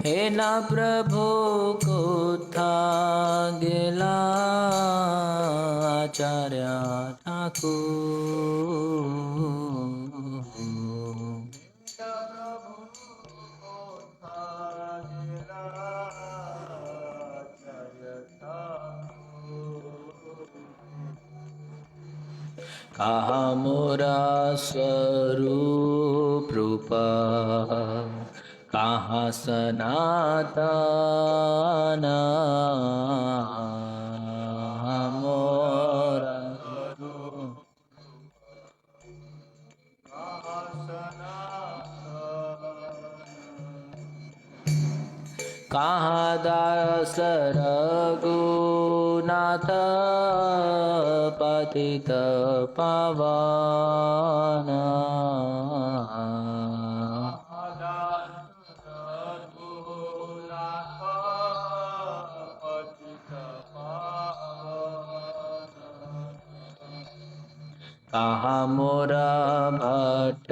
हे ना प्रभु को था गेला आचार्य ठाकुर। कहा मोरा स्वरूप रूपा कहाँ सनातन मोरा कहाँ दास रघुनाथ पतित पावन। कहाँ मोरा भट्ट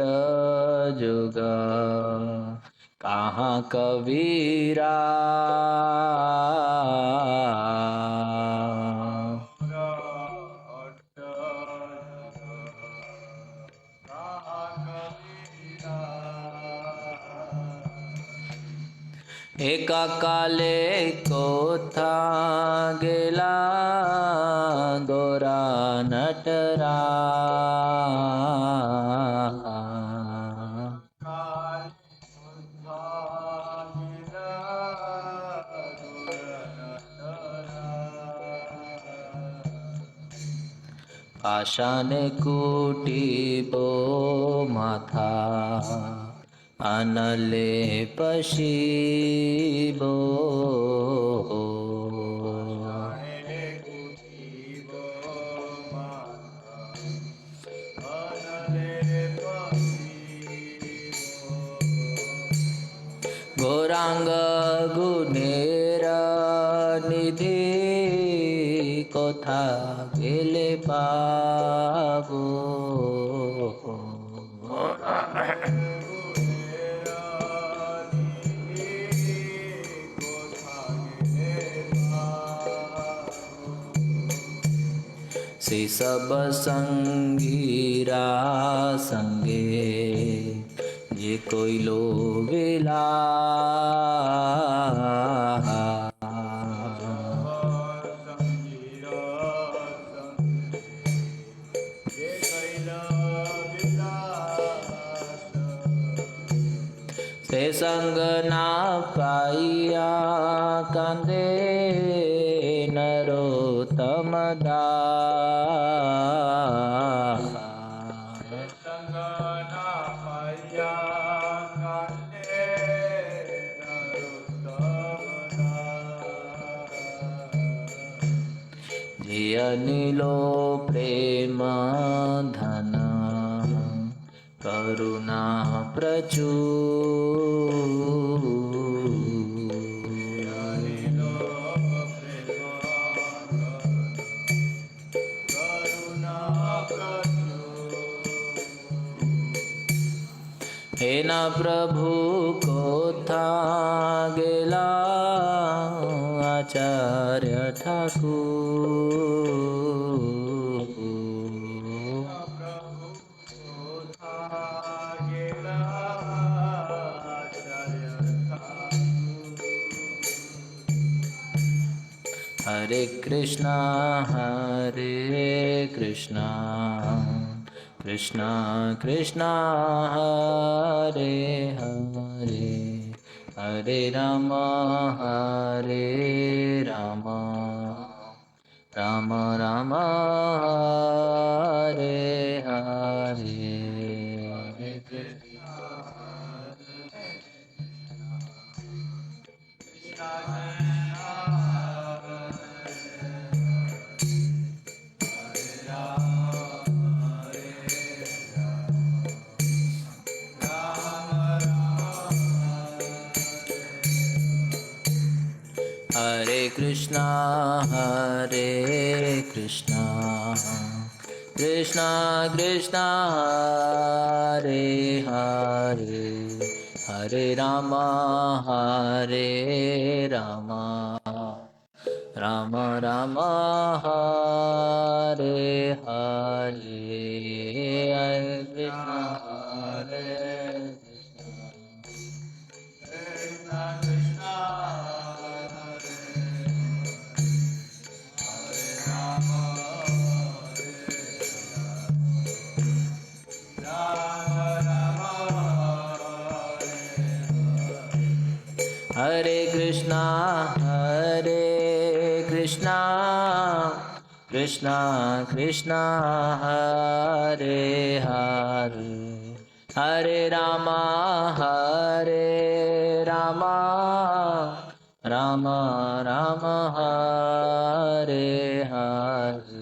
जुगा कहाँ कबीरा एक काले को था गेला गोरा नटरा। पाषाण कुटी बो माथा अनले पशिबो। गौरांग गुणेर निधि कोथा गेले पाबो। से सब संगीरा संगे ये कोई लो वेला। से संग ना पाइया कंदे नरोत्तम दास। जे अनिलो प्रेम धन करुणा प्रचुर। हे ना प्रभु को था गेला आचार्य ठाकुर। हरे कृष्णा कृष्णा कृष्णा हरे हरे हरे राम राम राम हरे हरे। हरे Krishna Krishna Krishna Hare Hare Hare Rama Hare Rama Rama Rama Hare Hare Hare Krishna Hare Krishna Krishna Hare Krishna Krishna Krishna Hare Hare Hare Rama Rama Rama Hare Hare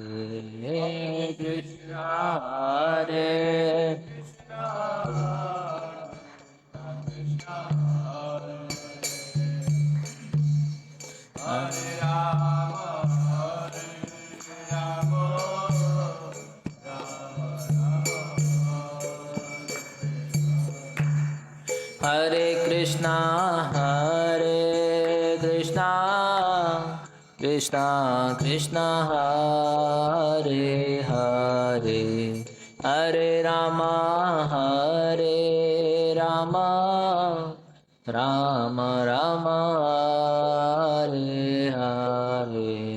Krishna Hare Hare Krishna Krishna Krishna Hare Hare Hare Rama Rama Rama Hare Hare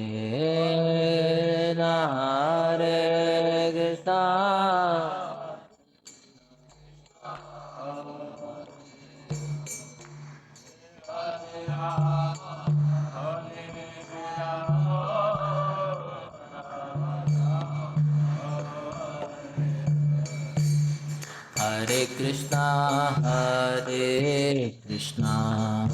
Hare Krishna Hare Krishna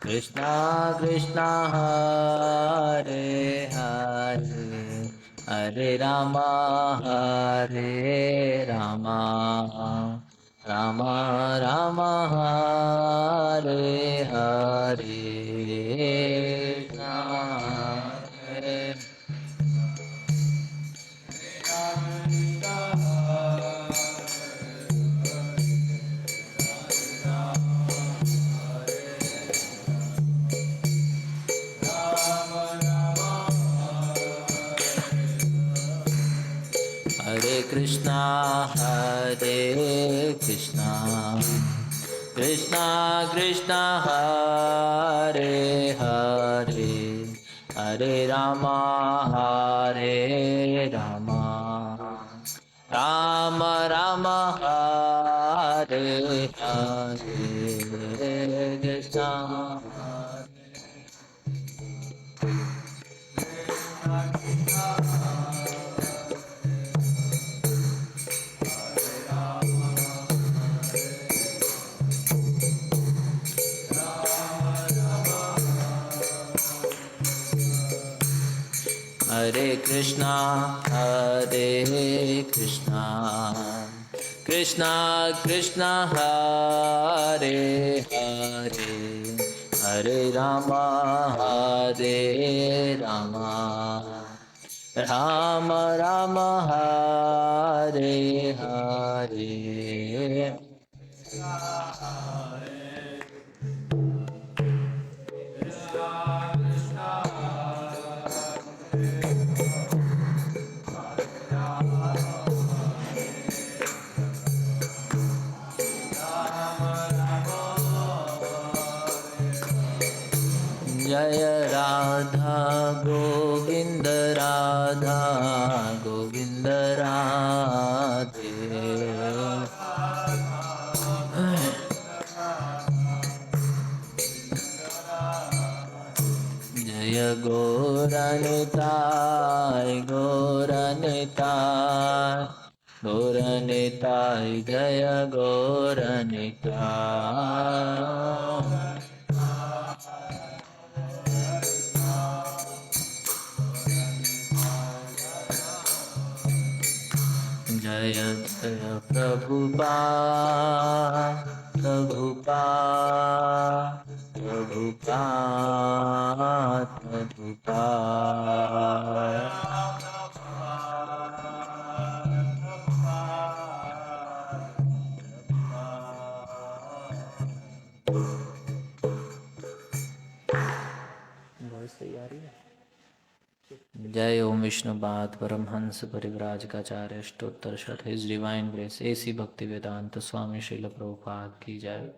Krishna Krishna Hare Hare Hare Rama Rama Rama Hare Hare Hare Hare Krishna Krishna Krishna Hare Hare Hare Rama Rama Rama Hare Hare Krishna Hare Krishna Krishna Krishna Hare Hare Hare Rama Rama Rama Hare Hare Jaya Radha Govinda Radha Govinda Radhe Jaya Gauranitai Gauranitai Jaya Gauranitai Jaya Jaya Prabhupada Prabhupada Prabhupada Prabhupada जय ओम विष्णुपाद परमहंस परिव्राजकाचार्य अष्टोत्तर शत his divine grace AC भक्ति वेदांत स्वामी श्रील प्रभुपाद की जय।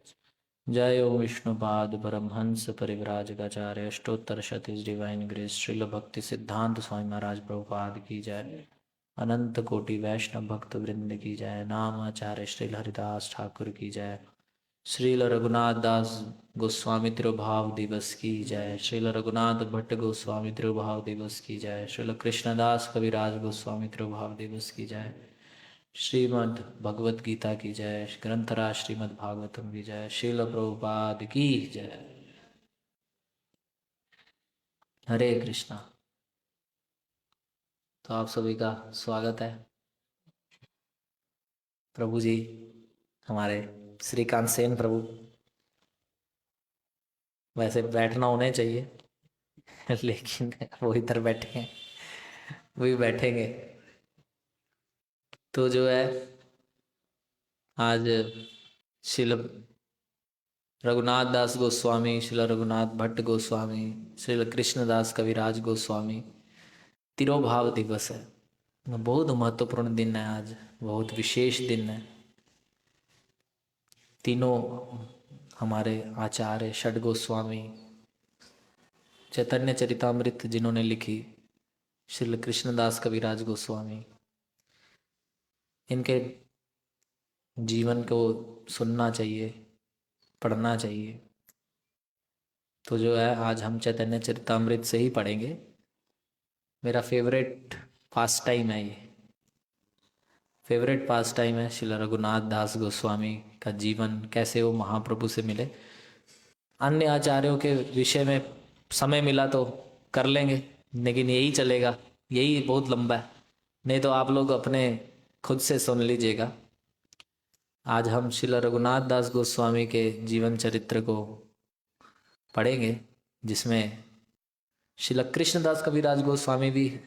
जय ओम विष्णुपाद परमहंस परिव्राजकाचार्य अष्टोत्तर शत his divine grace Srila भक्ति सिद्धांत स्वामी महाराज प्रभुपाद की जय। अनंत कोटि वैष्णव भक्त वृंद की जय। नाम आचार्य श्रील हरिदास ठाकुर की जय। श्रील रघुनाथ दास गोस्वामी तिरुभाव दिवस की जय। श्रील रघुनाथ भट्ट गोस्वामी तिरुभाव दिवस की जय। श्रील कृष्णदास कविराज गोस्वामी तिरुभाव दिवस की जय। श्रीमद् भगवत गीता की जय। ग्रंथराज श्रीमद् भागवतम की जय। श्रील प्रभुपाद की जय। हरे कृष्णा। तो आप सभी का स्वागत है। प्रभु जी हमारे श्रीकांत सेन प्रभु, वैसे बैठना होने चाहिए लेकिन वो इधर बैठे हैं, वही बैठेंगे। तो जो है आज श्रील रघुनाथ दास गोस्वामी, श्रील रघुनाथ भट्ट गोस्वामी, श्रील कृष्णदास कविराज गोस्वामी तिरोभाव दिवस है। बहुत महत्वपूर्ण दिन है आज, बहुत विशेष दिन है। तीनों हमारे आचार्य षड गोस्वामी चैतन्य चरितामृत जिन्होंने लिखी, श्रील कृष्णदास कविराज गोस्वामी, इनके जीवन को सुनना चाहिए, पढ़ना चाहिए। तो जो है आज हम चैतन्य चरितामृत से ही पढ़ेंगे। मेरा फेवरेट पास टाइम है, ये फेवरेट पास टाइम है। श्रील रघुनाथ दास गोस्वामी का जीवन, कैसे वो महाप्रभु से मिले। अन्य आचार्यों के विषय में समय मिला तो कर लेंगे, लेकिन यही चलेगा, यही बहुत लंबा है। नहीं तो आप लोग अपने खुद से सुन लीजिएगा। आज हम श्रील रघुनाथ दास गोस्वामी के जीवन चरित्र को पढ़ेंगे, जिसमें श्रील कृष्णदास कविराज गोस्वामी भी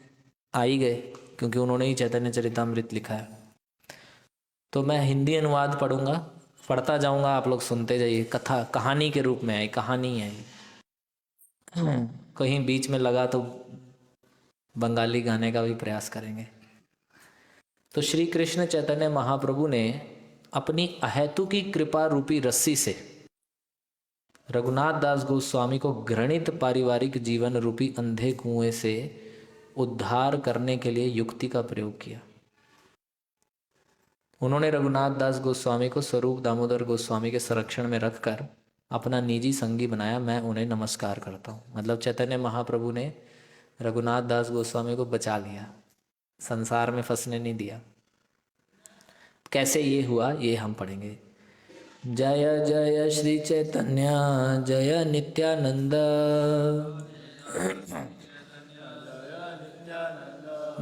आ ही गए, क्योंकि उन्होंने ही चैतन्य चरितामृत लिखा है। तो मैं हिंदी अनुवाद पढ़ूंगा, पढ़ता जाऊंगा, आप लोग सुनते जाइए। कथा कहानी के रूप में है, कहानी है। कहीं बीच में लगा तो बंगाली गाने का भी प्रयास करेंगे। तो श्री कृष्ण चैतन्य महाप्रभु ने अपनी अहेतु की कृपा रूपी रस्सी से रघुनाथ दास गोस्वामी को घृणित पारिवारिक जीवन रूपी अंधे कुएं से उद्धार करने के लिए युक्ति का प्रयोग किया। उन्होंने रघुनाथ दास गोस्वामी को स्वरूप दामोदर गोस्वामी के संरक्षण में रखकर अपना निजी संगी बनाया। मैं उन्हें नमस्कार करता हूँ। मतलब चैतन्य महाप्रभु ने रघुनाथ दास गोस्वामी को बचा लिया, संसार में फंसने नहीं दिया। कैसे ये हुआ, ये हम पढ़ेंगे। जय जय श्री चैतन्य जय नित्यानंद,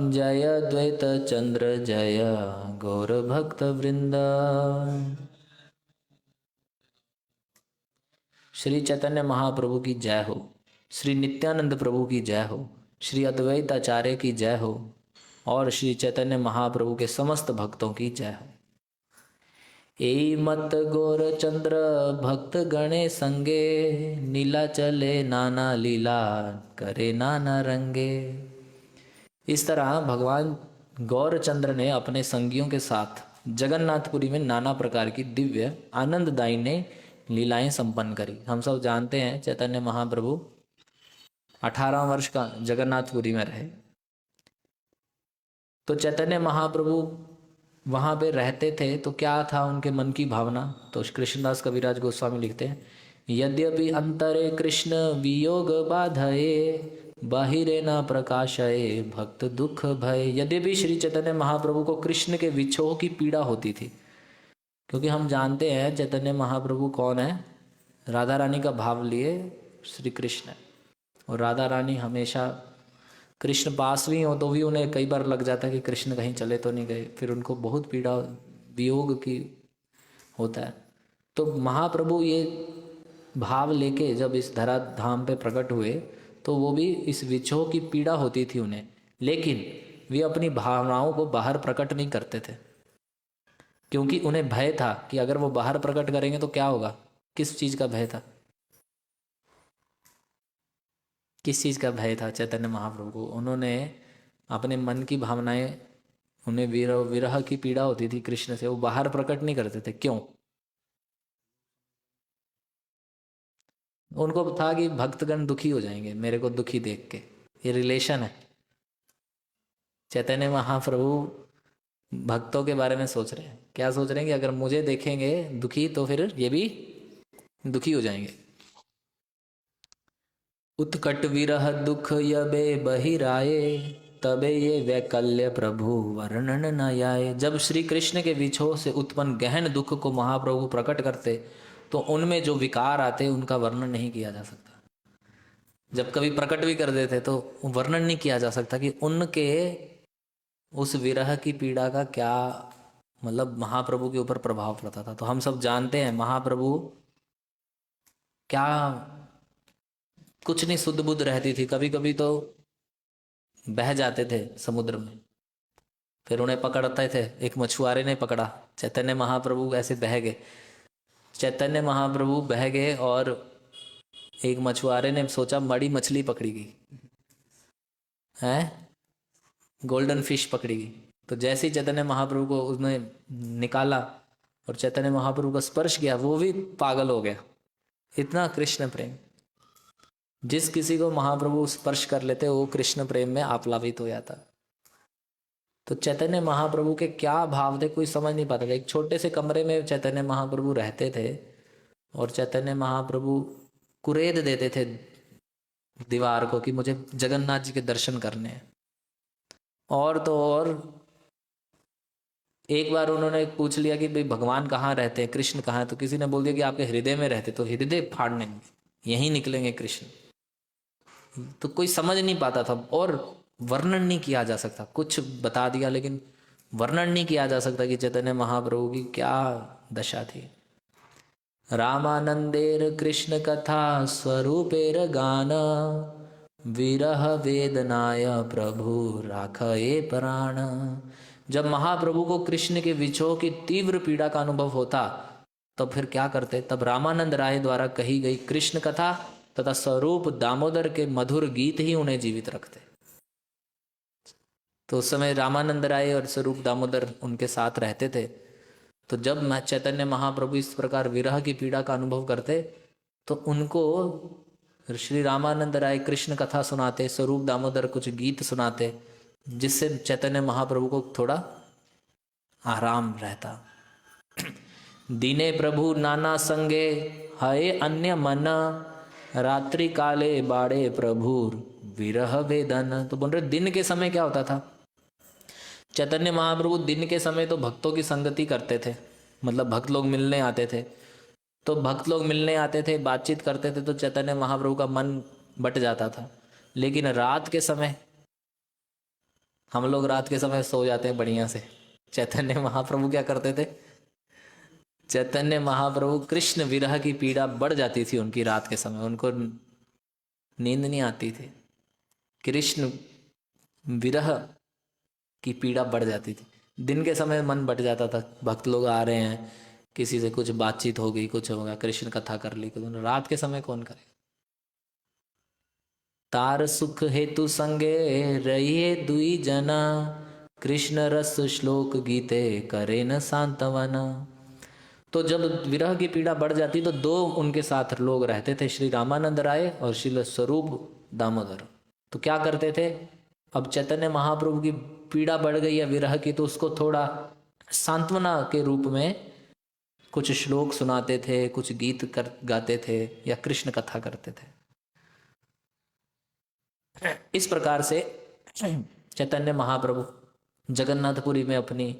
जय द्वैत चंद्र जय गौर भक्त वृंद। श्री चैतन्य महाप्रभु की जय हो, श्री नित्यानंद प्रभु की जय हो, श्री अद्वैत आचार्य की जय हो, और श्री चैतन्य महाप्रभु के समस्त भक्तों की जय हो। ए मत गौर चंद्र भक्त गणे संगे, नीला चले नाना लीला करे नाना रंगे। इस तरह भगवान गौरचंद्र ने अपने संगियों के साथ जगन्नाथपुरी में नाना प्रकार की दिव्य आनंददायी ने लीलाएं संपन्न करी। हम सब जानते हैं चैतन्य महाप्रभु 18 वर्ष का जगन्नाथपुरी में रहे। तो चैतन्य महाप्रभु वहाँ पे रहते थे, तो क्या था उनके मन की भावना। तो कृष्णदास कविराज गोस्वामी लिखते हैं, यद्यपि अंतरे कृष्ण वियोग बाधये, बाहिरे न प्रकाशये भक्त दुख भय। यद्यपि श्री चैतन्य महाप्रभु को कृष्ण के विछोह की पीड़ा होती थी, क्योंकि हम जानते हैं चैतन्य महाप्रभु कौन है, राधा रानी का भाव लिए श्री कृष्ण है। और राधा रानी हमेशा कृष्ण पास भी हो तो भी उन्हें कई बार लग जाता है कि कृष्ण कहीं चले तो नहीं गए, फिर उनको बहुत पीड़ा वियोग की होता है। तो महाप्रभु ये भाव लेके जब इस धरा धाम पे प्रकट हुए, तो वो भी इस विछोह की पीड़ा होती थी उन्हें, लेकिन वे अपनी भावनाओं को बाहर प्रकट नहीं करते थे, क्योंकि उन्हें भय था कि अगर वो बाहर प्रकट करेंगे तो क्या होगा। किस चीज़ का भय था, किस चीज़ का भय था चैतन्य महाप्रभु को। उन्होंने अपने मन की भावनाएं, उन्हें विरह विरह की पीड़ा होती थी कृष्ण से, वो बाहर प्रकट नहीं करते थे। क्यों? उनको था कि भक्तगण दुखी हो जाएंगे मेरे को दुखी देख के। ये रिलेशन है। चैतन्य महाप्रभु भक्तों के बारे में सोच रहे हैं। क्या सोच रहे हैं? कि अगर मुझे देखेंगे दुखी तो फिर ये भी दुखी हो जाएंगे। उत्कट विरह दुख यबे बहिराए, तबे ये वैकल्य प्रभु वर्णन न आए। जब श्री कृष्ण के विछोह से उत्पन्न गहन दुख को महाप्रभु प्रकट करते तो उनमें जो विकार आते उनका वर्णन नहीं किया जा सकता। जब कभी प्रकट भी कर देते तो वर्णन नहीं किया जा सकता कि उनके उस विरह की पीड़ा का क्या मतलब महाप्रभु के ऊपर प्रभाव पड़ता था। तो हम सब जानते हैं महाप्रभु क्या कुछ नहीं सुध बुध रहती थी। कभी कभी तो बह जाते थे समुद्र में, फिर उन्हें पकड़ते थे। एक मछुआरे ने पकड़ा, चैतन्य महाप्रभु ऐसे बह गए। चैतन्य महाप्रभु बह गए और एक मछुआरे ने सोचा बड़ी मछली पकड़ी गई है, गोल्डन फिश पकड़ी गई। तो जैसे ही चैतन्य महाप्रभु को उसने निकाला और चैतन्य महाप्रभु का स्पर्श किया, वो भी पागल हो गया। इतना कृष्ण प्रेम। जिस किसी को महाप्रभु स्पर्श कर लेते वो कृष्ण प्रेम में आप्लावित हो जाता। तो चैतन्य महाप्रभु के क्या भाव थे कोई समझ नहीं पाता था। एक छोटे से कमरे में चैतन्य महाप्रभु रहते थे और चैतन्य महाप्रभु कुरेद देते थे दीवार को कि मुझे जगन्नाथ जी के दर्शन करने हैं। और तो और एक बार उन्होंने पूछ लिया कि भाई भगवान कहाँ रहते हैं, कृष्ण कहाँ है? तो किसी ने बोल दिया कि आपके हृदय में रहते। तो हृदय फाड़ने यहीं निकलेंगे कृष्ण। तो कोई समझ नहीं पाता था और वर्णन नहीं किया जा सकता। कुछ बता दिया लेकिन वर्णन नहीं किया जा सकता कि चैतन्य महाप्रभु की क्या दशा थी। रामानंदेर कृष्ण कथा स्वरूपेर गान, विरह वेदनाय प्रभु राखए प्राण। जब महाप्रभु को कृष्ण के विछोह की तीव्र पीड़ा का अनुभव होता तो फिर क्या करते? तब रामानंद राय द्वारा कही गई कृष्ण कथा तथा स्वरूप दामोदर के मधुर गीत ही उन्हें जीवित रखते। तो उस समय रामानंद राय और स्वरूप दामोदर उनके साथ रहते थे। तो जब चैतन्य महाप्रभु इस प्रकार विरह की पीड़ा का अनुभव करते तो उनको श्री रामानंद राय कृष्ण कथा सुनाते, स्वरूप दामोदर कुछ गीत सुनाते, जिससे चैतन्य महाप्रभु को थोड़ा आराम रहता। दीने प्रभु नाना संगे हये अन्य मन, रात्रि काले बाड़े प्रभु विरह वेदन। तो बोल रहे दिन के समय क्या होता था? चैतन्य महाप्रभु दिन के समय तो भक्तों की संगति करते थे, मतलब भक्त लोग मिलने आते थे। तो भक्त लोग मिलने आते थे, बातचीत करते थे, तो चैतन्य महाप्रभु का मन बट जाता था। लेकिन रात के समय हम लोग रात के समय सो जाते हैं बढ़िया से। चैतन्य महाप्रभु क्या करते थे? चैतन्य महाप्रभु कृष्ण विरह की पीड़ा बढ़ जाती थी उनकी रात के समय, उनको नींद नहीं आती थी। कृष्ण विरह की पीड़ा बढ़ जाती थी। दिन के समय मन बट जाता था, भक्त लोग आ रहे हैं, किसी से कुछ बातचीत हो गई, कुछ होगा, कृष्ण कथा कर ली। रात के समय कौन करे? तार सुख हेतु संगे रहिए दुई जना, कृष्ण रस श्लोक गीते करे न सांत्वन। तो जब विरह की पीड़ा बढ़ जाती तो दो उनके साथ लोग रहते थे, श्री रामानंद राय और श्री स्वरूप दामोदर। तो क्या करते थे? अब चैतन्य महाप्रभु की पीड़ा बढ़ गई है विरह की, तो उसको थोड़ा सांत्वना के रूप में कुछ श्लोक सुनाते थे, कुछ गीत गाते थे या कृष्ण कथा करते थे। इस प्रकार से चैतन्य महाप्रभु जगन्नाथपुरी में अपनी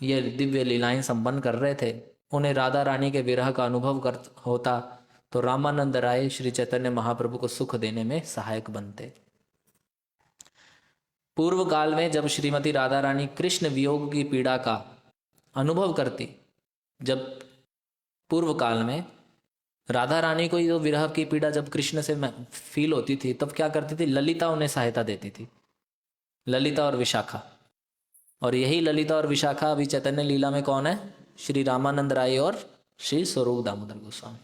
ये दिव्य लीलाएं संपन्न कर रहे थे। उन्हें राधा रानी के विरह का अनुभव कर होता तो रामानंद राय श्री चैतन्य महाप्रभु को सुख देने में सहायक बनते। पूर्व काल में जब श्रीमती राधा रानी कृष्ण वियोग की पीड़ा का अनुभव करती, जब पूर्व काल में राधा रानी को जो विरह की पीड़ा जब कृष्ण से फील होती थी, तब क्या करती थी? ललिता उन्हें सहायता देती थी, ललिता और विशाखा। और यही ललिता और विशाखा अभी चैतन्य लीला में कौन है? श्री रामानंद राय और श्री स्वरूप दामोदर गोस्वामी।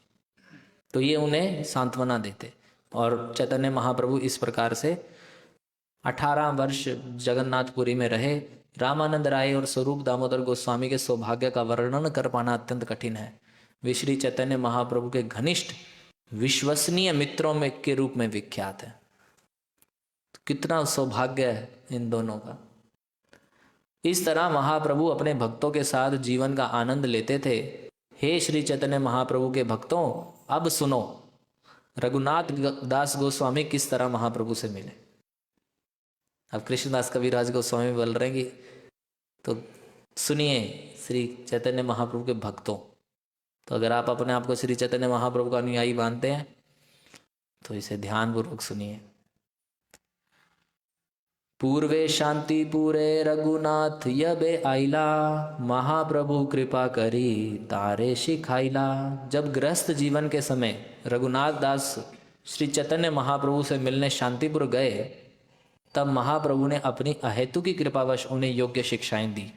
तो ये उन्हें सांत्वना देते और चैतन्य महाप्रभु इस प्रकार से 18 वर्ष जगन्नाथपुरी में रहे। रामानंद राय और स्वरूप दामोदर गोस्वामी के सौभाग्य का वर्णन कर पाना अत्यंत कठिन है। वे श्री चैतन्य महाप्रभु के घनिष्ठ विश्वसनीय मित्रों में के रूप में विख्यात है। तो कितना सौभाग्य है इन दोनों का। इस तरह महाप्रभु अपने भक्तों के साथ जीवन का आनंद लेते थे। हे श्री चैतन्य महाप्रभु के भक्तों, अब सुनो रघुनाथ दास गोस्वामी किस तरह महाप्रभु से मिले। अब कृष्णदास कविराज गोस्वामी बोल रहे हैं कि तो सुनिए श्री चैतन्य महाप्रभु के भक्तों। तो अगर आप अपने आप को श्री चैतन्य महाप्रभु का अनुयायी मानते हैं तो इसे ध्यानपूर्वक सुनिए। पूर्वे शांति पूरे रघुनाथ यबे आइला, महाप्रभु कृपा करी तारे सिखाइला। जब गृहस्थ जीवन के समय रघुनाथ दास श्री चैतन्य महाप्रभु से मिलने शांतिपुर गए, तब महाप्रभु ने अपनी अहेतु की कृपावश उन्हें योग्य शिक्षाएं दी।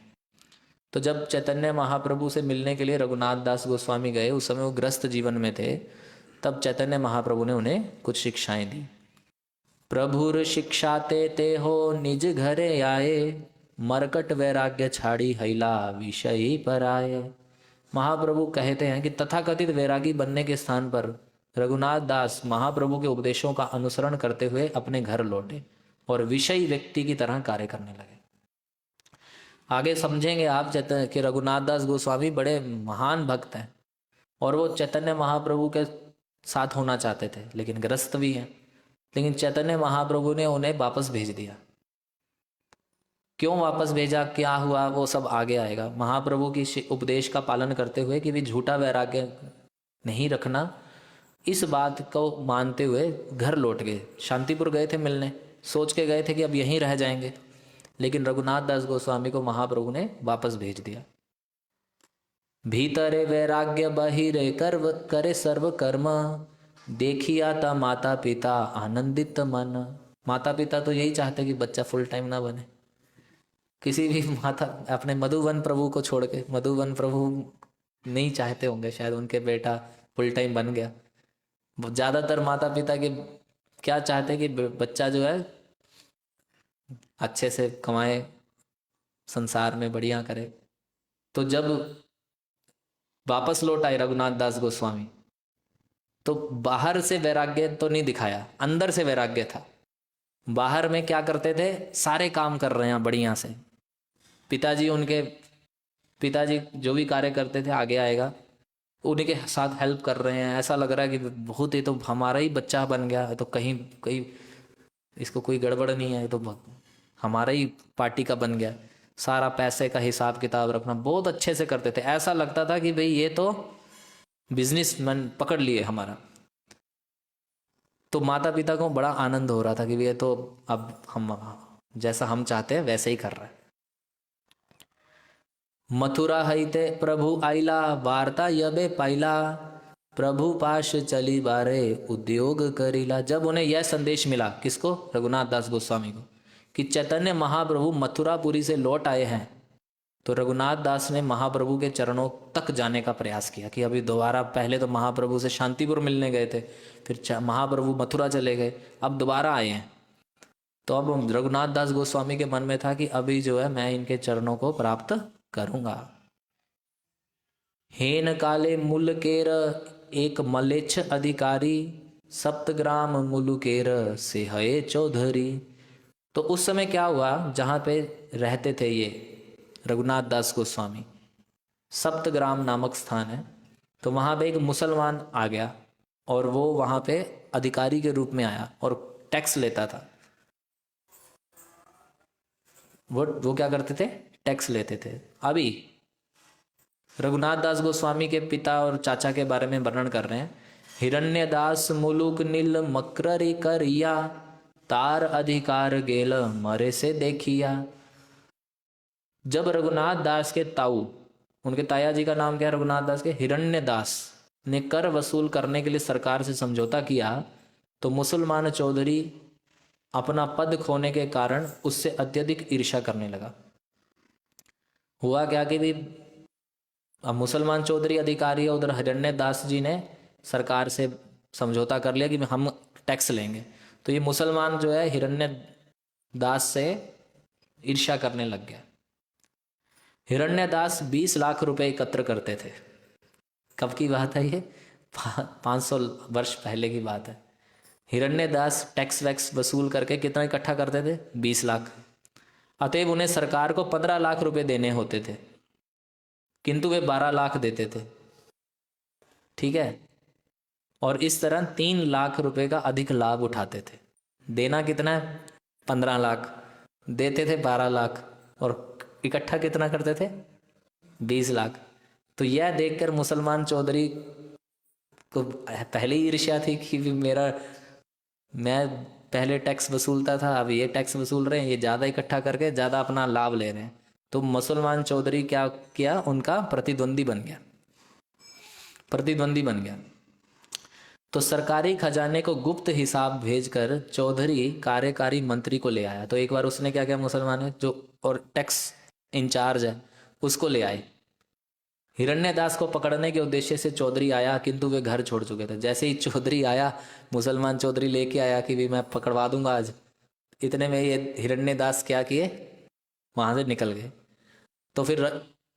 तो जब चैतन्य महाप्रभु से मिलने के लिए रघुनाथ दास गोस्वामी गए, उस समय वो ग्रस्त जीवन में थे, तब चैतन्य महाप्रभु ने उन्हें कुछ शिक्षाएं दी। प्रभुर शिक्षा ते हो निज घरे आए, मरकट वैराग्य छाड़ी हैला विषय पर आए। महाप्रभु कहते हैं कि तथाकथित वैरागी बनने के स्थान पर रघुनाथ दास महाप्रभु के उपदेशों का अनुसरण करते हुए अपने घर लौटे और विषयी व्यक्ति की तरह कार्य करने लगे। आगे समझेंगे आप कि रघुनाथ दास गोस्वामी बड़े महान भक्त हैं और वो चैतन्य महाप्रभु के साथ होना चाहते थे, लेकिन ग्रस्त भी हैं। लेकिन चैतन्य महाप्रभु ने उन्हें वापस भेज दिया। क्यों वापस भेजा, क्या हुआ, वो सब आगे आएगा। महाप्रभु की उपदेश का पालन करते हुए कि भी झूठा वैराग्य नहीं रखना, इस बात को मानते हुए घर लौट गए। शांतिपुर गए थे मिलने, सोच के गए थे कि अब यहीं रह जाएंगे, लेकिन रघुनाथ दास गोस्वामी को महाप्रभु ने वापस भेज दिया। भीतरे वैराग्य बहिरे कर्व करे सर्व कर्म, देखिया ता माता पिता आनंदित मन। माता पिता तो यही चाहते कि बच्चा फुल टाइम ना बने। किसी भी माता अपने मधुवन प्रभु को छोड़ के, मधुवन प्रभु नहीं चाहते होंगे शायद उनके बेटा फुल टाइम बन गया। ज़्यादातर माता पिता के क्या चाहते कि बच्चा जो है अच्छे से कमाए, संसार में बढ़िया करे। तो जब वापस लौट आए रघुनाथ दास गोस्वामी, तो बाहर से वैराग्य तो नहीं दिखाया, अंदर से वैराग्य था। बाहर में क्या करते थे, सारे काम कर रहे हैं बढ़िया से। पिताजी जो भी कार्य करते थे, आगे आएगा, उन्हीं के साथ हेल्प कर रहे हैं। ऐसा लग रहा है कि बहुत ही तो हमारा ही बच्चा बन गया है, तो कहीं इसको कोई गड़बड़ नहीं है, तो हमारा ही पार्टी का बन गया। सारा पैसे का हिसाब किताब रखना बहुत अच्छे से करते थे। ऐसा लगता था कि भाई ये तो बिजनेसमैन पकड़ लिए हमारा। तो माता पिता को बड़ा आनंद हो रहा था कि ये तो अब हम जैसा हम चाहते हैं वैसे ही कर रहा है। मथुरा हईते प्रभु आइला, वार्ता यबे पाइला, प्रभु पाश चली बारे उद्योग करीला। जब उन्हें यह संदेश मिला, किसको, रघुनाथ दास गोस्वामी को, कि चैतन्य महाप्रभु मथुरापुरी से लौट आए हैं, तो रघुनाथ दास ने महाप्रभु के चरणों तक जाने का प्रयास किया कि अभी दोबारा, पहले तो महाप्रभु से शांतिपुर मिलने गए थे, फिर महाप्रभु मथुरा चले गए, अब दोबारा आए हैं। तो अब रघुनाथ दास गोस्वामी के मन में था कि अभी जो है मैं इनके चरणों को प्राप्त करूंगा। हेन काले मुलकेर एक मलेच्छ अधिकारी, सप्तग्राम मुलुकेर से हये चौधरी। तो उस समय क्या हुआ, जहाँ पे रहते थे ये रघुनाथ दास गोस्वामी, सप्तग्राम नामक स्थान है, तो वहाँ पे एक मुसलमान आ गया और वो वहाँ पे अधिकारी के रूप में आया और टैक्स लेता था। वो क्या करते थे, टैक्स लेते थे। अभी रघुनाथ दास गोस्वामी के पिता और चाचा के बारे में वर्णन कर रहे हैं। हिरण्य दास मुलुक नील मकररी करिया, तार अधिकार गेल मरे से देखिया। जब रघुनाथ दास के ताऊ, उनके ताया जी का नाम क्या है रघुनाथ दास के, हिरण्य दास ने कर वसूल करने के लिए सरकार से समझौता किया, तो मुसलमान चौधरी अपना पद खोने के कारण उससे अत्यधिक ईर्ष्या करने लगा। हुआ क्या कि भी अब मुसलमान चौधरी अधिकारी है, उधर हिरण्य दास जी ने सरकार से समझौता कर लिया कि हम टैक्स लेंगे। तो ये मुसलमान जो है हिरण्य दास से ईर्ष्या करने लग गया। हिरण्यदास 20 लाख रुपए एकत्र करते थे। कब की बात है ये? 500 वर्ष पहले की बात है। हिरण्यदास टैक्स वैक्स वसूल करके कितना इकट्ठा करते थे? 20 लाख। अतएव उन्हें सरकार को 15 लाख रुपए देने होते थे, किंतु वे 12 लाख देते थे। ठीक है। और इस तरह 3 लाख रुपए का अधिक लाभ उठाते थे। देना कितना है? 15 लाख। देते थे 12 लाख। और इकट्ठा कितना करते थे? 20 लाख। तो यह देखकर मुसलमान चौधरी को पहले ही ईर्ष्या थी कि मैं पहले टैक्स वसूलता था, अब ये टैक्स वसूल रहे हैं, ये ज़्यादा इकट्ठा करके ज़्यादा अपना लाभ ले रहे हैं। तो मुसलमान चौधरी क्या किया? उनका प्रतिद्वंदी बन गया। प्रतिद्वंदी बन गया। तो सरकारी खजाने को गुप्त हिसाब भेजकर चौधरी कार्यकारी मंत्री को ले आया। तो एक बार उसने क्या किया? मुसलमान ने जो और टैक्स इंचार्ज है उसको ले आए। हिरण्यदास को पकड़ने के उद्देश्य से चौधरी आया, किंतु वे घर छोड़ चुके थे। जैसे ही चौधरी आया, मुसलमान चौधरी लेके आया कि भी मैं पकड़वा दूंगा आज, इतने में ये हिरण्यदास क्या किए? वहां से निकल गए। तो फिर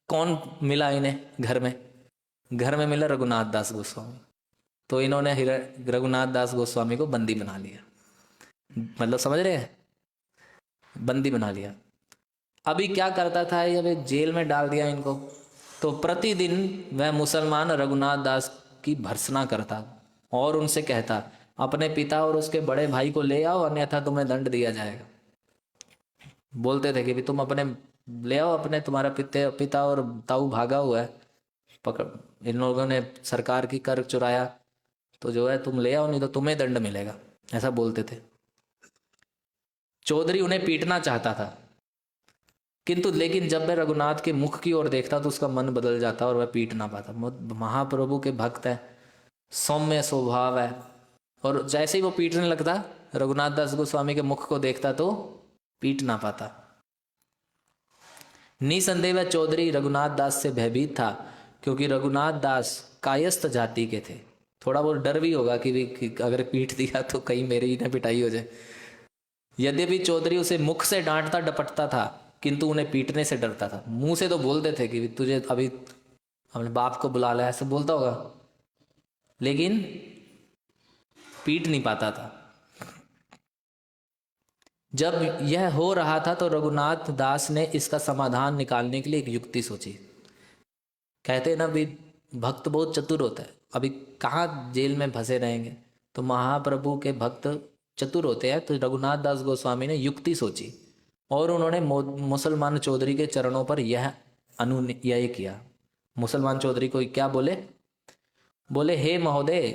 कौन मिला इन्हें घर में? घर में मिला रघुनाथ दास गोस्वामी। तो इन्होंने रघुनाथ दास गोस्वामी को बंदी बना लिया। मतलब समझ रहे हैं? बंदी बना लिया। अभी क्या करता था ये? अभी जेल में डाल दिया इनको। तो प्रतिदिन वह मुसलमान रघुनाथ दास की भर्त्सना करता और उनसे कहता, अपने पिता और उसके बड़े भाई को ले आओ, अन्यथा तुम्हें दंड दिया जाएगा। बोलते थे कि भी तुम अपने ले आओ, अपने तुम्हारा पिता और ताऊ भागा हुआ है, पकड़, इन लोगों ने सरकार की कर चुराया, तो जो है तुम ले आओ, नहीं तो तुम्हें दंड मिलेगा। ऐसा बोलते थे। चौधरी उन्हें पीटना चाहता था, किंतु लेकिन जब वह रघुनाथ के मुख की ओर देखता तो उसका मन बदल जाता और वह पीट ना पाता। महाप्रभु के भक्त है, सौम्य स्वभाव है, और जैसे ही वो पीटने लगता, रघुनाथ दास गोस्वामी के मुख को देखता तो पीट ना पाता। निसंदेह वह चौधरी रघुनाथ दास से भयभीत था, क्योंकि रघुनाथ दास कायस्थ जाति के थे। थोड़ा बहुत डर भी होगा कि अगर पीट दिया तो कहीं मेरी ही ना पिटाई हो जाए। यद्यपि चौधरी उसे मुख से डांटता डपटता था, किंतु उन्हें पीटने से डरता था। मुंह से तो बोलते थे कि तुझे अभी अपने बाप को बुला ले, ऐसे बोलता होगा, लेकिन पीट नहीं पाता था। जब यह हो रहा था तो रघुनाथ दास ने इसका समाधान निकालने के लिए एक युक्ति सोची। कहते हैं ना भी, भक्त बहुत चतुर होता है। अभी कहाँ जेल में फंसे रहेंगे, तो महाप्रभु के भक्त चतुर होते हैं। तो रघुनाथ दास गोस्वामी ने युक्ति सोची और उन्होंने मुसलमान चौधरी के चरणों पर यह अनुनय किया। मुसलमान चौधरी को क्या बोले? बोले, हे महोदय,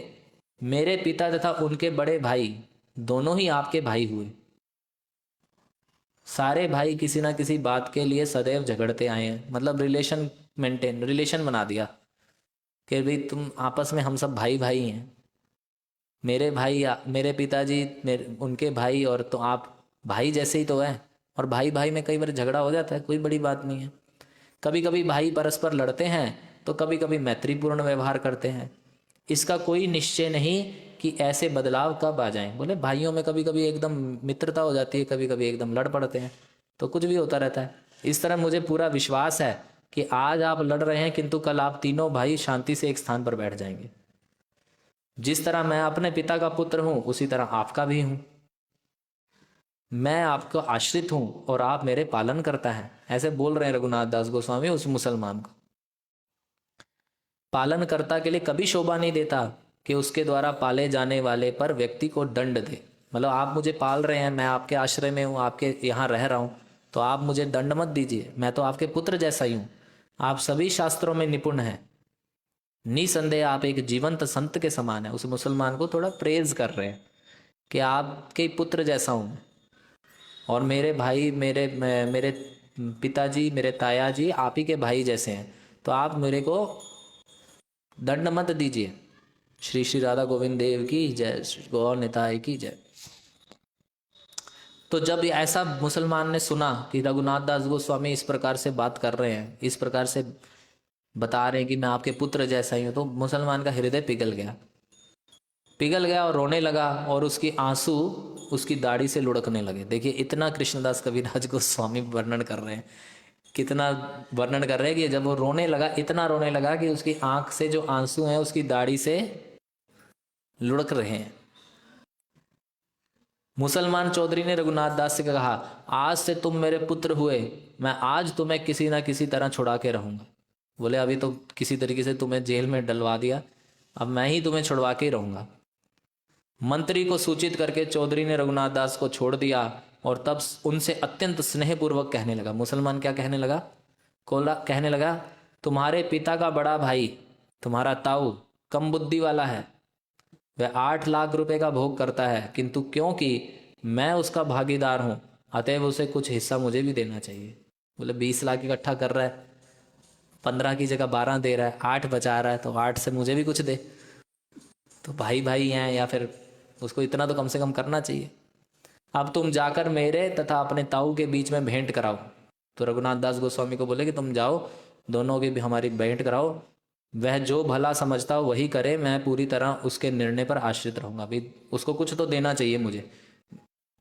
मेरे पिता तथा उनके बड़े भाई दोनों ही आपके भाई हुए। सारे भाई किसी ना किसी बात के लिए सदैव झगड़ते आए हैं। मतलब रिलेशन बना दिया कि भाई तुम आपस में, हम सब भाई भाई हैं। मेरे भाई, मेरे पिताजी, उनके भाई, और तो आप भाई जैसे ही तो हैं। और भाई भाई में कई बार झगड़ा हो जाता है, कोई बड़ी बात नहीं है। कभी कभी भाई परस्पर लड़ते हैं, तो कभी कभी मैत्रीपूर्ण व्यवहार करते हैं। इसका कोई निश्चय नहीं कि ऐसे बदलाव कब आ जाएं। बोले भाइयों में कभी कभी एकदम मित्रता हो जाती है, कभी कभी एकदम लड़ पड़ते हैं, तो कुछ भी होता रहता है। इस तरह मुझे पूरा विश्वास है कि आज आप लड़ रहे हैं, किंतु कल आप तीनों भाई शांति से एक स्थान पर बैठ जाएंगे। जिस तरह मैं अपने पिता का पुत्र हूं, उसी तरह आपका भी हूं। मैं आपको आश्रित हूं और आप मेरे पालन करता है। ऐसे बोल रहे हैं रघुनाथ दास गोस्वामी उस मुसलमान को। पालनकर्ता के लिए कभी शोभा नहीं देता कि उसके द्वारा पाले जाने वाले पर व्यक्ति को दंड दे। मतलब आप मुझे पाल रहे हैं, मैं आपके आश्रय में हूँ, आपके यहाँ रह रहा हूँ, तो आप मुझे दंड मत दीजिए। मैं तो आपके पुत्र जैसा ही हूँ। आप सभी शास्त्रों में निपुण हैं, निसंदेह आप एक जीवंत संत के समान है। उस मुसलमान को थोड़ा प्रेज कर रहे हैं कि आपके पुत्र जैसा हूँ, और मेरे भाई, मेरे पिताजी, मेरे ताया जी आप ही के भाई जैसे हैं, तो आप मेरे को दंड मत दीजिए। श्री श्री राधा गोविंद देव की जय, श्री गौर निताय की जय। तो जब ऐसा मुसलमान ने सुना कि रघुनाथ दास गोस्वामी इस प्रकार से बात कर रहे हैं, इस प्रकार से बता रहे हैं कि मैं आपके पुत्र जैसा ही हूँ, तो मुसलमान का हृदय पिघल गया। पिघल गया और रोने लगा और उसकी आंसू उसकी दाढ़ी से लुढ़कने लगे। देखिए इतना कृष्णदास कविराज गोस्वामी वर्णन कर रहे हैं, कितना वर्णन कर रहे हैं कि जब वो रोने लगा, इतना रोने लगा कि उसकी आंख से जो आंसू हैं उसकी दाढ़ी से लुढ़क रहे हैं। मुसलमान चौधरी ने रघुनाथ दास से कहा, आज से तुम मेरे पुत्र हुए, मैं आज तुम्हें किसी ना किसी तरह छुड़ा के रहूंगा। बोले अभी तो किसी तरीके से तुम्हें जेल में डलवा दिया, अब मैं ही तुम्हें छुड़वा के ही रहूंगा। मंत्री को सूचित करके चौधरी ने रघुनाथ दास को छोड़ दिया और तब उनसे अत्यंत स्नेहपूर्वक कहने लगा। मुसलमान क्या कहने लगा? कोला कहने लगा, तुम्हारे पिता का बड़ा भाई तुम्हारा ताऊ कम बुद्धि वाला है, वह 8 लाख रुपए का भोग करता है, किंतु क्योंकि मैं उसका भागीदार हूं अतएव उसे कुछ हिस्सा मुझे भी देना चाहिए। बोले 20 लाख इकट्ठा कर रहा है, 15 की जगह 12 दे रहा है, 8 बचा रहा है, तो 8 से मुझे भी कुछ दे। तो भाई भाई हैं, या फिर उसको इतना तो कम से कम करना चाहिए। अब तुम जाकर मेरे तथा अपने ताऊ के बीच में भेंट कराओ। तो रघुनाथ दास गोस्वामी को बोले कि तुम जाओ, दोनों की भी हमारी भेंट कराओ, वह जो भला समझता हो वही करे, मैं पूरी तरह उसके निर्णय पर आश्रित रहूंगा। अभी उसको कुछ तो देना चाहिए मुझे,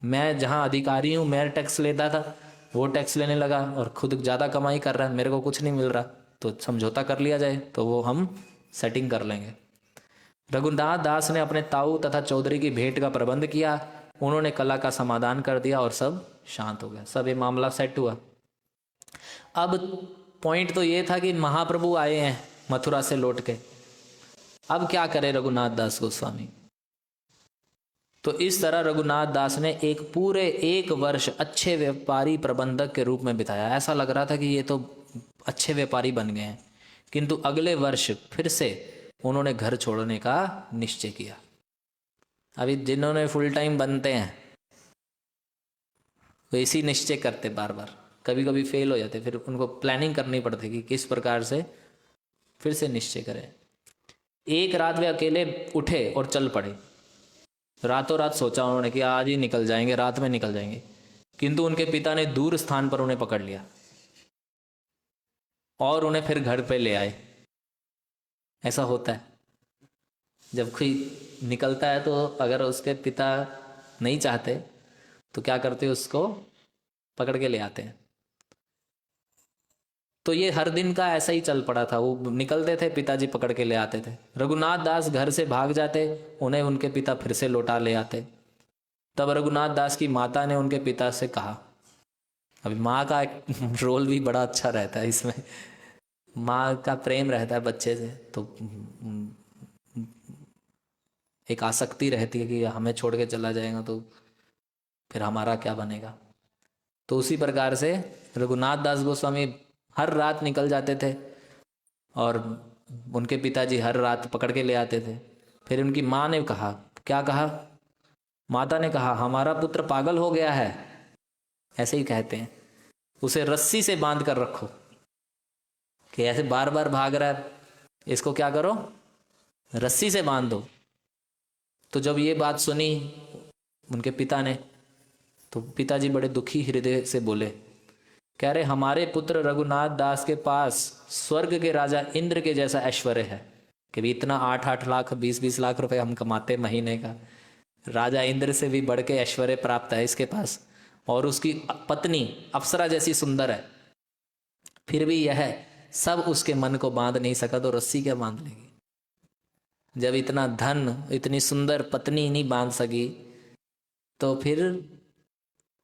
मैं जहाँ अधिकारी हूँ, मैं टैक्स लेता था, वो टैक्स लेने लगा और खुद ज़्यादा कमाई कर रहा है, मेरे को कुछ नहीं मिल रहा, तो समझौता कर लिया जाए, तो वो हम सेटिंग कर लेंगे। रघुनाथ दास ने अपने ताऊ तथा चौधरी की भेंट का प्रबंध किया, उन्होंने कला का समाधान कर दिया और सब शांत हो गया, सब ये मामला सेट हुआ। अब पॉइंट तो ये था कि महाप्रभु आए हैं मथुरा से लौट के, अब क्या करे रघुनाथ दास गोस्वामी। तो इस तरह रघुनाथ दास ने एक पूरे 1 वर्ष अच्छे व्यापारी प्रबंधक के रूप में बिताया। ऐसा लग रहा था कि ये तो अच्छे व्यापारी बन गए हैं, किंतु अगले वर्ष फिर से उन्होंने घर छोड़ने का निश्चय किया। अभी जिन्होंने फुल टाइम बनते हैं वो इसी निश्चय करते, बार बार कभी कभी फेल हो जाते, फिर उनको प्लानिंग करनी पड़ती कि किस प्रकार से फिर से निश्चय करें। एक रात वे अकेले उठे और चल पड़े। रातों रात सोचा उन्होंने कि आज ही निकल जाएंगे, रात में निकल जाएंगे, किंतु उनके पिता ने दूर स्थान पर उन्हें पकड़ लिया और उन्हें फिर घर पे ले आए। ऐसा होता है जब कोई निकलता है, तो अगर उसके पिता नहीं चाहते तो क्या करते, उसको पकड़ के ले आते हैं। तो ये हर दिन का ऐसा ही चल पड़ा था, वो निकलते थे, पिताजी पकड़ के ले आते थे। रघुनाथ दास घर से भाग जाते, उन्हें उनके पिता फिर से लौटा ले आते। तब रघुनाथ दास की माता ने उनके पिता से कहा, अभी माँ का एक रोल भी बड़ा अच्छा रहता है इसमें, माँ का प्रेम रहता है बच्चे से, तो एक आसक्ति रहती है कि हमें छोड़ के चला जाएगा तो फिर हमारा क्या बनेगा। तो उसी प्रकार से रघुनाथ दास गोस्वामी हर रात निकल जाते थे और उनके पिताजी हर रात पकड़ के ले आते थे। फिर उनकी माँ ने कहा, क्या कहा, माता ने कहा, हमारा पुत्र पागल हो गया है, ऐसे ही कहते हैं, उसे रस्सी से बांध कर रखो, कि ऐसे बार बार भाग रहा है, इसको क्या करो, रस्सी से बांध दो। तो जब ये बात सुनी उनके पिता ने, तो पिताजी बड़े दुखी हृदय से बोले, कह रहे हमारे पुत्र रघुनाथ दास के पास स्वर्ग के राजा इंद्र के जैसा ऐश्वर्य है, कि भी इतना 8-8 लाख 20-20 लाख रुपए हम कमाते महीने का, राजा इंद्र से भी बढ़ के ऐश्वर्य प्राप्त है इसके पास, और उसकी पत्नी अप्सरा जैसी सुंदर है, फिर भी यह सब उसके मन को बांध नहीं सका, तो रस्सी क्या बांध लेगी। जब इतना धन, इतनी सुंदर पत्नी नहीं बांध सकी, तो फिर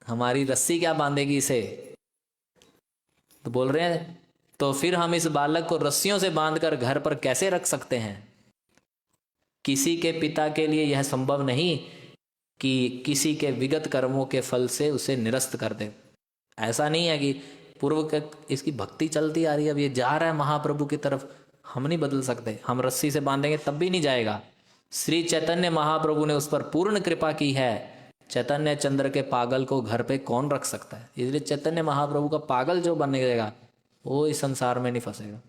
हमारी रस्सी क्या बांधेगी इसे। तो बोल रहे हैं, तो फिर हम इस बालक को रस्सियों से बांधकर घर पर कैसे रख सकते हैं। किसी के पिता के लिए यह संभव नहीं कि किसी के विगत कर्मों के फल से उसे निरस्त कर दे। ऐसा नहीं है कि पूर्व के इसकी भक्ति चलती आ रही है, अब ये जा रहा है महाप्रभु की तरफ, हम नहीं बदल सकते, हम रस्सी से बांधेंगे तब भी नहीं जाएगा। श्री चैतन्य महाप्रभु ने उस पर पूर्ण कृपा की है। चैतन्य चंद्र के पागल को घर पे कौन रख सकता है, इसलिए चैतन्य महाप्रभु का पागल जो बनेगा वो इस संसार में नहीं फंसेगा।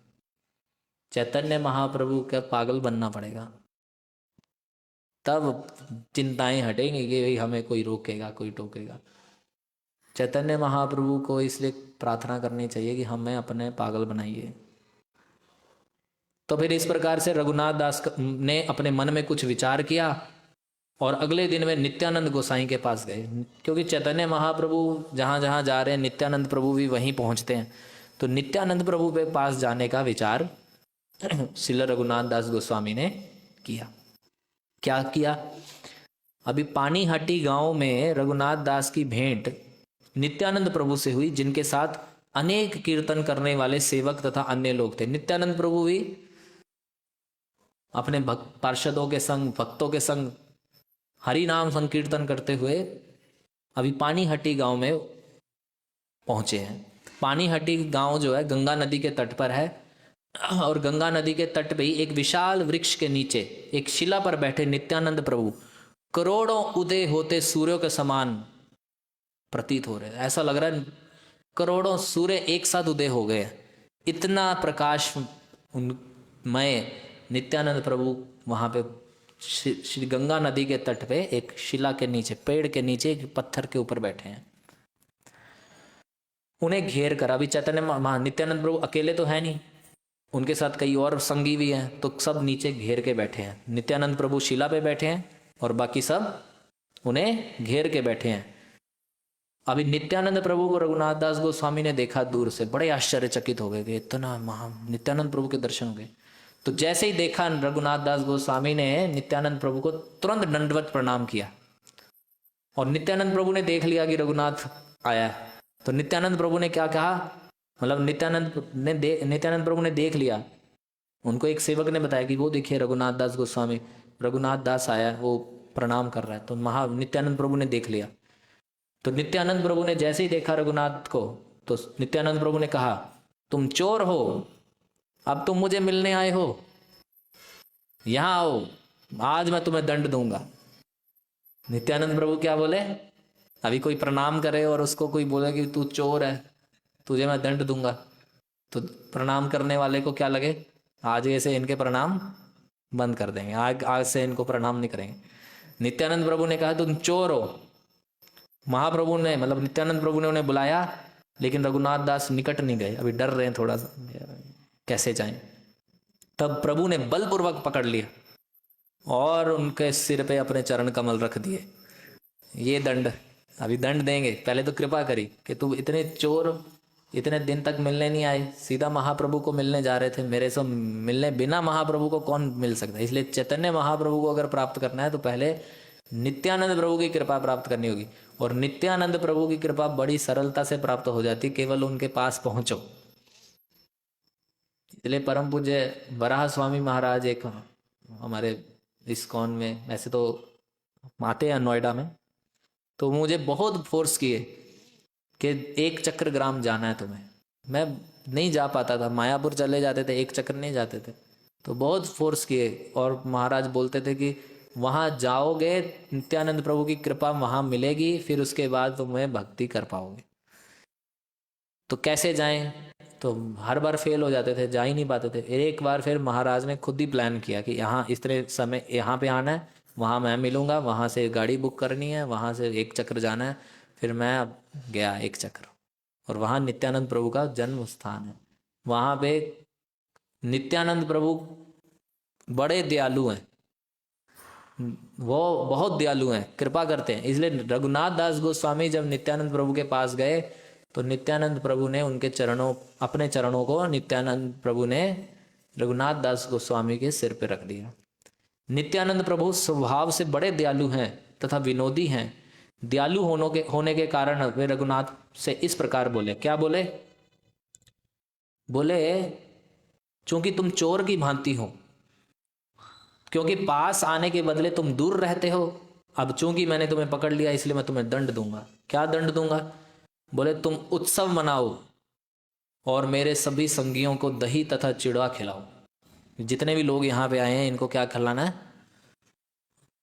चैतन्य महाप्रभु का पागल बनना पड़ेगा, तब चिंताएं हटेंगी कि भाई हमें कोई रोकेगा, कोई टोकेगा। चैतन्य महाप्रभु को इसलिए प्रार्थना करनी चाहिए कि हमें अपने पागल बनाइए। तो फिर इस प्रकार से रघुनाथ दास ने अपने मन में कुछ विचार किया और अगले दिन वे नित्यानंद गोसाई के पास गए, क्योंकि चैतन्य महाप्रभु जहाँ जहाँ जा रहे हैं नित्यानंद प्रभु भी वहीं पहुँचते हैं। तो नित्यानंद प्रभु के पास जाने का विचार श्रील रघुनाथ दास गोस्वामी ने किया। क्या किया? अभी पानीहाटी गांव में रघुनाथ दास की भेंट नित्यानंद प्रभु से हुई, जिनके साथ अनेक कीर्तन करने वाले सेवक तथा अन्य लोग थे। नित्यानंद प्रभु भी अपने पार्षदों के संग, भक्तों के संग हरि नाम संकीर्तन करते हुए अभी पानीहाटी गांव में पहुंचे हैं। पानीहाटी गांव जो है गंगा नदी के तट पर है, और गंगा नदी के तट पे ही एक विशाल वृक्ष के नीचे एक शिला पर बैठे नित्यानंद प्रभु करोड़ों उदय होते सूर्यों के समान प्रतीत हो रहे हैं। ऐसा लग रहा है करोड़ों सूर्य एक साथ उदय हो गए, इतना प्रकाश उनमय नित्यानंद प्रभु वहां पे श्री गंगा नदी के तट पे एक शिला के नीचे, पेड़ के नीचे, एक पत्थर के ऊपर बैठे हैं। उन्हें घेर कर, अभी चैतन्य नित्यानंद प्रभु अकेले तो है नहीं, उनके साथ कई और संगी भी हैं, तो सब नीचे घेर के बैठे हैं। नित्यानंद प्रभु शिला पे बैठे हैं और बाकी सब उन्हें घेर के बैठे हैं। अभी नित्यानंद प्रभु को रघुनाथ दास गोस्वामी ने देखा दूर से, बड़े आश्चर्यचकित हो गए कि इतना नित्यानंद प्रभु के दर्शन हो गए। तो जैसे ही देखा रघुनाथ दास गोस्वामी ने नित्यानंद प्रभु को तुरंत दंडवत प्रणाम किया, और नित्यानंद प्रभु ने देख लिया कि रघुनाथ आया है। तो नित्यानंद प्रभु ने क्या कहा, मतलब नित्यानंद प्रभु ने देख लिया, उनको एक सेवक ने बताया कि वो देखिए रघुनाथ दास गोस्वामी, रघुनाथ दास आया, वो प्रणाम कर रहा है। तो नित्यानंद प्रभु ने देख लिया। तो नित्यानंद प्रभु ने जैसे ही देखा रघुनाथ को, तो नित्यानंद प्रभु ने कहा, तुम चोर हो, अब तुम मुझे मिलने आए हो, यहां आओ, आज मैं तुम्हें दंड दूंगा। नित्यानंद प्रभु क्या बोले, अभी कोई प्रणाम करे और उसको कोई बोले कि तू चोर है, तुझे मैं दंड दूंगा, तो प्रणाम करने वाले को क्या लगे, आज से इनके प्रणाम बंद कर देंगे, आज से इनको प्रणाम नहीं करेंगे। नित्यानंद प्रभु ने कहा तुम चोर हो। महाप्रभु ने, मतलब नित्यानंद प्रभु ने उन्हें बुलाया, लेकिन रघुनाथ दास निकट नहीं गए, अभी डर रहे हैं थोड़ा सा, कैसे जाएं। तब प्रभु ने बलपूर्वक पकड़ लिया और उनके सिर पे अपने चरण कमल रख दिए। ये दंड, अभी दंड देंगे, पहले तो कृपा करी कि तुम इतने चोर इतने दिन तक मिलने नहीं आए, सीधा महाप्रभु को मिलने जा रहे थे, मेरे से मिलने, बिना महाप्रभु को कौन मिल सकता है। इसलिए चैतन्य महाप्रभु को अगर प्राप्त करना है तो पहले नित्यानंद प्रभु की कृपा प्राप्त करनी होगी, और नित्यानंद प्रभु की कृपा बड़ी सरलता से प्राप्त हो जाती, केवल उनके पास पहुंचो। इसलिए परम पूज्य वराह स्वामी महाराज एक हमारे इस्कॉन में, ऐसे तो आते हैं नोएडा में, तो मुझे बहुत फोर्स किए कि एक चक्र ग्राम जाना है तुम्हें। मैं नहीं जा पाता था, मायापुर चले जाते थे, एक चक्र नहीं जाते थे, तो बहुत फोर्स किए, और महाराज बोलते थे कि वहाँ जाओगे नित्यानंद प्रभु की कृपा वहाँ मिलेगी, फिर उसके बाद तुम्हें भक्ति कर पाओगे। तो कैसे जाएं, तो हर बार फेल हो जाते थे, जा ही नहीं पाते थे। एक बार फिर महाराज ने खुद ही प्लान किया कि यहाँ इस तरह समय यहाँ पे आना है, वहाँ मैं मिलूंगा, वहाँ से गाड़ी बुक करनी है, वहाँ से एक चक्र जाना है। फिर मैं अब गया एक चक्र, और वहाँ नित्यानंद प्रभु का जन्म स्थान है। वहाँ पे नित्यानंद प्रभु बड़े दयालु हैं, वो बहुत दयालु हैं, कृपा करते हैं। इसलिए रघुनाथ दास गोस्वामी जब नित्यानंद प्रभु के पास गए तो नित्यानंद प्रभु ने उनके चरणों, अपने चरणों को नित्यानंद प्रभु ने रघुनाथ दास गोस्वामी के सिर पर रख दिया। नित्यानंद प्रभु स्वभाव से बड़े दयालु हैं तथा विनोदी हैं। दयालु होने के कारण वे रघुनाथ से इस प्रकार बोले, क्या बोले, बोले चूंकि तुम चोर की भांति हो, क्योंकि पास आने के बदले तुम दूर रहते हो, अब चूंकि मैंने तुम्हें पकड़ लिया इसलिए मैं तुम्हें दंड दूंगा। क्या दंड दूंगा, बोले तुम उत्सव मनाओ और मेरे सभी संगियों को दही तथा चिड़वा खिलाओ। जितने भी लोग यहाँ पे आए हैं इनको क्या खिलाना है,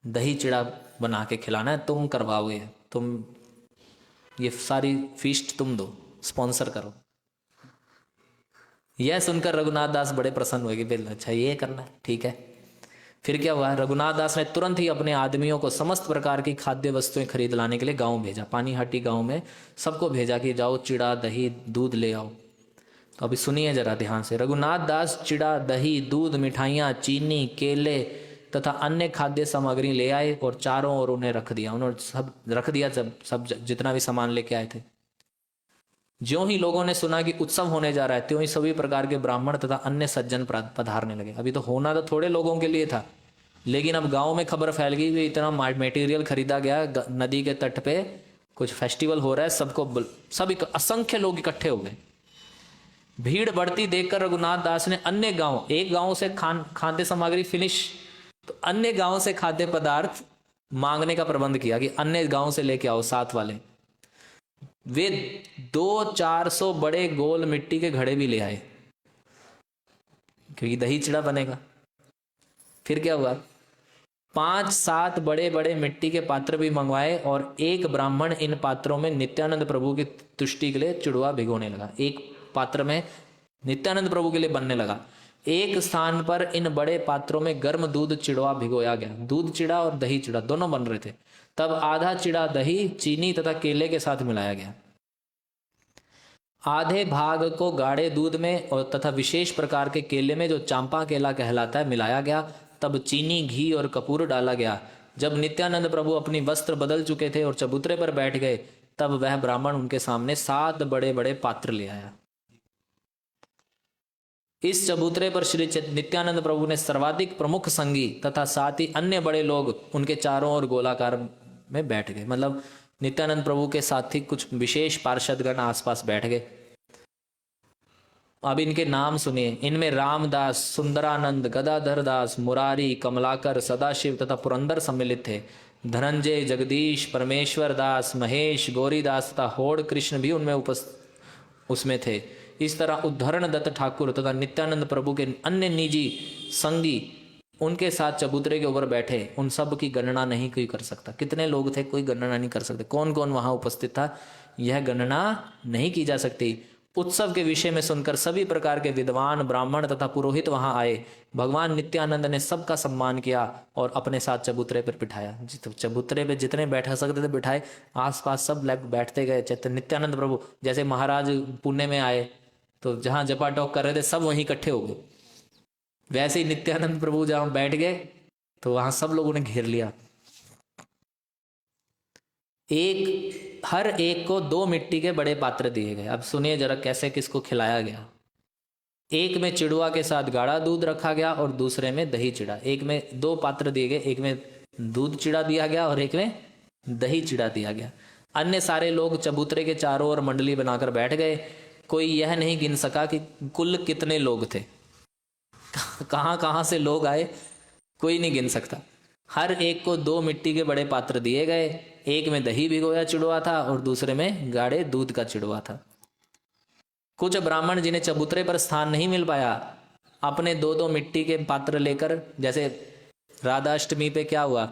दही चिड़ा बना के खिलाना है, तुम करवाओगे, तुम ये सारी फीस्ट तुम दो, स्पॉन्सर करो। यह सुनकर रघुनाथ दास बड़े प्रसन्न हुए कि बिल अच्छा ये करना है, ठीक है। फिर क्या हुआ, रघुनाथ दास ने तुरंत ही अपने आदमियों को समस्त प्रकार की खाद्य वस्तुएं खरीद लाने के लिए गांव भेजा। पानीहाटी गांव में सबको भेजा कि जाओ चिड़ा, दही, दूध ले आओ। तो अभी सुनिए जरा ध्यान से। रघुनाथ दास चिड़ा, दही, दूध, मिठाइयाँ, चीनी, केले तथा अन्य खाद्य सामग्री ले आए और चारों ओर उन्हें रख दिया। उन्होंने सब रख दिया, सब जितना भी सामान लेके आए थे। ज्यों ही लोगों ने सुना कि उत्सव होने जा रहा है, त्यों ही सभी प्रकार के ब्राह्मण तथा अन्य सज्जन पधारने लगे। अभी तो होना तो थोड़े लोगों के लिए था, लेकिन अब गांव में खबर फैल गई कि इतना मटेरियल खरीदा गया, नदी के तट पे कुछ फेस्टिवल हो रहा है, सब असंख्य लोग इकट्ठे हो गए। भीड़ बढ़ती देखकर रघुनाथ दास ने अन्य गांव, एक गांव से खाद्य सामग्री फिनिश, तो अन्य गांव से खाद्य पदार्थ मांगने का प्रबंध किया कि अन्य गांव से लेके आओ, साथ वाले। वे 200-400 बड़े गोल मिट्टी के घड़े भी ले आए, क्योंकि दही चिड़ा बनेगा। फिर क्या हुआ, 5-7 बड़े बड़े मिट्टी के पात्र भी मंगवाए और एक ब्राह्मण इन पात्रों में नित्यानंद प्रभु की तुष्टि के लिए चिड़वा भिगोने लगा। एक पात्र में नित्यानंद प्रभु के लिए बनने लगा। एक स्थान पर इन बड़े पात्रों में गर्म दूध चिड़वा भिगोया गया। दूध चिड़ा और दही चिड़ा दोनों बन रहे थे। तब आधा चिड़ा दही, चीनी तथा केले के साथ मिलाया गया। आधे भाग को गाढ़े दूध में और तथा विशेष प्रकार के केले में, जो चांपा केला कहलाता है, मिलाया गया। तब चीनी, घी और कपूर डाला गया। जब नित्यानंद प्रभु अपनी वस्त्र बदल चुके थे और चबूतरे पर बैठ गए, तब वह ब्राह्मण उनके सामने 7 बड़े बड़े पात्र ले आया। इस चबूतरे पर श्री नित्यानंद प्रभु ने सर्वाधिक प्रमुख संगी तथा साथ ही अन्य बड़े लोग उनके चारों ओर गोलाकार में बैठ गए। मतलब नित्यानंद प्रभु के साथ ही कुछ विशेष पार्षदगण आसपास बैठ गए। अब इनके नाम सुनिए। इनमें रामदास, सुंदरानंद, गदाधर दास, मुरारी, कमलाकर, सदाशिव तथा पुरंदर सम्मिलित थे। धनंजय, जगदीश, परमेश्वर दास, महेश, गौरीदास तथा होड़ कृष्ण भी उनमें उसमें थे। इस तरह उद्धरण दत्त ठाकुर तथा नित्यानंद प्रभु के अन्य निजी संगी उनके साथ चबूतरे के ऊपर बैठे। उन सब की गणना नहीं कोई कर सकता। कितने लोग थे, कोई गणना नहीं कर सकते। कौन कौन वहां उपस्थित था, यह गणना नहीं की जा सकती। उत्सव के विषय में सुनकर सभी प्रकार के विद्वान, ब्राह्मण तथा पुरोहित वहां आए। भगवान नित्यानंद ने सबका सम्मान किया और अपने साथ चबूतरे पर बिठाया। चबूतरे पे जितने बैठा सकते थे बिठाए, आसपास सब लोग बैठते गए। चैतन्य नित्यानंद प्रभु जैसे महाराज पुणे में आए तो जहां जपा टॉक कर रहे थे सब वहीं इकट्ठे हो गए, वैसे ही नित्यानंद प्रभु जहां बैठ गए तो वहां सब लोगों ने घेर लिया। हर एक को 2 मिट्टी के बड़े पात्र दिए गए। अब सुनिए जरा कैसे किसको खिलाया गया। एक में चिड़वा के साथ गाढ़ा दूध रखा गया और दूसरे में दही चिड़ा। एक में 2 पात्र दिए गए, एक में दूध चिड़ा दिया गया और एक में दही चिड़ा दिया गया। अन्य सारे लोग चबूतरे के चारों ओर मंडली बनाकर बैठ गए। कोई यह नहीं गिन सका कि कुल कितने लोग थे, कहां कहां से लोग आए, कोई नहीं गिन सकता। हर एक को 2 मिट्टी के बड़े पात्र दिए गए। एक में दही भिगोया चिड़वा था और दूसरे में गाढ़े दूध का चिड़वा था। कुछ ब्राह्मण जिन्हें चबूतरे पर स्थान नहीं मिल पाया, अपने 2-2 मिट्टी के पात्र लेकर, जैसे राधाष्टमी पे क्या हुआ,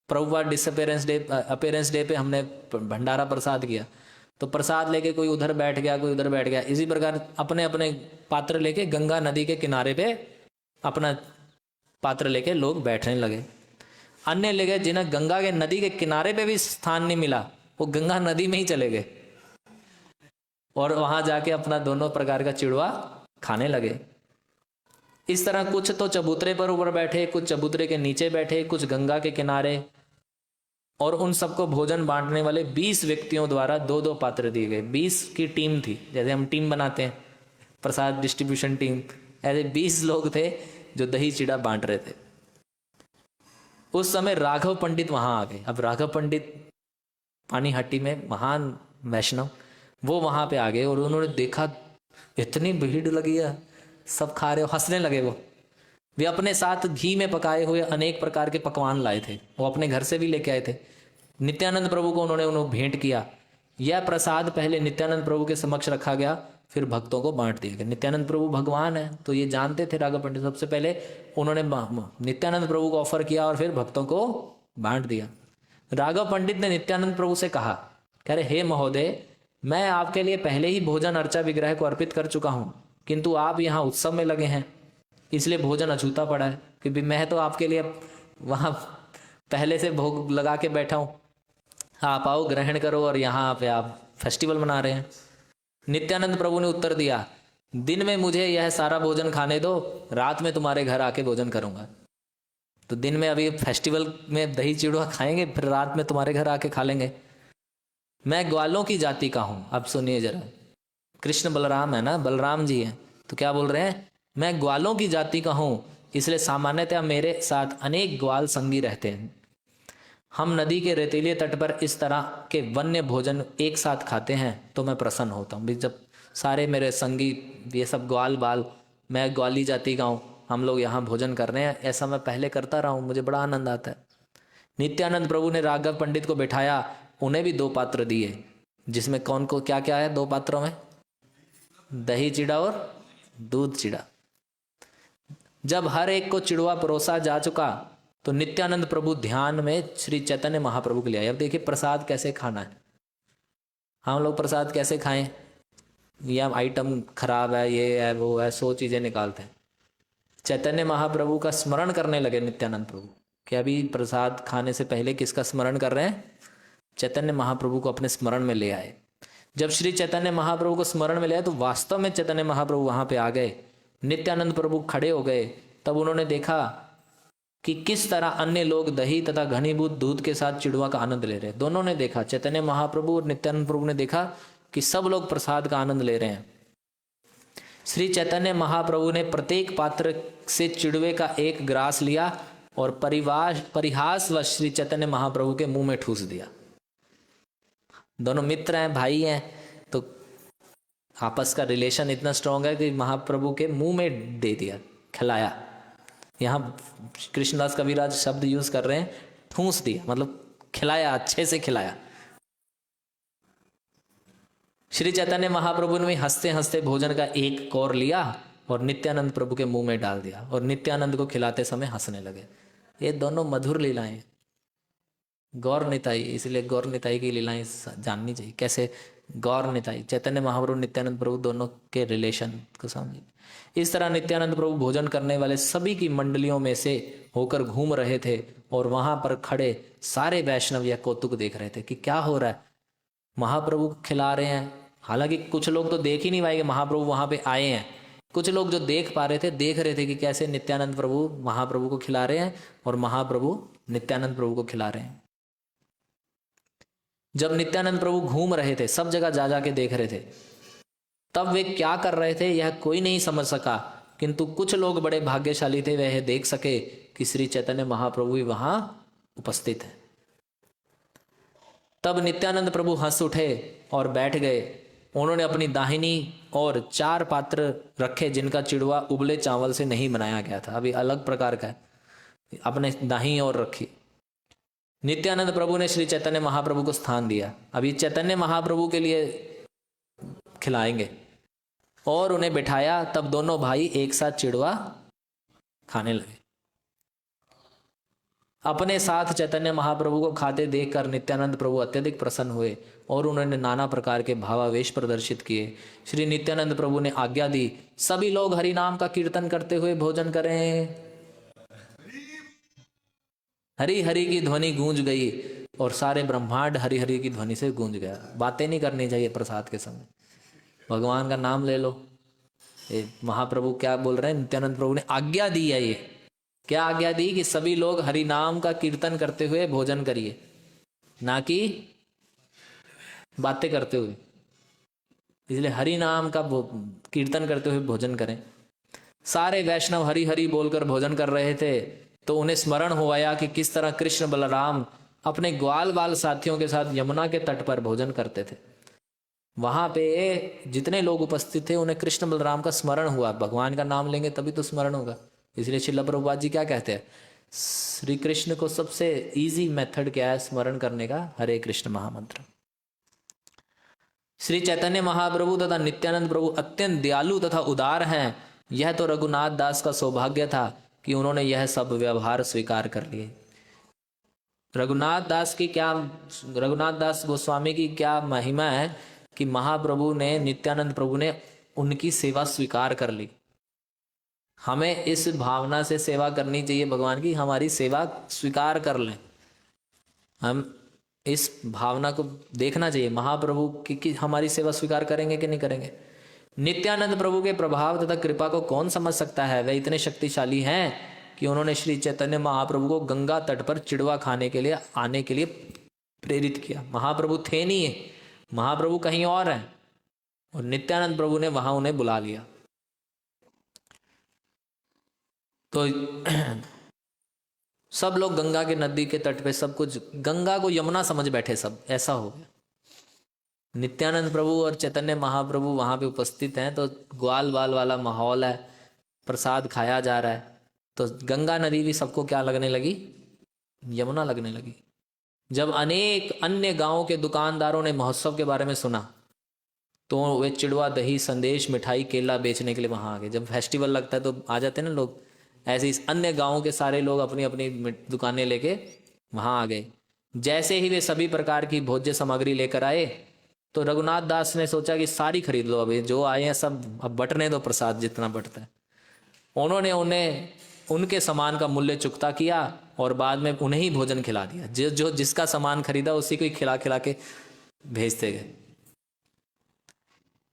प्रभुपाद अपीयरेंस डे पे हमने भंडारा प्रसाद किया, तो प्रसाद लेके कोई उधर बैठ गया, कोई उधर बैठ गया। इसी प्रकार अपने अपने पात्र लेके गंगा नदी के किनारे पे अपना पात्र लेके लोग बैठने लगे। अन्य लगे जिन्हें गंगा के नदी के किनारे पे भी स्थान नहीं मिला, वो गंगा नदी में ही चले गए और वहां जाके अपना दोनों प्रकार का चिड़वा खाने लगे। इस तरह कुछ तो चबूतरे पर ऊपर बैठे, कुछ चबूतरे के नीचे बैठे, कुछ गंगा के किनारे, और उन सबको भोजन बांटने वाले 20 व्यक्तियों द्वारा 2-2 पात्र दिए गए। 20 की टीम थी, जैसे हम टीम बनाते हैं प्रसाद डिस्ट्रीब्यूशन टीम, ऐसे 20 लोग थे जो दही चिड़ा बांट रहे थे। उस समय राघव पंडित वहां आ गए। अब राघव पंडित पानीहाटी में महान वैष्णव, वो वहां पे आ गए और उन्होंने देखा इतनी भीड़ लगी है, सब खा रहे हो, हंसने लगे। वे अपने साथ घी में पकाए हुए अनेक प्रकार के पकवान लाए थे, वो अपने घर से भी लेके आए थे। नित्यानंद प्रभु को उन्होंने उन्हें भेंट किया। यह प्रसाद पहले नित्यानंद प्रभु के समक्ष रखा गया, फिर भक्तों को बांट दिया गया। नित्यानंद प्रभु भगवान है तो ये जानते थे राघव पंडित। सबसे पहले उन्होंने नित्यानंद प्रभु को ऑफर किया और फिर भक्तों को बांट दिया। राघव पंडित ने नित्यानंद प्रभु से कहा, कह रहे, हे महोदय, मैं आपके लिए पहले ही भोजन अर्चा विग्रह को अर्पित कर चुका हूँ, किंतु आप यहाँ उत्सव में लगे हैं, इसलिए भोजन अछूता पड़ा है। क्योंकि मैं तो आपके लिए वहाँ पहले से भोग लगा के बैठा हूँ, आप आओ ग्रहण करो, और यहाँ पे आप फेस्टिवल मना रहे हैं। नित्यानंद प्रभु ने उत्तर दिया, दिन में मुझे यह सारा भोजन खाने दो, रात में तुम्हारे घर आके भोजन करूंगा। तो दिन में अभी फेस्टिवल में दही चिड़वा खाएंगे, फिर रात में तुम्हारे घर आके खा लेंगे। मैं ग्वालों की जाति का हूं। अब सुनिए जरा, कृष्ण बलराम है ना, बलराम जी हैं, तो क्या बोल रहे हैं, मैं ग्वालों की जाति का हूं, इसलिए सामान्यतः मेरे साथ अनेक ग्वाल संगी रहते हैं। हम नदी के रेतीले तट पर इस तरह के वन्य भोजन एक साथ खाते हैं तो मैं प्रसन्न होता हूँ। भी जब सारे मेरे संगी ये सब ग्वाल बाल, मैं ग्वाली जाति का हूँ, हम लोग यहाँ भोजन कर रहे हैं, ऐसा मैं पहले करता रहा हूँ, मुझे बड़ा आनंद आता है। नित्यानंद प्रभु ने राघव पंडित को बैठाया, उन्हें भी 2 पात्र दिए, जिसमें कौन को क्या क्या है 2 पात्रों में, दही चिड़ा और दूध चिड़ा। जब हर एक को चिड़वा परोसा जा चुका तो नित्यानंद प्रभु ध्यान में श्री चैतन्य महाप्रभु के लिए आए। अब देखिए प्रसाद कैसे खाना है, हम लोग प्रसाद कैसे खाएं, या आइटम खराब है, ये है वो है, 100 चीजें निकालते हैं। चैतन्य महाप्रभु का स्मरण करने लगे नित्यानंद प्रभु कि अभी प्रसाद खाने से पहले किसका स्मरण कर रहे हैं, चैतन्य महाप्रभु को अपने स्मरण में ले आए। जब श्री चैतन्य महाप्रभु को स्मरण में ले आए तो वास्तव में चैतन्य महाप्रभु वहां पे आ गए। नित्यानंद प्रभु खड़े हो गए, तब उन्होंने देखा कि किस तरह अन्य लोग दही तथा घनीभूत दूध के साथ चिड़वा का आनंद ले रहे हैं। दोनों ने देखा, चैतन्य महाप्रभु और नित्यानंद प्रभु ने देखा कि सब लोग प्रसाद का आनंद ले रहे हैं। श्री चैतन्य महाप्रभु ने प्रत्येक पात्र से चिड़वे का एक ग्रास लिया और परिहास व श्री चैतन्य महाप्रभु के मुंह में ठूस दिया। दोनों मित्र हैं, भाई हैं, तो आपस का रिलेशन इतना स्ट्रांग है कि महाप्रभु के मुंह में दे दिया, खिलाया। यहाँ कृष्णदास कविराज शब्द यूज कर रहे हैं, ठूस दिया, मतलब खिलाया, अच्छे से खिलाया। श्री चैतन्य महाप्रभु ने हंसते हंसते भोजन का एक कौर लिया और नित्यानंद प्रभु के मुंह में डाल दिया और नित्यानंद को खिलाते समय हंसने लगे। ये दोनों मधुर लीलाएं, गौर निताई, इसलिए गौर निताई की लीलाएं जाननी चाहिए। कैसे गौर निताई, चैतन्य महाप्रभु नित्यानंद प्रभु दोनों के रिलेशन को समझिए। इस तरह नित्यानंद प्रभु भोजन करने वाले सभी की मंडलियों में से होकर घूम रहे थे और वहां पर खड़े सारे वैष्णव यह कौतुक देख रहे थे कि क्या हो रहा है, महाप्रभु खिला रहे हैं। हालांकि कुछ लोग तो देख ही नहीं पाएंगे, महाप्रभु वहां पे आए हैं। कुछ लोग जो देख पा रहे थे, देख रहे थे कि कैसे नित्यानंद प्रभु महाप्रभु को खिला रहे हैं और महाप्रभु नित्यानंद प्रभु को खिला रहे हैं। जब नित्यानंद प्रभु घूम रहे थे, सब जगह जा जाके देख रहे थे, तब वे क्या कर रहे थे यह कोई नहीं समझ सका, किंतु कुछ लोग बड़े भाग्यशाली थे, वह देख सके कि श्री चैतन्य महाप्रभु भी वहां उपस्थित है। तब नित्यानंद प्रभु हंस उठे और बैठ गए। उन्होंने अपनी दाहिनी और 4 पात्र रखे जिनका चिड़वा उबले चावल से नहीं बनाया गया था, अभी अलग प्रकार का है, अपने दाहिनी ओर रखी। नित्यानंद प्रभु ने श्री चैतन्य महाप्रभु को स्थान दिया। अभी चैतन्य महाप्रभु के लिए खिलाएंगे और उन्हें बिठाया। तब दोनों भाई एक साथ चिड़वा खाने लगे। अपने साथ चैतन्य महाप्रभु को खाते देखकर नित्यानंद प्रभु अत्यधिक प्रसन्न हुए और उन्होंने नाना प्रकार के भावावेश प्रदर्शित किए। श्री नित्यानंद प्रभु ने आज्ञा दी, सभी लोग हरि नाम का कीर्तन करते हुए भोजन करें। हरि हरि की ध्वनि गूंज गई और सारे ब्रह्मांड हरि हरि की ध्वनि से गूंज गया। बातें नहीं करनी चाहिए प्रसाद के समय, भगवान का नाम ले लो। ये महाप्रभु क्या बोल रहे हैं, नित्यानंद प्रभु ने आज्ञा दी है। ये क्या आज्ञा दी कि सभी लोग हरि नाम का कीर्तन करते हुए भोजन करिए, ना कि बातें करते हुए। इसलिए हरि नाम का कीर्तन करते हुए भोजन करें। सारे वैष्णव हरि हरि बोलकर भोजन कर रहे थे, तो उन्हें स्मरण हो आया कि किस तरह कृष्ण बलराम अपने ग्वाल बाल साथियों के साथ यमुना के तट पर भोजन करते थे। वहां पे जितने लोग उपस्थित थे उन्हें कृष्ण बलराम का स्मरण हुआ। भगवान का नाम लेंगे तभी तो स्मरण होगा। इसलिए श्रील प्रभुपाद जी क्या कहते हैं, श्री कृष्ण को सबसे इजी मेथड क्या है स्मरण करने का, हरे कृष्ण महामंत्र। श्री चैतन्य महाप्रभु तथा नित्यानंद प्रभु अत्यंत दयालु तथा उदार हैं। यह तो रघुनाथ दास का सौभाग्य था कि उन्होंने यह सब व्यवहार स्वीकार कर लिए। रघुनाथ दास गोस्वामी की क्या महिमा है कि महाप्रभु ने, नित्यानंद प्रभु ने उनकी सेवा स्वीकार कर ली। हमें इस भावना से सेवा करनी चाहिए भगवान की, हमारी सेवा स्वीकार कर लें। हम इस भावना को देखना चाहिए महाप्रभु की हमारी सेवा स्वीकार करेंगे कि नहीं करेंगे। नित्यानंद प्रभु के प्रभाव तथा कृपा को कौन समझ सकता है। वे इतने शक्तिशाली हैं कि उन्होंने श्री चैतन्य महाप्रभु को गंगा तट पर चिड़वा खाने के लिए आने के लिए प्रेरित किया। महाप्रभु थे नहीं है, महाप्रभु कहीं और हैं, और नित्यानंद प्रभु ने वहां उन्हें बुला लिया। तो सब लोग गंगा के नदी के तट पे, सब कुछ गंगा को यमुना समझ बैठे, सब ऐसा हो गया। नित्यानंद प्रभु और चैतन्य महाप्रभु वहां पे उपस्थित हैं, तो ग्वाल बाल वाला माहौल है, प्रसाद खाया जा रहा है। तो गंगा नदी भी सबको क्या लगने लगी, यमुना लगने लगी। जब अनेक अन्य गांवों के दुकानदारों ने महोत्सव के बारे में सुना, तो वे चिड़वा, दही, संदेश, मिठाई, केला बेचने के लिए वहां आ गए। जब फेस्टिवल लगता है तो आ जाते हैं ना लोग, ऐसे इस अन्य गांवों के सारे लोग अपनी अपनी दुकानें लेके वहां आ गए। जैसे ही वे सभी प्रकार की भोज्य सामग्री लेकर आए, तो रघुनाथ दास ने सोचा कि सारी खरीद लो, अभी जो आए हैं सब अब बंटने दो, प्रसाद जितना बंटता है। उन्होंने उन्हें उनके सामान का मूल्य चुकता किया और बाद में उन्हें ही भोजन खिला दिया। जो जिसका सामान खरीदा उसी को ही खिला खिला के भेजते गए।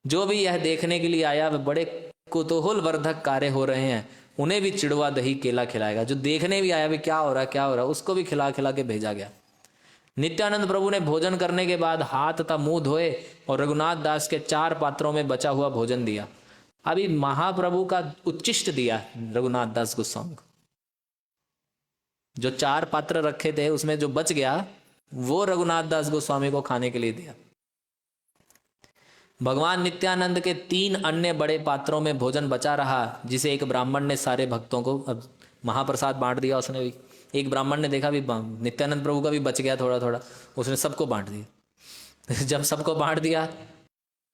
जो भी यह देखने के लिए आया वह बड़े कुतूहल वर्धक कार्य हो रहे हैं, उन्हें भी चिड़वा, दही, केला खिलाएगा। जो देखने भी आया भी क्या हो रहा है क्या हो रहा है, उसको भी खिला खिला के भेजा गया। नित्यानंद प्रभु ने भोजन करने के बाद हाथ तथा मुंह धोए और रघुनाथ दास के 4 पात्रों में बचा हुआ भोजन दिया। अभी महाप्रभु का उच्चिष्ट दिया रघुनाथ दास गोस्वामी को। जो 4 पात्र रखे थे उसमें जो बच गया वो रघुनाथ दास गोस्वामी को खाने के लिए दिया। भगवान नित्यानंद के 3 अन्य बड़े पात्रों में भोजन बचा रहा, जिसे एक ब्राह्मण ने सारे भक्तों को, अब महाप्रसाद बांट दिया उसने भी। एक ब्राह्मण ने देखा भी नित्यानंद प्रभु का भी बच गया थोड़ा थोड़ा, उसने सबको बांट दिया। जब सबको बांट दिया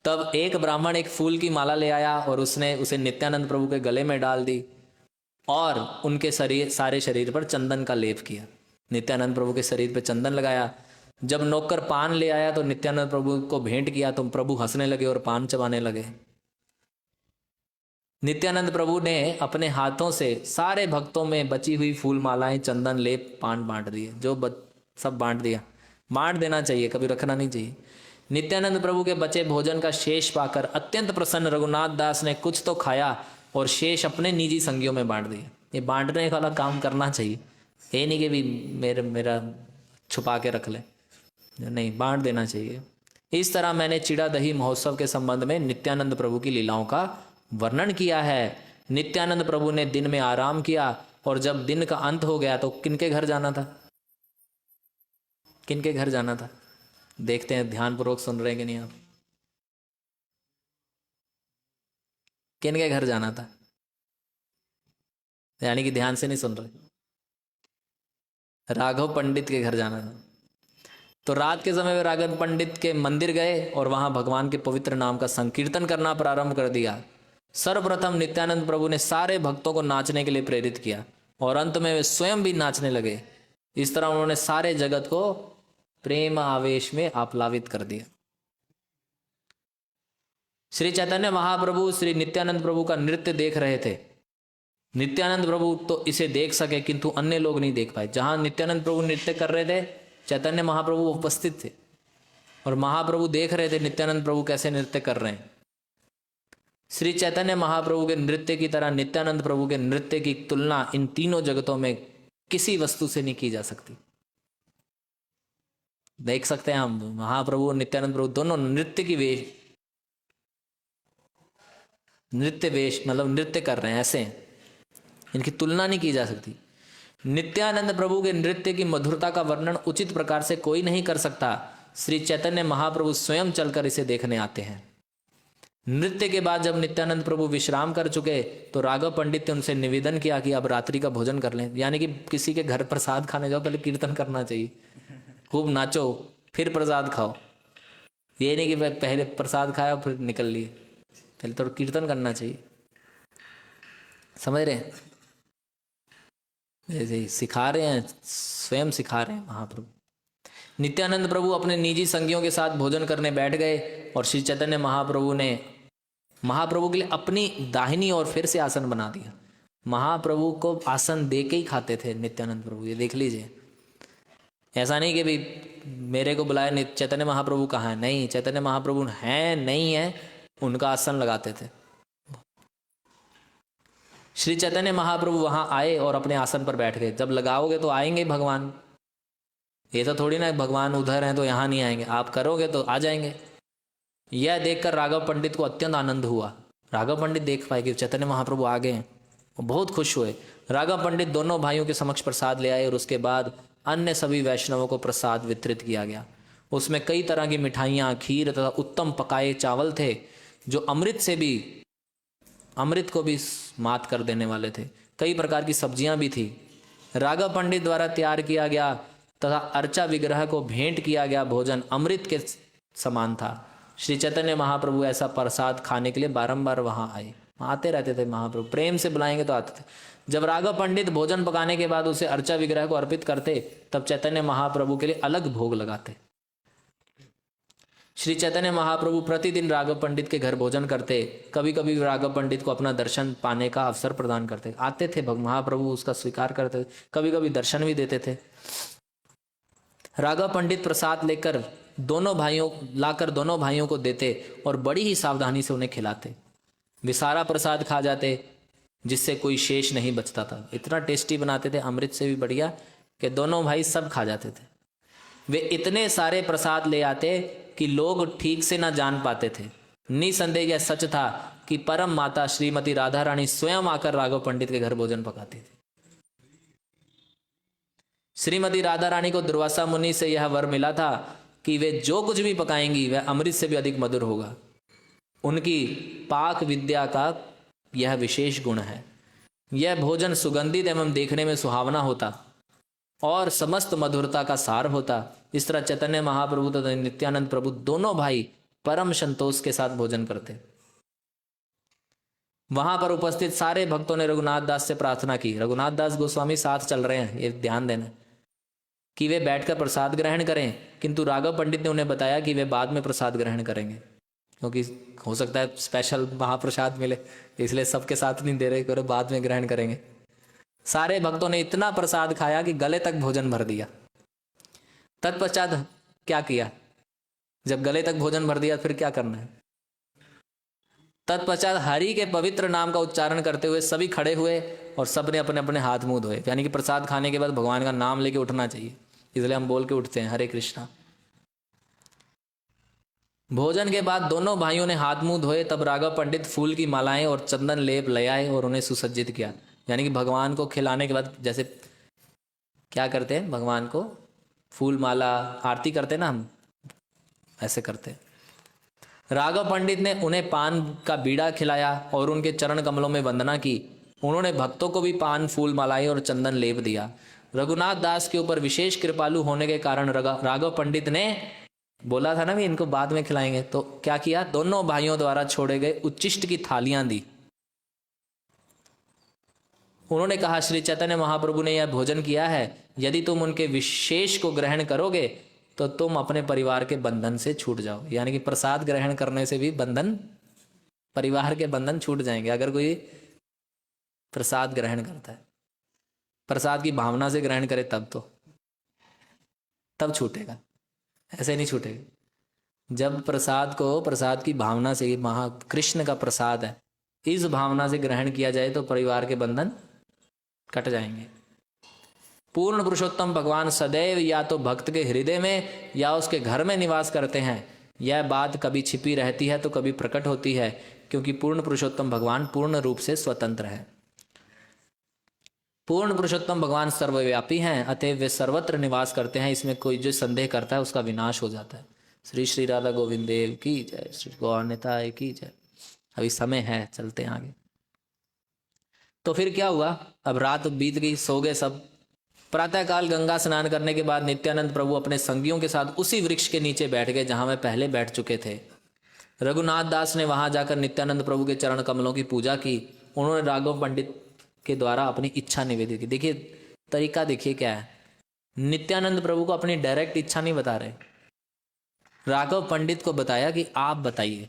तब एक ब्राह्मण एक फूल की माला ले आया और उसने उसे नित्यानंद प्रभु के गले में डाल दी और उनके सारे शरीर पर चंदन का लेप किया। नित्यानंद प्रभु के शरीर पर चंदन लगाया। जब नौकर पान ले आया तो नित्यानंद प्रभु को भेंट किया, तो प्रभु हंसने लगे और पान चबाने लगे। नित्यानंद प्रभु ने अपने हाथों से सारे भक्तों में बची हुई फूल मालाएं, चंदन, लेप, पान बांट दिए। सब बांट दिया। बांट देना चाहिए, कभी रखना नहीं चाहिए। नित्यानंद प्रभु के बचे भोजन का शेष पाकर अत्यंत प्रसन्न रघुनाथ दास ने कुछ तो खाया और शेष अपने निजी संगियों में बांट दिया। ये बांटने वाला काम करना चाहिए, ये नहीं कि भी मेरा छुपा के रख ले, नहीं, बांट देना चाहिए। इस तरह मैंने चिड़ा दही महोत्सव के संबंध में नित्यानंद प्रभु की लीलाओं का वर्णन किया है। नित्यानंद प्रभु ने दिन में आराम किया और जब दिन का अंत हो गया तो किनके घर जाना था, किनके घर जाना था? देखते हैं ध्यानपूर्वक सुन रहे हैं कि नहीं आप। किनके घर जाना था? यानी कि ध्यान से नहीं सुन रहे। राघव पंडित के घर जाना था। तो रात के समय वे राघव पंडित के मंदिर गए और वहां भगवान के पवित्र नाम का संकीर्तन करना प्रारंभ कर दिया। सर्वप्रथम नित्यानंद प्रभु ने सारे भक्तों को नाचने के लिए प्रेरित किया और अंत में वे स्वयं भी नाचने लगे। इस तरह उन्होंने सारे जगत को प्रेम आवेश में आप्लावित कर दिया। श्री चैतन्य महाप्रभु श्री नित्यानंद प्रभु का नृत्य देख रहे थे। नित्यानंद प्रभु तो इसे देख सके किंतु अन्य लोग नहीं देख पाए। जहां नित्यानंद प्रभु नृत्य कर रहे थे, चैतन्य महाप्रभु उपस्थित थे और महाप्रभु देख रहे थे नित्यानंद प्रभु कैसे नृत्य कर रहे हैं। श्री चैतन्य महाप्रभु के नृत्य की तरह नित्यानंद प्रभु के नृत्य की तुलना इन तीनों जगतों में किसी वस्तु से नहीं की जा सकती। देख सकते हैं हम महाप्रभु और नित्यानंद प्रभु दोनों नृत्य वेश मतलब नृत्य कर रहे हैं, ऐसे हैं, इनकी तुलना नहीं की जा सकती। नित्यानंद प्रभु के नृत्य की मधुरता का वर्णन उचित प्रकार से कोई नहीं कर सकता। श्री चैतन्य महाप्रभु स्वयं चलकर इसे देखने आते हैं। नृत्य के बाद जब नित्यानंद प्रभु विश्राम कर चुके तो राघव पंडित ने उनसे निवेदन किया कि अब रात्रि का भोजन कर लें। यानी कि किसी के घर प्रसाद खाने जाओ, पहले कीर्तन करना चाहिए, खूब नाचो फिर प्रसाद खाओ। ये नहीं कि पहले प्रसाद खाया फिर निकल लिए, पहले तो कीर्तन करना चाहिए। समझ रहे हैं? जैसे सिखा रहे हैं, स्वयं सिखा रहे हैं महाप्रभु। नित्यानंद प्रभु अपने निजी संगियों के साथ भोजन करने बैठ गए और श्री चैतन्य महाप्रभु ने महाप्रभु के लिए अपनी दाहिनी ओर फिर से आसन बना दिया। महाप्रभु को आसन दे के ही खाते थे नित्यानंद प्रभु, ये देख लीजिए। ऐसा नहीं कि भाई मेरे को बुलाया चैतन्य महाप्रभु कहाँ है, नहीं, चैतन्य महाप्रभु है नहीं है, उनका आसन लगाते थे। श्री चैतन्य महाप्रभु वहां आए और अपने आसन पर बैठ गए। जब लगाओगे तो आएंगे भगवान, ये तो थोड़ी ना भगवान उधर हैं तो यहाँ नहीं आएंगे, आप करोगे तो आ जाएंगे। यह देखकर राघव पंडित को अत्यंत आनंद हुआ। राघव पंडित देख पाए कि चैतन्य महाप्रभु आ गए हैं, वो बहुत खुश हुए। राघव पंडित दोनों भाइयों के समक्ष प्रसाद ले आए और उसके बाद अन्य सभी वैष्णवों को प्रसाद वितरित किया गया। उसमें कई तरह की मिठाइयाँ, खीर तथा उत्तम पकाए चावल थे जो अमृत को भी मात कर देने वाले थे। कई प्रकार की सब्जियां भी थी। राघव पंडित द्वारा तैयार किया गया तथा अर्चा विग्रह को भेंट किया गया भोजन अमृत के समान था। श्री चैतन्य महाप्रभु ऐसा प्रसाद खाने के लिए बारंबार वहां आते रहते थे। महाप्रभु प्रेम से बुलाएंगे तो आते थे। जब राघव पंडित भोजन पकाने के बाद उसे अर्चा विग्रह को अर्पित करते, तब चैतन्य महाप्रभु के लिए अलग भोग लगाते। श्री चैतन्य महाप्रभु प्रतिदिन राघव पंडित के घर भोजन करते। कभी कभी राघव पंडित को अपना दर्शन पाने का अवसर प्रदान करते। आते थे महाप्रभु, उसका स्वीकार करते, कभी कभी दर्शन भी देते थे। राघव पंडित प्रसाद लाकर दोनों भाइयों को देते और बड़ी ही सावधानी से उन्हें खिलाते। वे सारा प्रसाद खा जाते, जिससे कोई शेष नहीं बचता था। इतना टेस्टी बनाते थे, अमृत से भी बढ़िया, कि दोनों भाई सब खा जाते थे। वे इतने सारे प्रसाद ले आते कि लोग ठीक से ना जान पाते थे। निसंदेह यह सच था कि परम माता श्रीमती राधा रानी स्वयं आकर राघव पंडित के घर भोजन पकाती थी। श्रीमती राधा रानी को दुर्वासा मुनि से यह वर मिला था कि वे जो कुछ भी पकाएंगी वह अमृत से भी अधिक मधुर होगा। उनकी पाक विद्या का यह विशेष गुण है। यह भोजन सुगंधित एवं देखने में सुहावना होता और समस्त मधुरता का सार होता। इस तरह चैतन्य महाप्रभु तथा नित्यानंद प्रभु दोनों भाई परम संतोष के साथ भोजन करते। वहां पर उपस्थित सारे भक्तों ने रघुनाथ दास से प्रार्थना की। रघुनाथ दास गोस्वामी साथ चल रहे हैं, ये ध्यान देना, कि वे बैठकर प्रसाद ग्रहण करें, किंतु राघव पंडित ने उन्हें बताया कि वे बाद में प्रसाद ग्रहण करेंगे, क्योंकि हो सकता है स्पेशल महाप्रसाद मिले, इसलिए सबके साथ नहीं दे रहे, बाद में ग्रहण करेंगे। सारे भक्तों ने इतना प्रसाद खाया कि गले तक भोजन भर दिया। तत्पश्चात क्या किया? जब गले तक भोजन भर दिया फिर क्या करना है? तत्पश्चात हरि के पवित्र नाम का उच्चारण करते हुए सभी खड़े हुए और सबने अपने अपने हाथ मुंह धोए। यानी कि प्रसाद खाने के बाद भगवान का नाम लेके उठना चाहिए, इसलिए हम बोल के उठते हैं, हरे कृष्णा। भोजन के बाद दोनों भाइयों ने हाथ मुंह धोए। तब राघव पंडित फूल की मालाएं और चंदन लेप ले आए और उन्हें सुसज्जित किया। यानी कि भगवान को खिलाने के बाद जैसे क्या करते हैं, भगवान को फूल माला आरती करते ना, हम ऐसे करते। राघव पंडित ने उन्हें पान का बीड़ा खिलाया और उनके चरण कमलों में वंदना की। उन्होंने भक्तों को भी पान, फूल मालाएं और चंदन लेप दिया। रघुनाथ दास के ऊपर विशेष कृपालु होने के कारण राघव पंडित ने बोला था ना भी इनको बाद में खिलाएंगे, तो क्या किया? दोनों भाइयों द्वारा छोड़े गए उच्चिष्ट की थालियां दी। उन्होंने कहा, श्री चैतन्य महाप्रभु ने यह भोजन किया है, यदि तुम उनके विशेष को ग्रहण करोगे तो तुम अपने परिवार के बंधन से छूट जाओ। यानी कि प्रसाद ग्रहण करने से भी परिवार के बंधन छूट जाएंगे। अगर कोई प्रसाद ग्रहण करता है, प्रसाद की भावना से ग्रहण करे तब छूटेगा, ऐसे नहीं छूटेगा। जब प्रसाद की भावना से, महाकृष्ण का प्रसाद है, इस भावना से ग्रहण किया जाए तो परिवार के बंधन कट जाएंगे। पूर्ण पुरुषोत्तम भगवान सदैव या तो भक्त के हृदय में या उसके घर में निवास करते हैं। यह बात कभी छिपी रहती है तो कभी प्रकट होती है, क्योंकि पूर्ण पुरुषोत्तम भगवान पूर्ण रूप से स्वतंत्र है। पूर्ण पुरुषोत्तम भगवान सर्वव्यापी हैं, अतएव वे सर्वत्र निवास करते हैं। इसमें कोई जो संदेह करता है उसका विनाश हो जाता है। श्री श्री राधा गोविंद देव की जय, श्री गौर निताय की जय। अभी समय है, चलते हैं आगे। तो फिर क्या हुआ? अब रात बीत गई, सो गए सब। प्रातःकाल गंगा स्नान करने के बाद नित्यानंद प्रभु अपने संगियों के साथ उसी वृक्ष के नीचे बैठ गए जहां वे पहले बैठ चुके थे। रघुनाथ दास ने वहां जाकर नित्यानंद प्रभु के चरण कमलों की पूजा की। उन्होंने राघव पंडित के द्वारा अपनी इच्छा निवेदित की। देखिए तरीका, देखिए क्या है। नित्यानंद प्रभु को अपनी डायरेक्ट इच्छा नहीं बता रहे, राघव पंडित को बताया कि आप बताइए,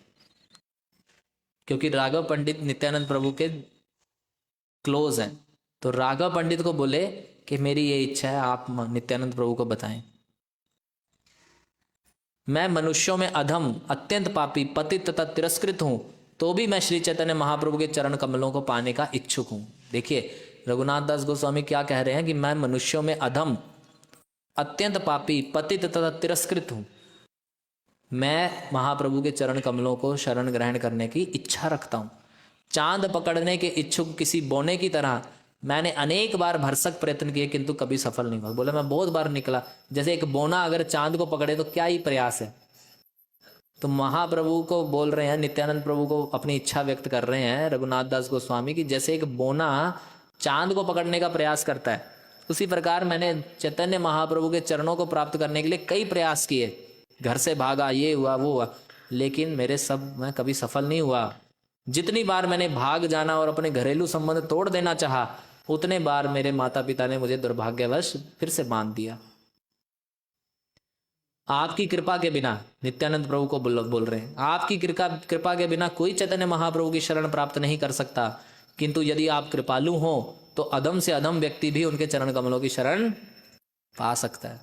क्योंकि राघव पंडित नित्यानंद प्रभु के क्लोज हैं। तो राघव पंडित को बोले कि मेरी ये इच्छा है, आप नित्यानंद प्रभु को बताएं। मैं मनुष्यों में अधम, अत्यंत पापी, पतित तथा तिरस्कृत हूँ, तो भी मैं श्री चैतन्य महाप्रभु के चरण कमलों को पाने का इच्छुक हूँ। देखिए रघुनाथ दास गोस्वामी क्या कह रहे हैं कि मैं मनुष्यों में अधम, अत्यंत पापी, पतित तथा तिरस्कृत हूँ। मैं महाप्रभु के चरण कमलों को शरण ग्रहण करने की इच्छा रखता हूँ। चांद पकड़ने के इच्छुक किसी बोने की तरह मैंने अनेक बार भरसक प्रयत्न किए किंतु कभी सफल नहीं हुआ। बोले मैं बहुत बार निकला, जैसे एक बोना अगर चांद को पकड़े तो क्या ही प्रयास है। तो महाप्रभु को बोल रहे हैं, नित्यानंद प्रभु को अपनी इच्छा व्यक्त कर रहे हैं रघुनाथ दास गोस्वामी की, जैसे एक बोना चांद को पकड़ने का प्रयास करता है, उसी प्रकार मैंने चैतन्य महाप्रभु के चरणों को प्राप्त करने के लिए कई प्रयास किए। घर से भागा, ये हुआ वो हुआ, लेकिन मैं कभी सफल नहीं हुआ। जितनी बार मैंने भाग जाना और अपने घरेलू संबंध तोड़ देना चाहा, उतने बार मेरे माता पिता ने मुझे दुर्भाग्यवश फिर से बांध दिया। आपकी कृपा के बिना, नित्यानंद प्रभु को बोल रहे हैं, आपकी कृपा के बिना कोई चैतन्य महाप्रभु की शरण प्राप्त नहीं कर सकता, किंतु यदि आप कृपालु हो तो अधम से अधम व्यक्ति भी उनके चरण कमलों की शरण पा सकता है।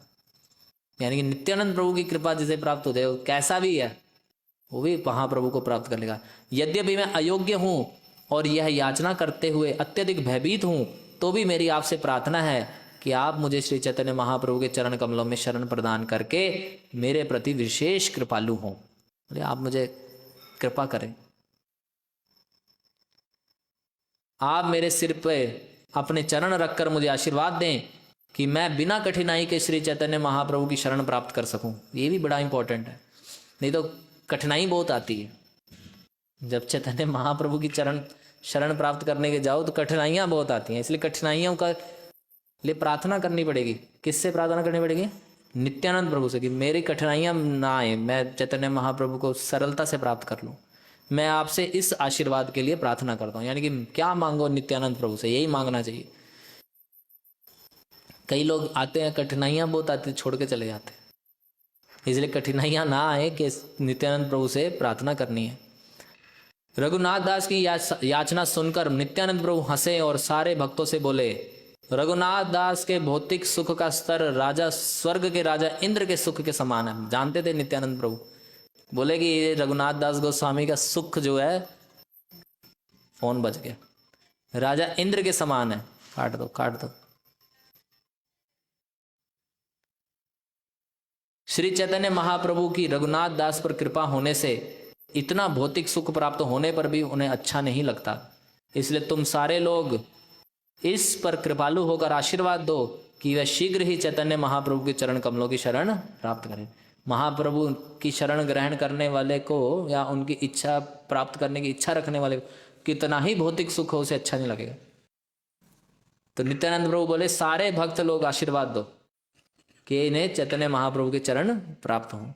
यानी कि नित्यानंद प्रभु की कृपा जिसे प्राप्त होती है, कैसा भी है वो भी महाप्रभु को प्राप्त कर लेगा। यद्यपि मैं अयोग्य हूं और यह याचना करते हुए अत्यधिक भयभीत हूं, तो भी मेरी आपसे प्रार्थना है कि आप मुझे श्री चैतन्य महाप्रभु के चरण कमलों में शरण प्रदान करके मेरे प्रति विशेष कृपालु हों। बोले आप मुझे कृपा करें, आप मेरे सिर पे अपने चरण रखकर मुझे आशीर्वाद दें कि मैं बिना कठिनाई के श्री चैतन्य महाप्रभु की शरण प्राप्त कर सकूं। ये भी बड़ा इंपॉर्टेंट है, नहीं तो कठिनाई बहुत आती है। जब चैतन्य महाप्रभु की शरण प्राप्त करने के जाओ तो कठिनाइयां बहुत आती हैं, इसलिए कठिनाइयों का लिए प्रार्थना करनी पड़ेगी। किससे प्रार्थना करनी पड़ेगी? नित्यानंद प्रभु से, कि मेरी कठिनाइयां ना आए, मैं चैतन्य महाप्रभु को सरलता से प्राप्त कर लूं। मैं आपसे इस आशीर्वाद के लिए प्रार्थना करता हूं। यानी कि क्या मांगो नित्यानंद प्रभु से, यही मांगना चाहिए। कई लोग आते हैं, कठिनाइयां बहुत आती, छोड़ के चले जाते हैं, इसलिए कठिनाइयां ना आए कि नित्यानंद प्रभु से प्रार्थना करनी है। रघुनाथ दास की याचना सुनकर नित्यानंद प्रभु हंसे और सारे भक्तों से बोले, रघुनाथ दास के भौतिक सुख का स्तर राजा स्वर्ग के राजा इंद्र के सुख के समान है। जानते थे नित्यानंद प्रभु, बोले कि ये रघुनाथ दास गोस्वामी का सुख जो है, फोन बज गया, राजा इंद्र के समान है। काट दो काट दो। श्री चैतन्य महाप्रभु की रघुनाथ दास पर कृपा होने से इतना भौतिक सुख प्राप्त होने पर भी उन्हें अच्छा नहीं लगता, इसलिए तुम सारे लोग इस पर कृपालु होकर आशीर्वाद दो कि वह शीघ्र ही चैतन्य महाप्रभु के चरण कमलों की शरण प्राप्त करें। महाप्रभु की शरण ग्रहण करने वाले को या उनकी इच्छा प्राप्त करने की इच्छा रखने वाले को कितना ही भौतिक सुख हो, उसे अच्छा नहीं लगेगा। तो नित्यानंद प्रभु बोले सारे भक्त लोग आशीर्वाद दो कि इन्हें चैतन्य महाप्रभु के चरण प्राप्त हों।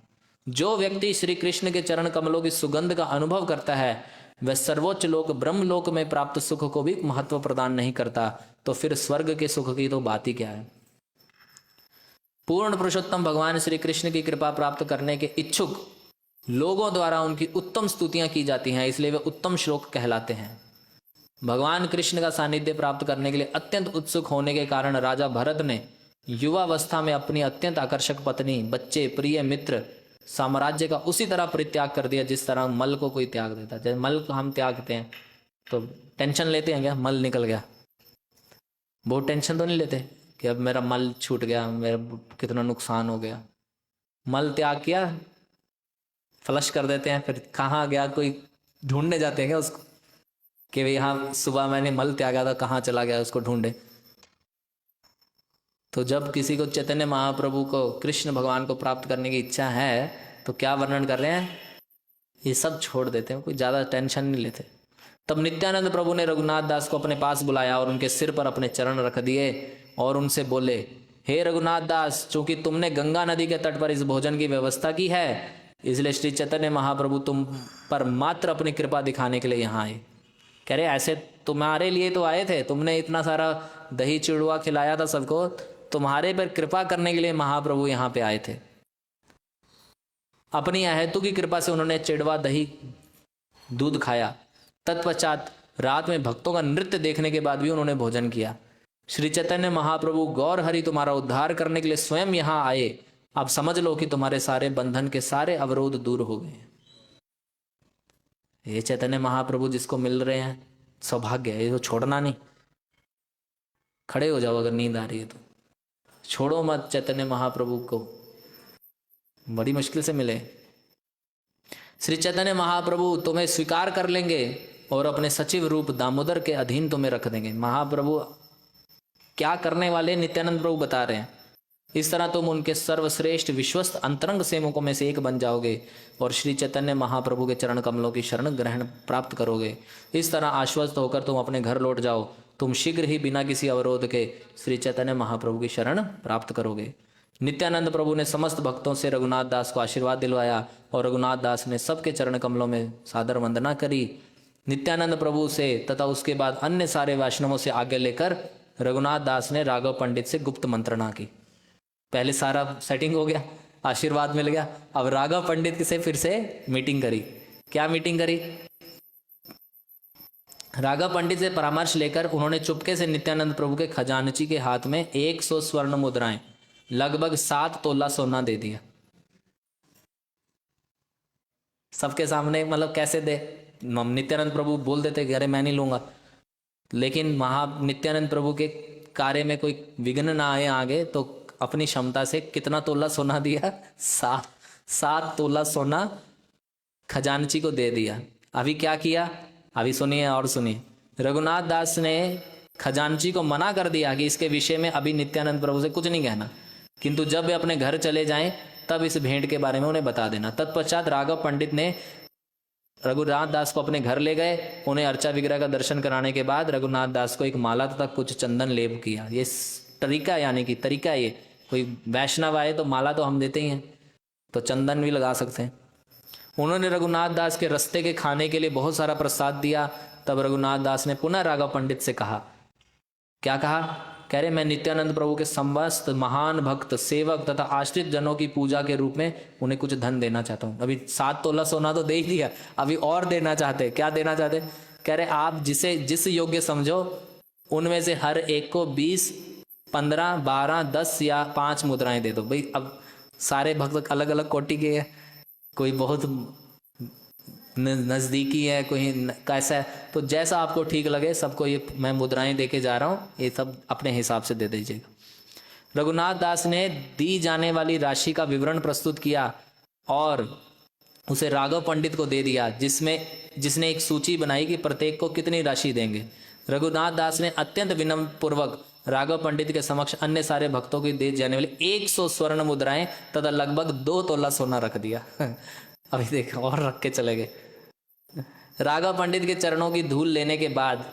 जो व्यक्ति श्री कृष्ण के चरण कमलों की सुगंध का अनुभव करता है वह सर्वोच्च लोक ब्रह्मलोक में प्राप्त सुख को भी महत्व प्रदान नहीं करता, तो फिर स्वर्ग के सुख की तो बात ही क्या है। पूर्ण पुरुषोत्तम भगवान श्री कृष्ण की कृपा प्राप्त करने के इच्छुक लोगों द्वारा उनकी उत्तम स्तुतियां की जाती हैं, इसलिए वे उत्तम श्लोक कहलाते हैं। भगवान कृष्ण का सानिध्य प्राप्त करने के लिए अत्यंत उत्सुक होने के कारण राजा भरत ने युवावस्था में अपनी अत्यंत आकर्षक पत्नी, बच्चे, प्रिय मित्र, साम्राज्य का उसी तरह परित्याग कर दिया जिस तरह मल को कोई त्याग देता। जैसे मल को हम त्यागते हैं तो टेंशन लेते हैं क्या, मल निकल गया, बहुत टेंशन तो नहीं लेते कि अब मेरा मल छूट गया, मेरा कितना नुकसान हो गया। मल त्याग किया, फ्लश कर देते हैं, फिर कहाँ गया कोई ढूंढने जाते हैं क्या उसको, कि भाई हाँ सुबह मैंने मल त्यागा था, कहाँ चला गया उसको ढूंढे। तो जब किसी को चैतन्य महाप्रभु को, कृष्ण भगवान को प्राप्त करने की इच्छा है तो क्या वर्णन कर रहे हैं, ये सब छोड़ देते हैं, कोई ज़्यादा टेंशन नहीं लेते। तब नित्यानंद प्रभु ने रघुनाथ दास को अपने पास बुलाया और उनके सिर पर अपने चरण रख दिए और उनसे बोले, हे रघुनाथ दास, चूंकि तुमने गंगा नदी के तट पर इस भोजन की व्यवस्था की है, इसलिए श्री चैतन्य महाप्रभु तुम पर मात्र अपनी कृपा दिखाने के लिए यहाँ आए। कह रहे ऐसे तुम्हारे लिए तो आए थे, तुमने इतना सारा दही चिड़वा खिलाया था सबको, तुम्हारे पर कृपा करने के लिए महाप्रभु यहाँ पे आए थे। अपनी अहेतु की कृपा से उन्होंने चिड़वा, दही, दूध खाया। तत्पश्चात रात में भक्तों का नृत्य देखने के बाद भी उन्होंने भोजन किया। श्री चैतन्य महाप्रभु गौर हरि तुम्हारा उद्धार करने के लिए स्वयं यहाँ आए अब समझ लो कि तुम्हारे सारे बंधन के सारे अवरोध दूर हो गए हैं। ये चैतन्य महाप्रभु जिसको मिल रहे हैं, सौभाग्य है, ये तो छोड़ना नहीं। खड़े हो जाओ अगर नींद आ रही है तो, छोड़ो मत चैतन्य महाप्रभु को, बड़ी मुश्किल से मिले। श्री चैतन्य महाप्रभु तुम्हें स्वीकार कर लेंगे और अपने सचिव रूप दामोदर के अधीन तुम्हें रख देंगे। महाप्रभु क्या करने वाले नित्यानंद प्रभु बता रहे हैं। इस तरह तुम उनके सर्वश्रेष्ठ विश्वस्त अंतरंग सेवकों में से एक बन जाओगे और श्री चैतन्य महाप्रभु के चरण कमलों की शरण ग्रहण प्राप्त करोगे। इस तरह आश्वस्त होकर तुम अपने घर लौट जाओ। तुम शीघ्र ही बिना किसी अवरोध के श्री चैतन्य महाप्रभु की शरण प्राप्त करोगे। नित्यानंद प्रभु ने समस्त भक्तों से रघुनाथ दास को आशीर्वाद दिलवाया और रघुनाथ दास ने सबके चरण कमलों में सादर वंदना करी। नित्यानंद प्रभु से तथा उसके बाद अन्य सारे वैष्णवों से आगे लेकर रघुनाथ दास ने राघव पंडित से गुप्त मंत्रणा की। पहले सारा सेटिंग हो गया, आशीर्वाद मिल गया, अब राघव पंडित से फिर से मीटिंग करी। क्या मीटिंग करी? राघव पंडित से परामर्श लेकर उन्होंने चुपके से नित्यानंद प्रभु के खजानची के हाथ में 100 स्वर्ण मुद्राएं, लगभग 7 तोला सोना दे दिया। सबके सामने, मतलब कैसे दे? नित्यानंद प्रभु बोल देते कि अरे मैं नहीं लूंगा, लेकिन नित्यानंद प्रभु के कार्य में कोई विघ्न ना आए आगे, तो अपनी क्षमता से कितना तोला सोना दिया? 7 तोला सोना खजानची को दे दिया। अभी क्या किया? अभी सुनिए और सुनिए। रघुनाथ दास ने खजानची को मना कर दिया कि इसके विषय में अभी नित्यानंद प्रभु से कुछ नहीं कहना, किंतु जब वे अपने घर चले जाएं तब इस भेंट के बारे में उन्हें बता देना। तत्पश्चात राघव पंडित ने रघुनाथ दास को अपने घर ले गए। उन्हें अर्चा विग्रह का दर्शन कराने के बाद रघुनाथ दास को एक माला तथा कुछ चंदन लेप किया। ये तरीका, यानी कि तरीका, ये कोई वैष्णव आए तो माला तो हम देते ही हैं, तो चंदन भी लगा सकते हैं। उन्होंने रघुनाथ दास के रास्ते के खाने के लिए बहुत सारा प्रसाद दिया। तब रघुनाथ दास ने पुनः राघव पंडित से कहा, क्या कहा? कह रहे मैं नित्यानंद प्रभु के समस्त महान भक्त, सेवक तथा आश्रित जनों की पूजा के रूप में उन्हें कुछ धन देना चाहता हूँ। अभी 7 तोला सोना तो दे ही दिया, अभी और देना चाहते। क्या देना चाहते? कह रहे आप जिस योग्य समझो उनमें से हर एक को 20, 15, 12, 10 या 5 मुद्राएं दे दो। भाई अब सारे भक्त अलग अलग कोटि के हैं, कोई बहुत नज़दीकी है, कोई कैसा है, तो जैसा आपको ठीक लगे सबको ये मैं मुद्राएं देके जा रहा हूँ, ये सब अपने हिसाब से दे दीजिएगा। रघुनाथ दास ने दी जाने वाली राशि का विवरण प्रस्तुत किया और उसे राघव पंडित को दे दिया, जिसने एक सूची बनाई कि प्रत्येक को कितनी राशि देंगे। रघुनाथ दास ने अत्यंत विनम्र पूर्वक राघव पंडित के समक्ष अन्य सारे भक्तों की दी जाने वाली 100 स्वर्ण मुद्राएं तथा लगभग 2 तोला सोना रख दिया। अभी देखो और रख के चले गए। राघव पंडित के चरणों की धूल लेने के बाद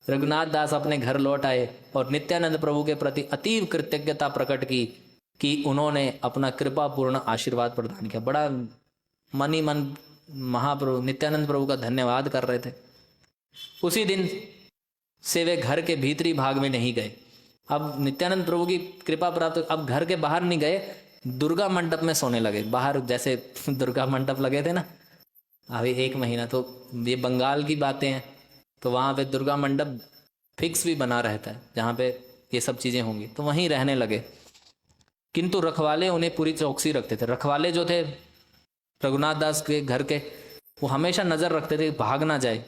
रघुनाथ दास अपने घर लौट आए और नित्यानंद प्रभु के प्रति अतीव कृतज्ञता प्रकट की कि उन्होंने अपना कृपापूर्ण आशीर्वाद प्रदान किया। बड़ा मन ही मन महाप्रभु नित्यानंद प्रभु का धन्यवाद कर रहे थे। उसी दिन से वे घर के भीतरी भाग में नहीं गए। अब नित्यानंद प्रभु की कृपा प्राप्त, अब घर के बाहर नहीं गए, दुर्गा मंडप में सोने लगे। बाहर जैसे दुर्गा मंडप लगे थे ना, अभी 1 महीना, तो ये बंगाल की बातें हैं, तो वहाँ पे दुर्गा मंडप फिक्स भी बना रहता है जहाँ पे ये सब चीज़ें होंगी, तो वहीं रहने लगे। किंतु रखवाले उन्हें पूरी चौकसी रखते थे। रखवाले जो थे रघुनाथ दास के घर के, वो हमेशा नज़र रखते थे भाग ना जाए,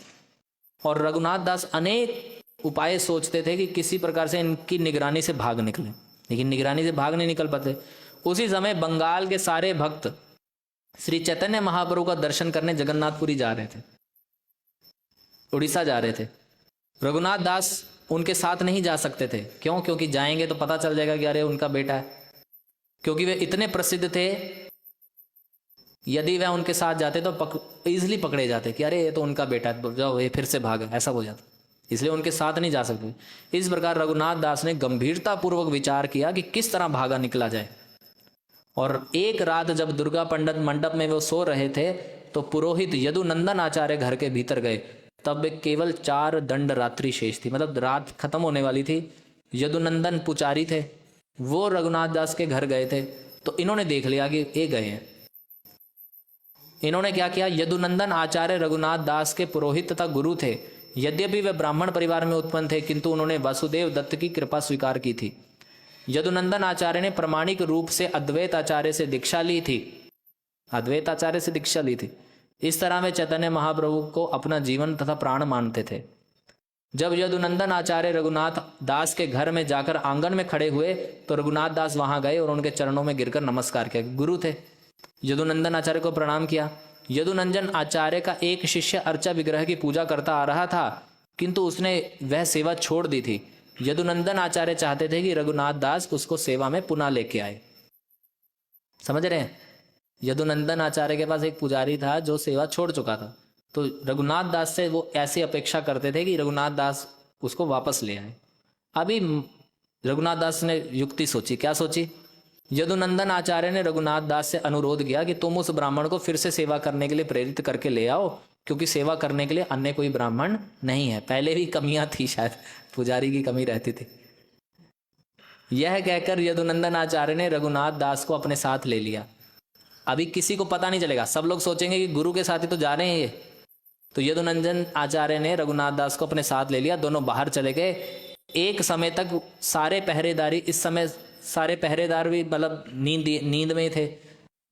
और रघुनाथ दास अनेक उपाय सोचते थे कि किसी प्रकार से इनकी निगरानी से भाग निकले, लेकिन निगरानी से भाग नहीं निकल पाते। उसी समय बंगाल के सारे भक्त श्री चैतन्य महाप्रभु का दर्शन करने जगन्नाथपुरी जा रहे थे, उड़ीसा जा रहे थे। रघुनाथ दास उनके साथ नहीं जा सकते थे। क्यों? क्योंकि जाएंगे तो पता चल जाएगा कि अरे उनका बेटा है, क्योंकि वे इतने प्रसिद्ध थे। यदि वह उनके साथ जाते तो इजिली पकड़े जाते कि अरे ये तो उनका बेटा है, जाओ ये फिर से भागा, ऐसा हो जाता। इसलिए उनके साथ नहीं जा सकते। इस प्रकार रघुनाथ दास ने गंभीरता पूर्वक विचार किया कि किस तरह भागा निकला जाए। और एक रात जब दुर्गा पंडित मंडप में वो सो रहे थे तो पुरोहित यदुनंदन आचार्य घर के भीतर गए। तब केवल 4 दंड रात्रि शेष थी, मतलब रात खत्म होने वाली थी। यदुनंदन पुजारी थे, वो रघुनाथ दास के घर गए थे, तो इन्होंने देख लिया कि ये गए हैं। इन्होंने क्या किया? यदुनंदन आचार्य रघुनाथ दास के पुरोहित तथा गुरु थे। यद्यपि वे ब्राह्मण परिवार में उत्पन्न थे, किंतु उन्होंने वासुदेव दत्त की कृपा स्वीकार की थी। यदुनंदन आचार्य ने प्रामाणिक रूप से अद्वैत आचार्य से दीक्षा ली थी, अद्वैत आचार्य से दीक्षा ली थी। इस तरह वे चैतन्य महाप्रभु को अपना जीवन तथा प्राण मानते थे। जब यदुनंदन आचार्य रघुनाथ दास के घर में जाकर आंगन में खड़े हुए तो रघुनाथ दास वहां गए और उनके चरणों में गिरकर नमस्कार किया। गुरु थे, यदुनंदन आचार्य को प्रणाम किया। यदुनंदन आचार्य का एक शिष्य अर्चा विग्रह की पूजा करता आ रहा था, किंतु उसने वह सेवा छोड़ दी थी। यदुनंदन आचार्य चाहते थे कि रघुनाथ दास उसको सेवा में पुनः लेके आए। समझ रहे हैं? यदुनंदन आचार्य के पास एक पुजारी था जो सेवा छोड़ चुका था, तो रघुनाथ दास से वो ऐसी अपेक्षा करते थे कि रघुनाथ दास उसको वापस ले आए। अभी रघुनाथ दास ने युक्ति सोची। क्या सोची? यदुनंदन आचार्य ने रघुनाथ दास से अनुरोध किया कि तुम उस ब्राह्मण को फिर से सेवा करने के लिए प्रेरित करके ले आओ, क्योंकि सेवा करने के लिए अन्य कोई ब्राह्मण नहीं है। पहले भी कमियां थी, शायद पुजारी की कमी रहती थी। यह कहकर यदुनंदन आचार्य ने रघुनाथ दास को अपने साथ ले लिया। अभी किसी को पता नहीं चलेगा, सब लोग सोचेंगे कि गुरु के साथ ही तो जा रहे हैं ये। तो यदुनंदन आचार्य ने रघुनाथ दास को अपने साथ ले लिया। दोनों बाहर चले गए। एक समय तक सारे पहरेदारी, इस समय सारे पहरेदार भी मतलब नींद में थे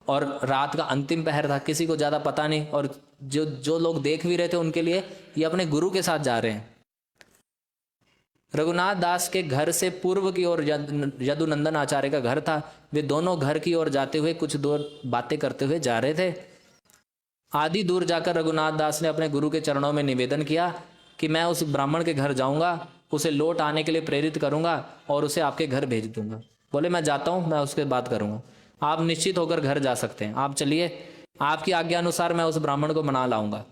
और रात का अंतिम पहर था, किसी को ज़्यादा पता नहीं। और जो लोग देख भी रहे थे उनके लिए ये अपने गुरु के साथ जा रहे हैं। रघुनाथ दास के घर से पूर्व की ओर यदुनंदन आचार्य का घर था। वे दोनों घर की ओर जाते हुए कुछ दूर बातें करते हुए जा रहे थे। आधी दूर जाकर रघुनाथ दास ने अपने गुरु के चरणों में निवेदन किया कि मैं उस ब्राह्मण के घर जाऊंगा, उसे लौट आने के लिए प्रेरित करूंगा और उसे आपके घर भेज दूंगा। बोले मैं जाता हूं, मैं उसके बात करूंगा, आप निश्चित होकर घर जा सकते हैं, आप चलिए, आपकी आज्ञा अनुसार मैं उस ब्राह्मण को मना लाऊंगा।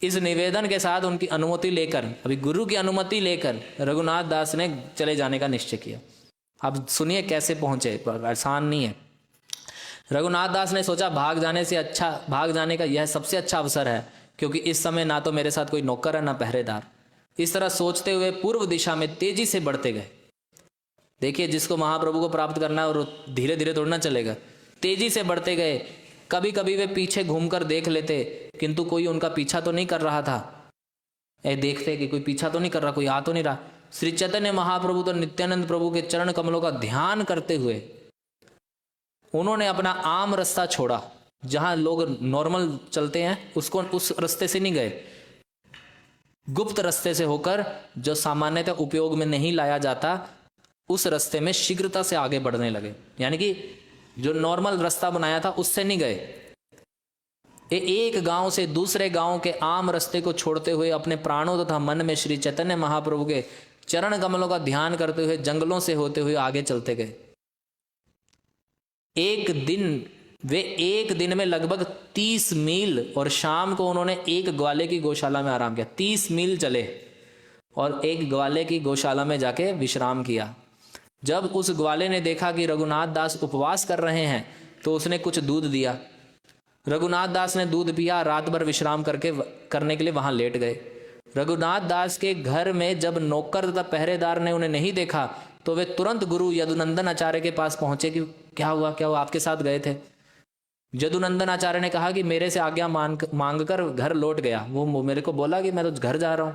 इस निवेदन के साथ उनकी अनुमति लेकर, अभी गुरु की अनुमति लेकर रघुनाथ दास ने चले जाने का निश्चय किया। अब सुनिए कैसे पहुंचे, आसान नहीं है। रघुनाथ दास ने सोचा भाग जाने का यह सबसे अच्छा अवसर है, क्योंकि इस समय ना तो मेरे साथ कोई नौकर है ना पहरेदार। इस तरह सोचते हुए पूर्व दिशा में तेजी से बढ़ते गए। देखिए, जिसको महाप्रभु को प्राप्त करना है और धीरे धीरे दौड़ना चलेगा। तेजी से बढ़ते गए। कभी कभी वे पीछे घूमकर देख लेते, किंतु कोई उनका पीछा तो नहीं कर रहा था। देखते कि कोई पीछा तो नहीं कर रहा, कोई आ तो नहीं रहा। श्री चैतन्य महाप्रभु तो नित्यानंद प्रभु के चरण कमलों का ध्यान करते हुए उन्होंने अपना आम रास्ता छोड़ा, जहां लोग नॉर्मल चलते हैं उसको, उस रास्ते से नहीं गए। गुप्त रास्ते से होकर, जो सामान्यतः उपयोग में नहीं लाया जाता, उस रास्ते में शीघ्रता से आगे बढ़ने लगे। यानी कि जो नॉर्मल रास्ता बनाया था उससे नहीं गए। एक गांव से दूसरे गांव के आम रास्ते को छोड़ते हुए अपने प्राणों तथा मन में श्री चैतन्य महाप्रभु के चरण कमलों का ध्यान करते हुए जंगलों से होते हुए आगे चलते गए। वे एक दिन में लगभग 30 मील, और शाम को उन्होंने एक ग्वाले की गौशाला में आराम किया। 30 मील चले और एक ग्वाले की गौशाला में जाके विश्राम किया। जब उस ग्वाले ने देखा कि रघुनाथ दास उपवास कर रहे हैं तो उसने कुछ दूध दिया। रघुनाथ दास ने दूध पिया, रात भर विश्राम करने के लिए वहां लेट गए। रघुनाथ दास के घर में जब नौकर तथा पहरेदार ने उन्हें नहीं देखा तो वे तुरंत गुरु यदुनंदन आचार्य के पास पहुंचे कि क्या हुआ, आपके साथ गए थे। यदुनंदन आचार्य ने कहा कि मेरे से आज्ञा मांग कर घर लौट गया, वो मेरे को बोला कि मैं तो घर जा रहा हूं।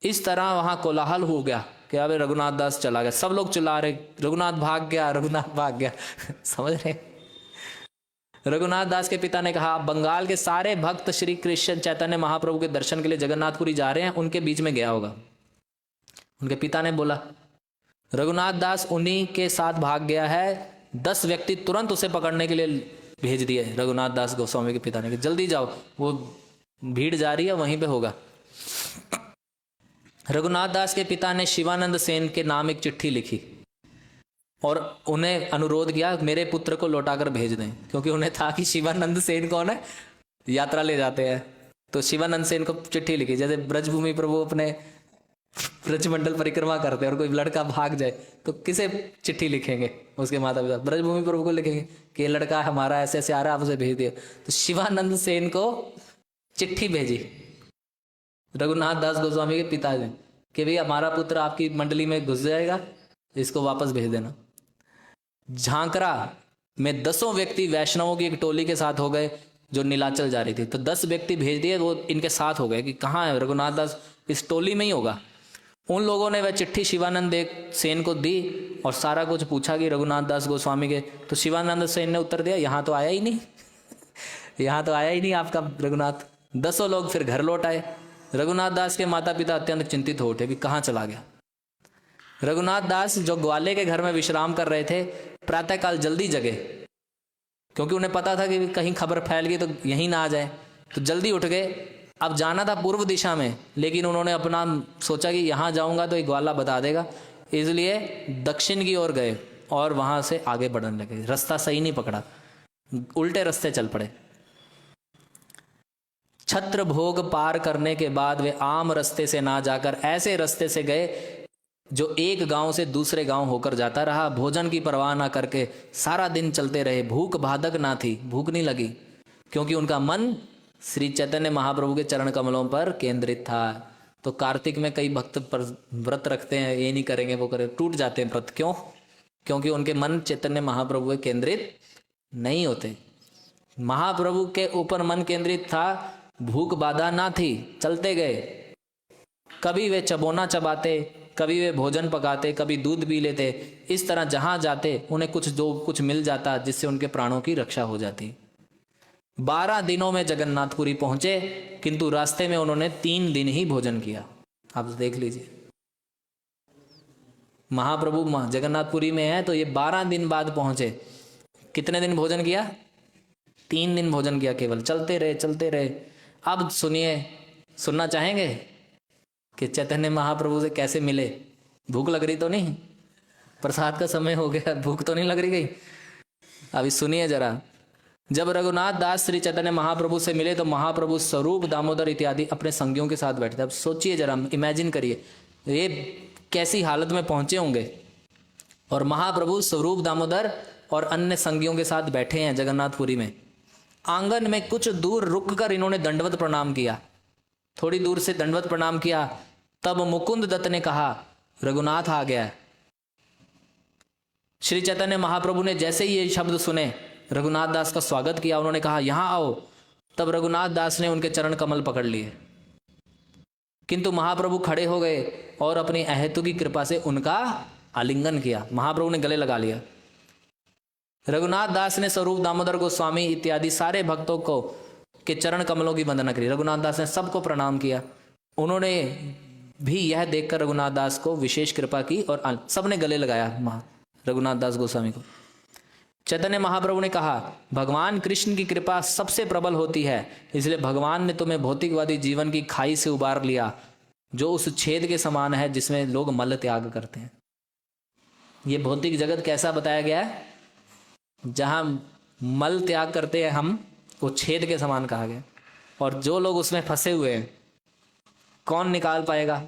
इस तरह वहां कोलाहल हो गया कि अबे रघुनाथ दास चला गया। सब लोग चिल्ला रहे रघुनाथ भाग गया, रघुनाथ भाग गया। समझ रहे? रघुनाथ दास के पिता ने कहा, बंगाल के सारे भक्त श्री कृष्ण चैतन्य महाप्रभु के दर्शन के लिए जगन्नाथपुरी जा रहे हैं, उनके बीच में गया होगा। उनके पिता ने बोला रघुनाथ दास उन्हीं के साथ भाग गया है। 10 व्यक्ति तुरंत उसे पकड़ने के लिए भेज दिए रघुनाथ दास गोस्वामी के पिता ने कि जल्दी जाओ, वो भीड़ जा रही है, वहीं पे होगा। रघुनाथ दास के पिता ने शिवानंद सेन के नाम एक चिट्ठी लिखी और उन्हें अनुरोध किया मेरे पुत्र को लौटाकर भेज दें, क्योंकि उन्हें था कि शिवानंद सेन कौन है, यात्रा ले जाते हैं। तो शिवानंद सेन को चिट्ठी लिखी। जैसे ब्रजभूमि प्रभु अपने ब्रजमंडल परिक्रमा करते हैं और कोई लड़का भाग जाए तो किसे चिट्ठी लिखेंगे? उसके माता पिता ब्रजभूमि प्रभु को लिखेंगे कि लड़का हमारा ऐसे ऐसे आ रहा है, आप उसे भेज दिए। तो शिवानंद सेन को चिट्ठी भेजी रघुनाथ दास गोस्वामी के पिता ने कि भाई हमारा पुत्र आपकी मंडली में घुस जाएगा, इसको वापस भेज देना। झांकरा में 10 व्यक्ति वैष्णवों की एक टोली के साथ हो गए जो नीलाचल जा रही थी। तो 10 व्यक्ति भेज दिए, वो इनके साथ हो गए कि कहाँ है रघुनाथ दास, इस टोली में ही होगा। उन लोगों ने वह चिट्ठी शिवानंद सेन को दी और सारा कुछ पूछा कि रघुनाथ दास गोस्वामी के, तो शिवानंद सेन ने उत्तर दिया यहाँ तो आया ही नहीं यहाँ तो आया ही नहीं आपका रघुनाथ। 10 लोग फिर घर लौट आए। रघुनाथ दास के माता पिता अत्यंत चिंतित हो उठे कि कहाँ चला गया। रघुनाथ दास जो ग्वाले के घर में विश्राम कर रहे थे, प्रातःकाल जल्दी जगे, क्योंकि उन्हें पता था कि कहीं खबर फैल गई तो यहीं ना आ जाए, तो जल्दी उठ गए। अब जाना था पूर्व दिशा में, लेकिन उन्होंने अपना सोचा कि यहाँ जाऊंगा तो एक ग्वाला बता देगा, इसलिए दक्षिण की ओर गए और वहां से आगे बढ़ने लगे। रास्ता सही नहीं पकड़ा, उल्टे रास्ते चल पड़े। छत्र भोग पार करने के बाद वे आम रास्ते से ना जाकर ऐसे रास्ते से गए जो एक गांव से दूसरे गांव होकर जाता रहा। भोजन की परवाह ना करके सारा दिन चलते रहे। भूख बाधक ना थी, भूख नहीं लगी, क्योंकि उनका मन श्री चैतन्य महाप्रभु के चरण कमलों पर केंद्रित था। तो कार्तिक में कई भक्त पर व्रत रखते हैं, ये नहीं करेंगे वो करें, टूट जाते हैं व्रत। क्यों? क्योंकि उनके मन चैतन्य महाप्रभु के केंद्रित नहीं होते। महाप्रभु के ऊपर मन केंद्रित था, भूख बाधा ना थी, चलते गए। कभी वे चबोना चबाते, कभी वे भोजन पकाते, कभी दूध पी लेते। इस तरह जहां जाते उन्हें कुछ मिल जाता जिससे उनके प्राणों की रक्षा हो जाती। 12 दिनों में जगन्नाथपुरी पहुंचे, किंतु रास्ते में उन्होंने 3 दिन ही भोजन किया। आप देख लीजिए, महाप्रभु जगन्नाथपुरी में है तो ये 12 दिन बाद पहुंचे। कितने दिन भोजन किया? 3 दिन भोजन किया केवल। चलते रहे चलते रहे। अब सुनिए, सुनना चाहेंगे कि चैतन्य महाप्रभु से कैसे मिले? भूख लग रही तो नहीं? प्रसाद का समय हो गया, भूख तो नहीं लग रही गई? अभी सुनिए जरा। जब रघुनाथ दास श्री चैतन्य महाप्रभु से मिले तो महाप्रभु स्वरूप दामोदर इत्यादि अपने संगियों के साथ बैठे थे। अब सोचिए जरा, इमेजिन करिए ये कैसी हालत में पहुंचे होंगे। और महाप्रभु स्वरूप दामोदर और अन्य संगियों के साथ बैठे हैं जगन्नाथपुरी में। आंगन में कुछ दूर रुककर इन्होंने दंडवत प्रणाम किया। थोड़ी दूर से दंडवत प्रणाम किया। तब मुकुंद दत्त ने कहा, रघुनाथ आ गया है। श्री चैतन्य महाप्रभु ने जैसे ही ये शब्द सुने, रघुनाथ दास का स्वागत किया। उन्होंने कहा, यहां आओ। तब रघुनाथ दास ने उनके चरण कमल पकड़ लिए, किंतु महाप्रभु खड़े हो गए और अपनी अहेतु की कृपा से उनका आलिंगन किया। महाप्रभु ने गले लगा लिया। रघुनाथ दास ने स्वरूप दामोदर गोस्वामी इत्यादि सारे भक्तों को के चरण कमलों की वंदना करी। रघुनाथ दास ने सबको प्रणाम किया। उन्होंने भी यह देखकर रघुनाथ दास को विशेष कृपा की और सबने गले लगाया रघुनाथ दास गोस्वामी को। चैतन्य महाप्रभु ने कहा, भगवान कृष्ण की कृपा सबसे प्रबल होती है, इसलिए भगवान ने तुम्हें भौतिकवादी जीवन की खाई से उबार लिया, जो उस छेद के समान है जिसमें लोग मल त्याग करते हैं। ये भौतिक जगत कैसा बताया गया है? जहां मल त्याग करते हैं हम, वो छेद के समान कहा गया। और जो लोग उसमें फंसे हुए हैं, कौन निकाल पाएगा?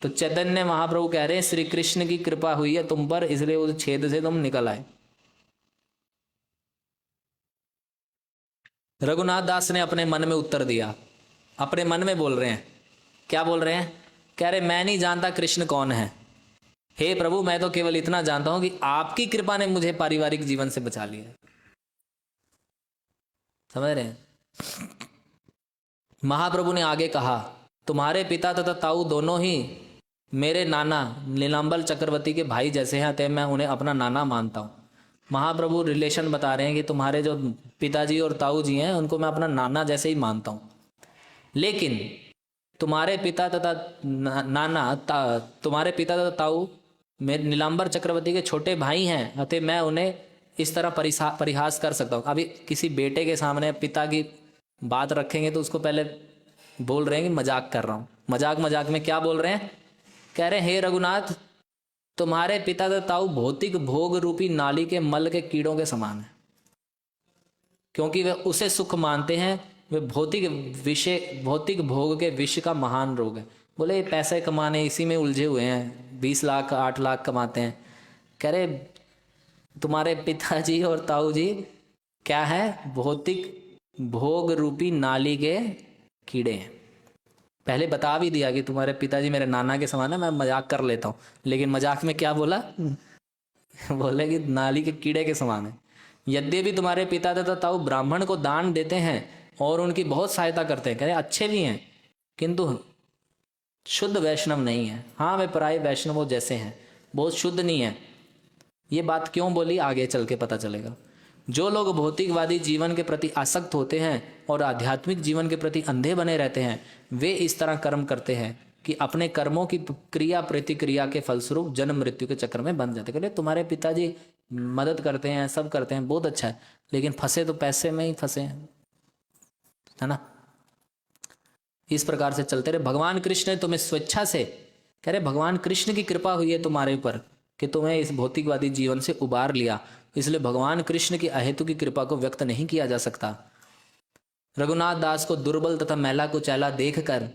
तो चैतन्य महाप्रभु कह रहे हैं, श्री कृष्ण की कृपा हुई है तुम पर, इसलिए उस छेद से तुम निकल आए। रघुनाथ दास ने अपने मन में उत्तर दिया। अपने मन में बोल रहे हैं। क्या बोल रहे हैं? कह रहे, मैं नहीं जानता कृष्ण कौन है। हे प्रभु, मैं तो केवल इतना जानता हूं कि आपकी कृपा ने मुझे पारिवारिक जीवन से बचा लिया। समझ रहे हैं? महाप्रभु ने आगे कहा, तुम्हारे पिता तथा ताऊ दोनों ही मेरे नाना नीलांबर चक्रवर्ती के भाई जैसे हैं, अतः मैं उन्हें अपना नाना मानता हूं। महाप्रभु रिलेशन बता रहे हैं कि तुम्हारे जो पिताजी और ताऊ जी हैं, उनको मैं अपना नाना जैसे ही मानता हूं। लेकिन तुम्हारे पिता तथा तुम्हारे पिता तथा ताऊ मेरे नीलांबर चक्रवर्ती के छोटे भाई हैं, अतः मैं उन्हें इस तरह परिहास कर सकता हूँ। अभी किसी बेटे के सामने पिता की बात रखेंगे तो उसको पहले बोल रहे हैं कि मजाक कर रहा हूँ। मजाक में क्या बोल रहे हैं? कह रहे हैं, हे रघुनाथ, तुम्हारे पिता तथा ताऊ भौतिक भोग रूपी नाली के मल के कीड़ों के समान है, क्योंकि वे उसे सुख मानते हैं। वे भौतिक भोग के विष का महान रोग है। बोले पैसे कमाने इसी में उलझे हुए हैं, 20 लाख 8 लाख कमाते हैं। कह रहे तुम्हारे पिताजी और ताऊ जी क्या है? भौतिक भोग रूपी नाली के कीड़े हैं। पहले बता भी दिया कि तुम्हारे पिताजी मेरे नाना के समान है, मैं मजाक कर लेता हूँ। लेकिन मजाक में क्या बोला? बोले कि नाली के कीड़े के समान है। यद्यपि तुम्हारे पिता तथा ताऊ ब्राह्मण को दान देते हैं और उनकी बहुत सहायता करते हैं, कह रहे अच्छे भी हैं, किंतु शुद्ध वैष्णव नहीं है। हाँ वे पराये वैष्णवों जैसे हैं, बहुत शुद्ध नहीं है। ये बात क्यों बोली आगे चल के पता चलेगा। जो लोग भौतिकवादी जीवन के प्रति आसक्त होते हैं और आध्यात्मिक जीवन के प्रति अंधे बने रहते हैं, वे इस तरह कर्म करते हैं कि अपने कर्मों की क्रिया प्रतिक्रिया के फलस्वरूप जन्म मृत्यु के चक्कर में बंध जाते। कहते तुम्हारे पिताजी मदद करते हैं, सब करते हैं, बहुत अच्छा है, लेकिन फंसे तो पैसे में ही फंसे हैं, है ना। इस प्रकार से चलते रहे। भगवान कृष्ण ने तुम्हें स्वेच्छा से, कह रहे भगवान कृष्ण की कृपा हुई है तुम्हारे ऊपर कि तुम्हें इस भौतिकवादी जीवन से उबार लिया, इसलिए भगवान कृष्ण की अहेतु की कृपा को व्यक्त नहीं किया जा सकता। रघुनाथ दास को दुर्बल तथा मैला कुचैला देखकर,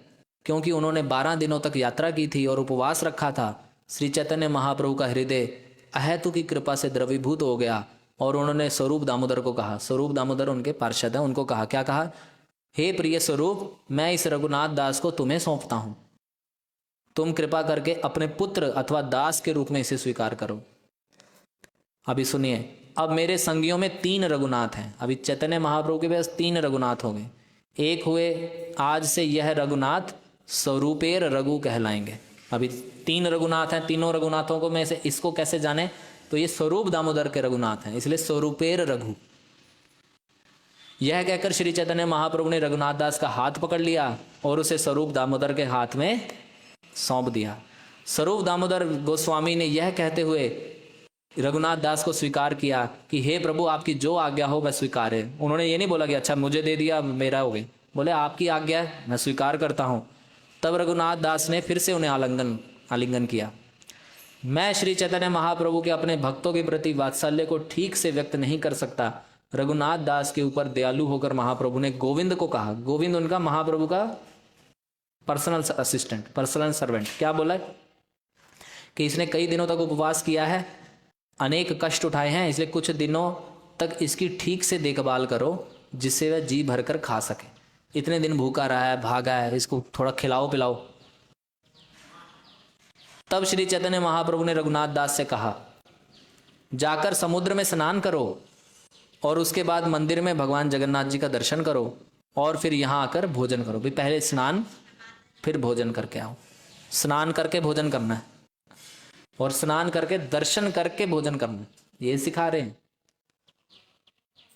क्योंकि उन्होंने 12 दिनों तक यात्रा की थी और उपवास रखा था, श्री चैतन्य महाप्रभु का हृदय अहेतु की कृपा से द्रवीभूत हो गया और उन्होंने स्वरूप दामोदर को कहा, स्वरूप दामोदर उनके पार्षद हैं, उनको कहा, क्या कहा, हे प्रिय स्वरूप, मैं इस रघुनाथ दास को तुम्हें सौंपता हूं, तुम कृपा करके अपने पुत्र अथवा दास के रूप में इसे स्वीकार करो। अभी सुनिए, अब मेरे संगियों में 3 रघुनाथ हैं। अभी चैतन्य महाप्रभु के पास 3 रघुनाथ हो गए। एक हुए, आज से यह रघुनाथ स्वरूपेर रघु कहलाएंगे। अभी 3 रघुनाथ हैं, तीनों रघुनाथों को में से इसको कैसे जाने, तो ये स्वरूप दामोदर के रघुनाथ हैं, इसलिए स्वरूपेर रघु। यह कहकर श्री चैतन्य महाप्रभु ने रघुनाथ दास का हाथ पकड़ लिया और उसे स्वरूप दामोदर के हाथ में सौंप दिया। स्वरूप दामोदर गोस्वामी ने यह कहते हुए रघुनाथ दास को स्वीकार किया कि हे प्रभु, आपकी जो आज्ञा हो वह स्वीकार है। उन्होंने ये नहीं बोला कि अच्छा मुझे दे दिया मेरा हो गया, बोले आपकी आज्ञा है, मैं स्वीकार करता हूँ। तब रघुनाथ दास ने फिर से उन्हें आलिंगन किया। मैं श्री चैतन्य महाप्रभु के अपने भक्तों के प्रति वात्सल्य को ठीक से व्यक्त नहीं कर सकता। रघुनाथ दास के ऊपर दयालु होकर महाप्रभु ने गोविंद को कहा, गोविंद उनका महाप्रभु का पर्सनल असिस्टेंट, पर्सनल सर्वेंट, क्या बोला कि इसने कई दिनों तक उपवास किया है, अनेक कष्ट उठाए हैं, इसलिए कुछ दिनों तक इसकी ठीक से देखभाल करो जिससे वह जी भरकर खा सके। इतने दिन भूखा रहा है, भागा है, इसको थोड़ा खिलाओ पिलाओ। तब श्री चैतन्य महाप्रभु ने रघुनाथ दास से कहा, जाकर समुद्र में स्नान करो और उसके बाद मंदिर में भगवान जगन्नाथ जी का दर्शन करो और फिर यहाँ आकर भोजन करो। भाई पहले स्नान फिर भोजन करके आओ। स्नान करके भोजन करना है और स्नान करके दर्शन करके भोजन करना है, ये सिखा रहे हैं,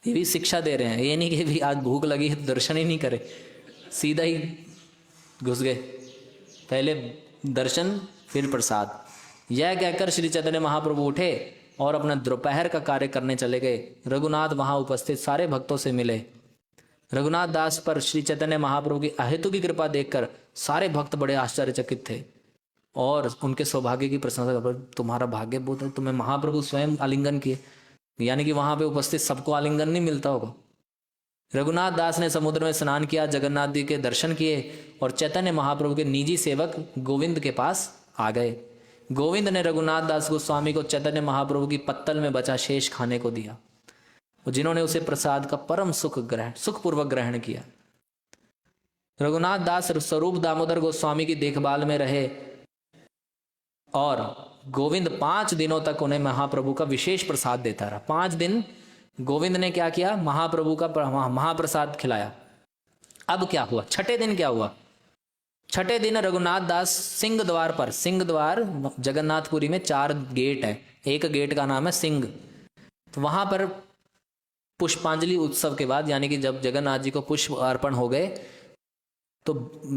ये भी शिक्षा दे रहे हैं। ये नहीं कि भी आज भूख लगी है तो दर्शन ही नहीं करे, सीधा ही घुस गए, पहले दर्शन फिर प्रसाद। यह कहकर श्री चैतन्य महाप्रभु उठे और अपना दोपहर का कार्य करने चले गए। रघुनाथ वहां उपस्थित सारे भक्तों से मिले। रघुनाथ दास पर श्री चैतन्य महाप्रभु की अहेतु की कृपा देखकर सारे भक्त बड़े आश्चर्यचकित थे और उनके सौभाग्य की प्रशंसा कर, तुम्हारा भाग्य बहुत है, तुम्हें महाप्रभु स्वयं आलिंगन किए, यानी कि वहां पे उपस्थित सबको आलिंगन नहीं मिलता होगा। रघुनाथ दास ने समुद्र में स्नान किया, जगन्नाथ जी के दर्शन किए और चैतन्य महाप्रभु के निजी सेवक गोविंद के पास आ गए। गोविंद ने रघुनाथ दास गोस्वामी को चैतन्य महाप्रभु की पत्तल में बचा शेष खाने को दिया, जिन्होंने उसे प्रसाद का परम सुखपूर्वक ग्रहण किया। रघुनाथ दास स्वरूप दामोदर गोस्वामी की देखभाल में रहे और गोविंद 5 दिनों तक उन्हें महाप्रभु का विशेष प्रसाद देता रहा। 5 दिन गोविंद ने क्या किया, महाप्रभु का महाप्रसाद खिलाया। अब क्या हुआ, छठे दिन क्या हुआ, छठे दिन रघुनाथ दास सिंह द्वार पर, सिंह द्वार जगन्नाथपुरी में 4 गेट है, एक गेट का नाम है सिंह, तो वहां पर पुष्पांजलि उत्सव के बाद, यानी कि जब जगन्नाथ जी को पुष्प अर्पण हो गए तो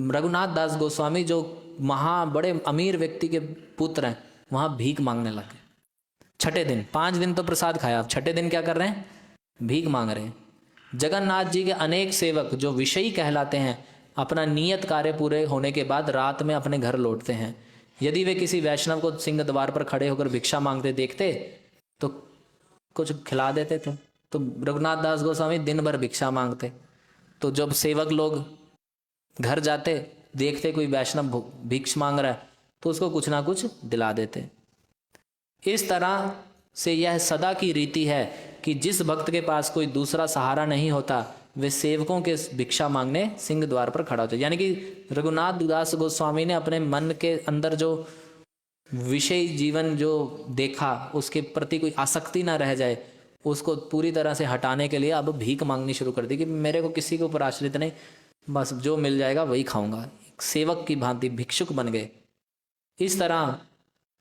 रघुनाथ दास गोस्वामी जो बड़े अमीर व्यक्ति के पुत्र हैं वहां भीख मांगने लगे। छठे दिन, 5 दिन तो प्रसाद खाया, अब छठे दिन क्या कर रहे हैं, भीख मांग रहे हैं। जगन्नाथ जी के अनेक सेवक जो विषयी कहलाते हैं अपना नियत कार्य पूरे होने के बाद रात में अपने घर लौटते हैं। यदि वे किसी वैष्णव को सिंह द्वार पर खड़े होकर भिक्षा मांगते देखते तो कुछ खिला देते थे। तो रघुनाथ दास गोस्वामी दिन भर भिक्षा मांगते, तो जब सेवक लोग घर जाते देखते कोई वैष्णव भिक्ष मांग रहा है तो उसको कुछ ना कुछ दिला देते। इस तरह से यह सदा की रीति है कि जिस भक्त के पास कोई दूसरा सहारा नहीं होता वे सेवकों के भिक्षा मांगने सिंह द्वार पर खड़ा होता है। यानी कि रघुनाथ दास गोस्वामी ने अपने मन के अंदर जो विषय जीवन जो देखा उसके प्रति कोई आसक्ति ना रह जाए, उसको पूरी तरह से हटाने के लिए अब भीख मांगनी शुरू कर दी कि मेरे को किसी के ऊपर आश्रित नहीं, बस जो मिल जाएगा वही खाऊंगा। सेवक की भांति भिक्षुक बन गए। इस तरह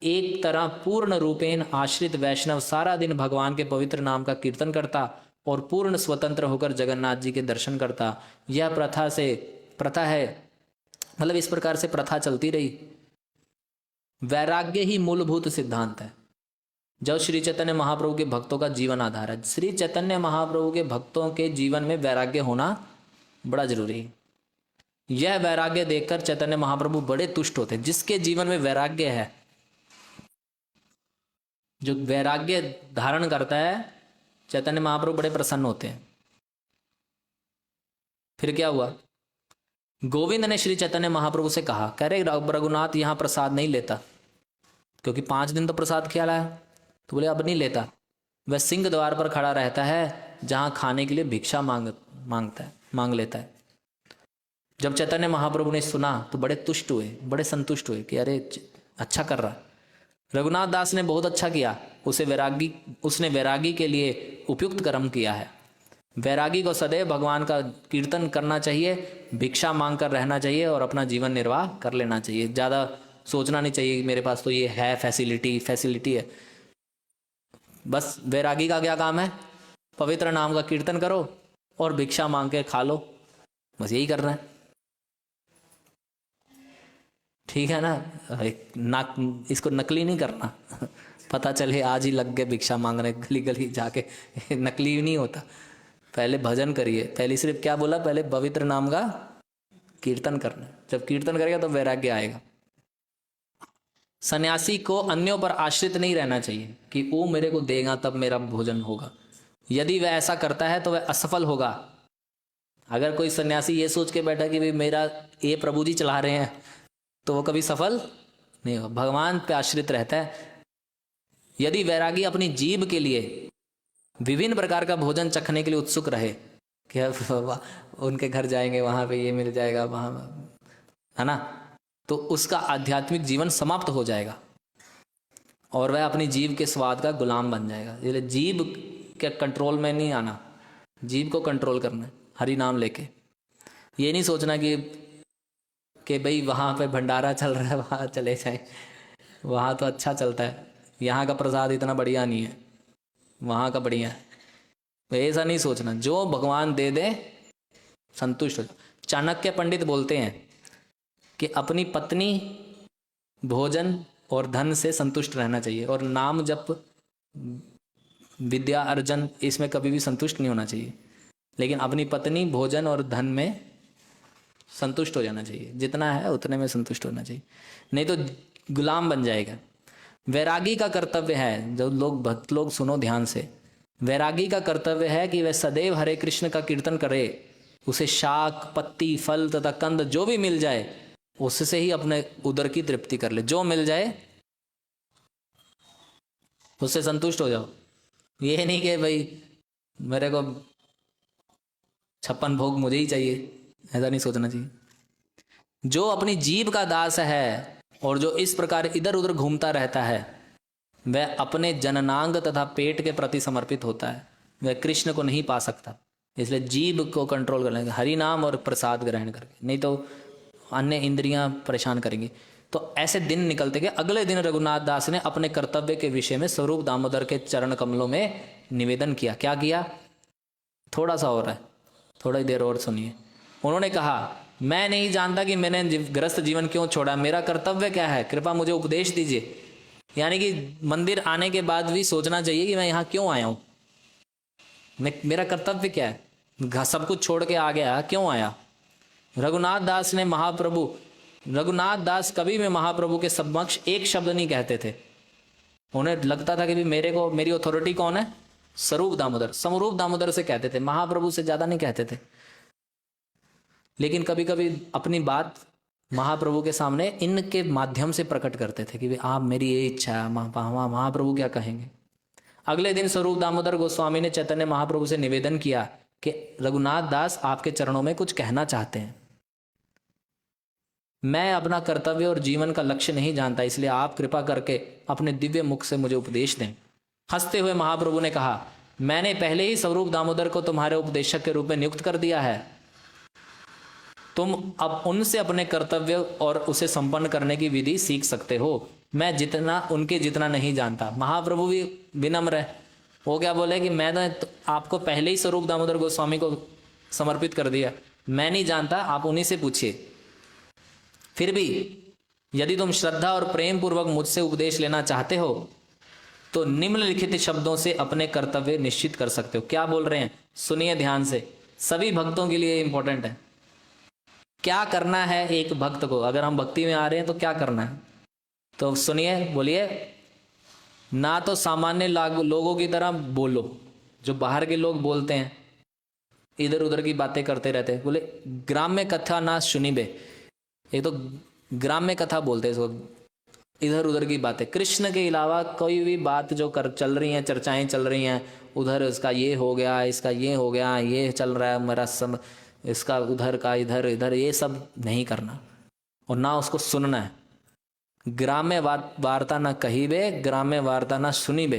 एक तरह पूर्ण रूपेण आश्रित वैष्णव सारा दिन भगवान के पवित्र नाम का कीर्तन करता और पूर्ण स्वतंत्र होकर जगन्नाथ जी के दर्शन करता। यह प्रथा है, मतलब इस प्रकार से प्रथा चलती रही। वैराग्य ही मूलभूत सिद्धांत है जो श्री चैतन्य महाप्रभु के भक्तों का जीवन आधार है। श्री चैतन्य महाप्रभु के भक्तों के जीवन में वैराग्य होना बड़ा जरूरी है। यह वैराग्य देखकर चैतन्य महाप्रभु बड़े तुष्ट होते हैं। जिसके जीवन में वैराग्य है, जो वैराग्य धारण करता है, चैतन्य महाप्रभु बड़े प्रसन्न होते हैं। फिर क्या हुआ, गोविंद ने श्री चैतन्य महाप्रभु से कहा, कह रहे रघुनाथ यहाँ प्रसाद नहीं लेता, क्योंकि 5 दिन तो प्रसाद खिला है। तो बोले अब नहीं लेता। वह सिंह द्वार पर खड़ा रहता है जहाँ खाने के लिए भिक्षा मांग लेता है। जब चैतन्य महाप्रभु ने सुना तो बड़े तुष्ट हुए, बड़े संतुष्ट हुए कि अरे अच्छा कर रहा, रघुनाथ दास ने बहुत अच्छा किया। उसने वैरागी के लिए उपयुक्त कर्म किया है। वैरागी को सदैव भगवान का कीर्तन करना चाहिए, भिक्षा मांग कर रहना चाहिए और अपना जीवन निर्वाह कर लेना चाहिए। ज़्यादा सोचना नहीं चाहिए कि मेरे पास तो ये है, फैसिलिटी है। बस वैरागी का क्या काम है, पवित्र नाम का कीर्तन करो और भिक्षा मांग के खा लो, बस यही करना है। ठीक है ना, इसको नकली नहीं करना। पता चले आज ही लग गए भिक्षा मांगने गली गली जाके, नकली नहीं होता। पहले भजन करिए, पहले सिर्फ क्या बोला, पहले पवित्र नाम का कीर्तन करना। जब कीर्तन करेगा तो वैराग्य आएगा। सन्यासी को अन्यों पर आश्रित नहीं रहना चाहिए कि वो मेरे को देगा तब मेरा भोजन होगा। यदि वह ऐसा करता है तो वह असफल होगा। अगर कोई सन्यासी ये सोच के बैठा कि भाई मेरा ये प्रभु जी चला रहे हैं, तो वो कभी सफल नहीं होगा। भगवान पे आश्रित रहता है। यदि वैरागी अपनी जीभ के लिए विभिन्न प्रकार का भोजन चखने के लिए उत्सुक रहे कि उनके घर जाएंगे, वहां पे ये मिल जाएगा, वहां, है ना, तो उसका आध्यात्मिक जीवन समाप्त हो जाएगा और वह अपनी जीभ के स्वाद का गुलाम बन जाएगा। इसलिए जीभ के कंट्रोल में नहीं आना, जीभ को कंट्रोल करना है हरि नाम लेके। ये नहीं सोचना कि भाई वहाँ पे भंडारा चल रहा है वहाँ चले जाए, वहाँ तो अच्छा चलता है, यहाँ का प्रसाद इतना बढ़िया नहीं है, वहाँ का बढ़िया है। तो ऐसा नहीं सोचना, जो भगवान दे दे संतुष्ट हो। चाणक्य पंडित बोलते हैं कि अपनी पत्नी, भोजन और धन से संतुष्ट रहना चाहिए, और नाम जप, विद्या अर्जन, इसमें कभी भी संतुष्ट नहीं होना चाहिए। लेकिन अपनी पत्नी, भोजन और धन में संतुष्ट हो जाना चाहिए। जितना है उतने में संतुष्ट होना चाहिए, नहीं तो गुलाम बन जाएगा। वैरागी का कर्तव्य है, जो लोग भक्त लोग सुनो ध्यान से, वैरागी का कर्तव्य है कि वह सदैव हरे कृष्ण का कीर्तन करे। उसे शाक, पत्ती, फल तथा कंद जो भी मिल जाए उससे ही अपने उदर की तृप्ति कर ले। जो मिल जाए उससे संतुष्ट हो जाओ। ये नहीं कि भाई मेरे को 56 भोग मुझे ही चाहिए, ऐसा नहीं सोचना चाहिए। जो अपनी जीभ का दास है और जो इस प्रकार इधर उधर घूमता रहता है, वह अपने जननांग तथा पेट के प्रति समर्पित होता है, वह कृष्ण को नहीं पा सकता। इसलिए जीभ को कंट्रोल कर लेंगे हरि नाम और प्रसाद ग्रहण करके, नहीं तो अन्य इंद्रियां परेशान करेंगी। तो ऐसे दिन निकलते गए। अगले दिन रघुनाथ दास ने अपने कर्तव्य के विषय में स्वरूप दामोदर के चरण कमलों में निवेदन किया। क्या किया, थोड़ा सा और है, थोड़ा ही देर और सुनिए। उन्होंने कहा, मैं नहीं जानता कि मैंने गृहस्थ जीवन क्यों छोड़ा, मेरा कर्तव्य क्या है, कृपया मुझे उपदेश दीजिए। यानी कि मंदिर आने के बाद भी सोचना चाहिए कि मैं यहाँ क्यों आया हूँ, मेरा कर्तव्य क्या है, सब कुछ छोड़ के आ गया, क्यों आया। रघुनाथ दास कभी भी महाप्रभु के समक्ष एक शब्द नहीं कहते थे। उन्हें लगता था कि भी मेरी अथॉरिटी कौन है, स्वरूप दामोदर से कहते थे, महाप्रभु से ज्यादा नहीं कहते थे। लेकिन कभी कभी अपनी बात महाप्रभु के सामने इनके माध्यम से प्रकट करते थे कि आप, मेरी ये इच्छा है, महाप्रभु क्या कहेंगे। अगले दिन स्वरूप दामोदर गोस्वामी ने चैतन्य महाप्रभु से निवेदन किया कि रघुनाथ दास आपके चरणों में कुछ कहना चाहते हैं। मैं अपना कर्तव्य और जीवन का लक्ष्य नहीं जानता, इसलिए आप कृपा करके अपने दिव्य मुख से मुझे उपदेश दें। हंसते हुए महाप्रभु ने कहा, मैंने पहले ही स्वरूप दामोदर को तुम्हारे उपदेशक के रूप में नियुक्त कर दिया है। तुम अब उनसे अपने कर्तव्य और उसे संपन्न करने की विधि सीख सकते हो। मैं जितना उनके जितना नहीं जानता। महाप्रभु भी विनम्र है। वो क्या बोले कि मैं तो आपको पहले ही स्वरूप दामोदर गोस्वामी को समर्पित कर दिया, मैं नहीं जानता, आप उन्हीं से पूछिए। फिर भी यदि तुम श्रद्धा और प्रेम पूर्वक मुझसे उपदेश लेना चाहते हो तो निम्नलिखित शब्दों से अपने कर्तव्य निश्चित कर सकते हो। क्या बोल रहे हैं सुनिए ध्यान से, सभी भक्तों के लिए इंपॉर्टेंट है। क्या करना है एक भक्त को, अगर हम भक्ति में आ रहे हैं तो क्या करना है, तो सुनिए, बोलिए। ना तो सामान्य लोगों की तरह बोलो, जो बाहर के लोग बोलते हैं, इधर उधर की बातें करते रहते हैं। बोले ग्राम्य कथा ना सुनिबे, एक तो ग्राम्य कथा बोलते हैं इसको, इधर उधर की बातें, कृष्ण के अलावा कोई भी बात जो चल रही हैं, चर्चाएं चल रही हैं, उधर इसका ये हो गया, इसका ये हो गया, ये चल रहा है मेरा इसका उधर का इधर इधर, ये सब नहीं करना और ना उसको सुनना है। ग्राम्य वार्ता ना कहीबे, ग्राम्य वार्ता ना सुनीबे,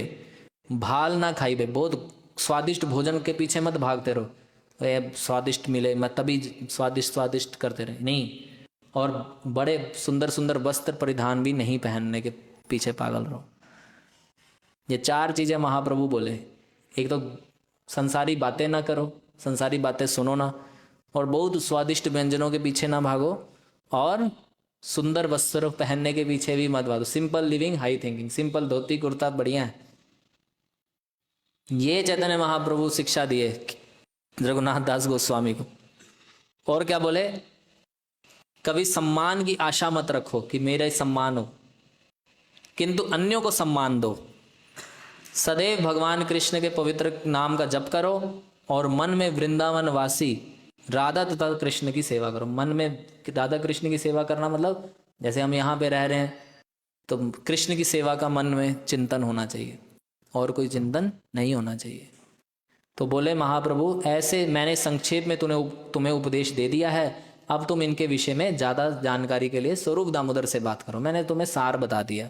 भाल ना खाईबे। बहुत स्वादिष्ट भोजन के पीछे मत भागते रहो, स्वादिष्ट मिले मैं तभी स्वादिष्ट स्वादिष्ट करते रहे, नहीं। और बड़े सुंदर सुंदर वस्त्र परिधान भी नहीं पहनने के पीछे पागल रहो। ये 4 चीजें महाप्रभु बोले। एक तो संसारी बातें ना करो, संसारी बातें सुनो ना, और बहुत स्वादिष्ट व्यंजनों के पीछे ना भागो, और सुंदर वस्त्र पहनने के पीछे भी मत भागो। Simple living high thinking, simple dhoti kurta बढ़िया है। ये चैतन्य महाप्रभु शिक्षा दिए रघुनाथ दास गोस्वामी को। और क्या बोले, कभी सम्मान की आशा मत रखो कि मेरा सम्मान हो, किंतु अन्यों को सम्मान दो। सदैव भगवान कृष्ण के पवित्र नाम का जप करो और मन में वृंदावन वासी राधा तथा कृष्ण की सेवा करो। मन में राधा कृष्ण की सेवा करना मतलब जैसे हम यहाँ पे रह रहे हैं तो कृष्ण की सेवा का मन में चिंतन होना चाहिए, और कोई चिंतन नहीं होना चाहिए। तो बोले महाप्रभु, ऐसे मैंने संक्षेप में तुम्हें उपदेश दे दिया है, अब तुम इनके विषय में ज़्यादा जानकारी के लिए स्वरूप दामोदर से बात करो। मैंने तुम्हें सार बता दिया।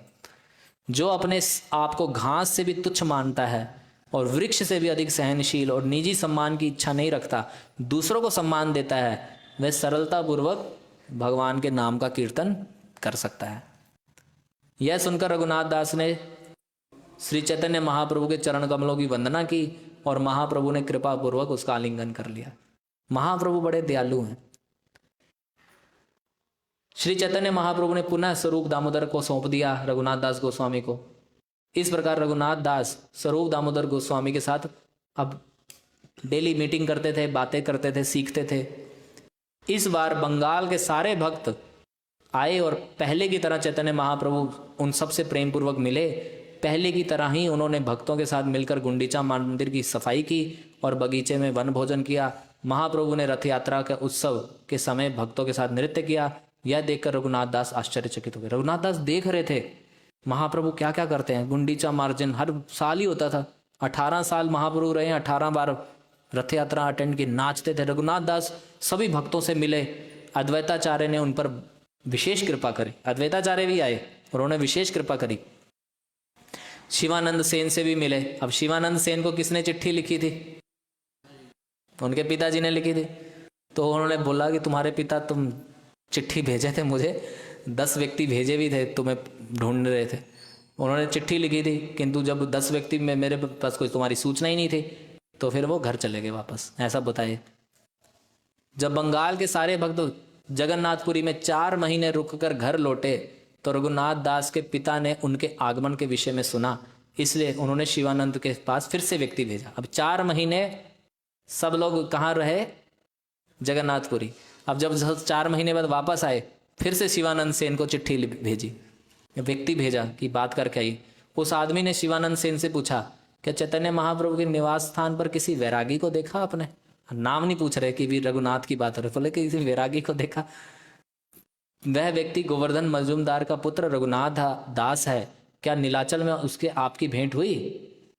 जो अपने आप को घास से भी तुच्छ मानता है और वृक्ष से भी अधिक सहनशील और निजी सम्मान की इच्छा नहीं रखता, दूसरों को सम्मान देता है, वह सरलता पूर्वक भगवान के नाम का कीर्तन कर सकता है। यह सुनकर रघुनाथ दास ने श्री चैतन्य महाप्रभु के चरण कमलों की वंदना की और महाप्रभु ने कृपा पूर्वक उसका आलिंगन कर लिया। महाप्रभु बड़े दयालु हैं। श्री चैतन्य महाप्रभु ने पुनः स्वरूप दामोदर को सौंप दिया रघुनाथ दास गोस्वामी को। इस प्रकार रघुनाथ दास स्वरूप दामोदर गोस्वामी के साथ अब डेली मीटिंग करते थे, बातें करते थे, सीखते थे। इस बार बंगाल के सारे भक्त आए और पहले की तरह चैतन्य महाप्रभु उन सबसे प्रेम पूर्वक मिले। पहले की तरह ही उन्होंने भक्तों के साथ मिलकर गुंडीचा मंदिर की सफाई की और बगीचे में वन भोजन किया। महाप्रभु ने रथ यात्रा के उत्सव के समय भक्तों के साथ नृत्य किया। यह देखकर रघुनाथ दास आश्चर्यचकित हो गए। रघुनाथ दास देख रहे थे महाप्रभु क्या क्या करते हैं। गुंडीचा मार्जन हर साल ही होता था। 18 साल महाप्रभु रहे, 18 बार रथ यात्रा अटेंड की, नाचते थे। रघुनाथ दास सभी भक्तों से मिले। अद्वैताचार्य ने उन पर विशेष कृपा करी। अद्वैताचार्य भी आए और उन्होंने विशेष कृपा करी। शिवानंद सेन से भी मिले। अब शिवानंद सेन को किसने चिट्ठी लिखी थी? उनके पिताजी ने लिखी थी। तो उन्होंने बोला कि तुम्हारे पिता, तुम चिट्ठी भेजे थे मुझे, 10 व्यक्ति भेजे भी थे, तुम्हें ढूंढ रहे थे। उन्होंने चिट्ठी लिखी थी, किंतु जब 10 व्यक्ति में मेरे पास कोई तुम्हारी सूचना ही नहीं थी, तो फिर वो घर चले गए वापस, ऐसा बताए। जब बंगाल के सारे भक्त जगन्नाथपुरी में 4 महीने रुककर घर लौटे तो रघुनाथ दास के पिता ने उनके आगमन के विषय में सुना, इसलिए उन्होंने शिवानंद के पास फिर से व्यक्ति भेजा। अब 4 महीने सब लोग कहाँ रहे? जगन्नाथपुरी। अब जब 4 महीने बाद वापस आए, फिर से शिवानंद सेन को चिट्ठी भेजी, व्यक्ति भेजा कि बात करके आई। उस आदमी ने शिवानंद सेन से पूछा, क्या चैतन्य महाप्रभु के निवास स्थान पर किसी वैरागी को देखा आपने? नाम नहीं पूछ रहे कि भी रघुनाथ की बात हो रही, बोले कि किसी वैरागी को देखा। वह व्यक्ति गोवर्धन मजूमदार का पुत्र रघुनाथ दास है, क्या नीलाचल में उसके आपकी भेंट हुई?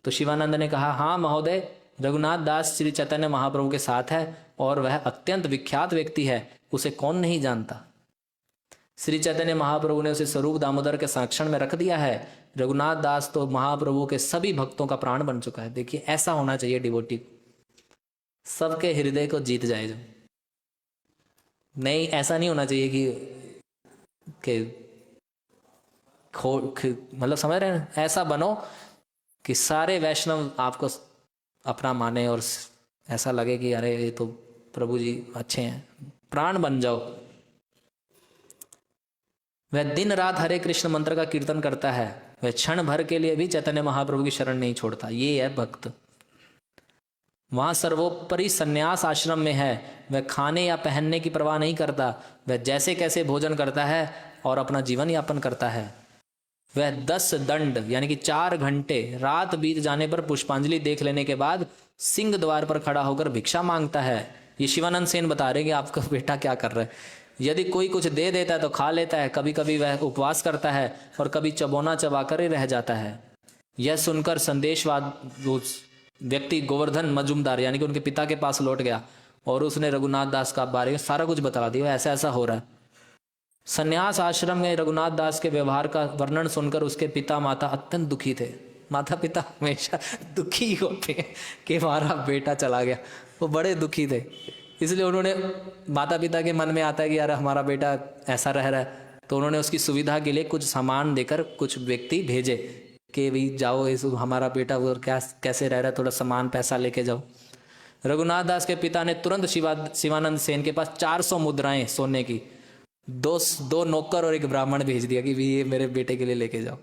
तो शिवानंद ने कहा, हाँ महोदय, रघुनाथ दास श्री चैतन्य महाप्रभु के साथ है और वह अत्यंत विख्यात व्यक्ति है, उसे कौन नहीं जानता। श्री चैतन्य महाप्रभु ने उसे स्वरूप दामोदर के संरक्षण में रख दिया है। रघुनाथ दास तो महाप्रभु के सभी भक्तों का प्राण बन चुका है। देखिए, ऐसा होना चाहिए डिवोटी, सबके हृदय को जीत जाए जो। नहीं, ऐसा नहीं होना चाहिए कि मतलब समझ रहे हैं, ऐसा बनो कि सारे वैष्णव आपको अपना माने और ऐसा लगे कि अरे ये तो प्रभु जी अच्छे हैं, प्राण बन जाओ। वह दिन रात हरे कृष्ण मंत्र का कीर्तन करता है, वह क्षण भर के लिए भी चैतन्य महाप्रभु की शरण नहीं छोड़ता, ये है भक्त। वहाँ सर्वोपरि संन्यास आश्रम में है, वह खाने या पहनने की परवाह नहीं करता, वह जैसे कैसे भोजन करता है और अपना जीवन यापन करता है। वह 10 दंड यानी कि 4 घंटे रात बीत जाने पर पुष्पांजलि देख लेने के बाद सिंह द्वार पर खड़ा होकर भिक्षा मांगता है। ये शिवानंद सेन बता रहे हैं कि आपका बेटा क्या कर रहा है। यदि कोई कुछ दे देता है तो खा लेता है, कभी कभी वह उपवास करता है और कभी चबोना चबाकर ही रह जाता है। यह सुनकर संदेशवाद व्यक्ति गोवर्धन मजुमदार यानी कि उनके पिता के पास लौट गया और उसने रघुनाथ दास का बारे में सारा कुछ बता दिया, ऐसा ऐसा हो रहा है। संन्यास आश्रम में रघुनाथ दास के व्यवहार का वर्णन सुनकर उसके पिता माता अत्यंत दुखी थे। माता पिता हमेशा दुखी होते हैं कि हमारा बेटा चला गया, वो बड़े दुखी थे। इसलिए उन्होंने, माता पिता के मन में आता है कि यार हमारा बेटा ऐसा रह रहा है, तो उन्होंने उसकी सुविधा के लिए कुछ सामान देकर कुछ व्यक्ति भेजे कि भाई जाओ, इस हमारा बेटा वो क्या कैसे रह रहा है, थोड़ा सामान पैसा लेके जाओ। रघुनाथ दास के पिता ने तुरंत शिवानंद सेन के पास 400 मुद्राएं सोने की, दो नौकर और एक ब्राह्मण भेज दिया कि भी ये मेरे बेटे के लिए लेके जाओ।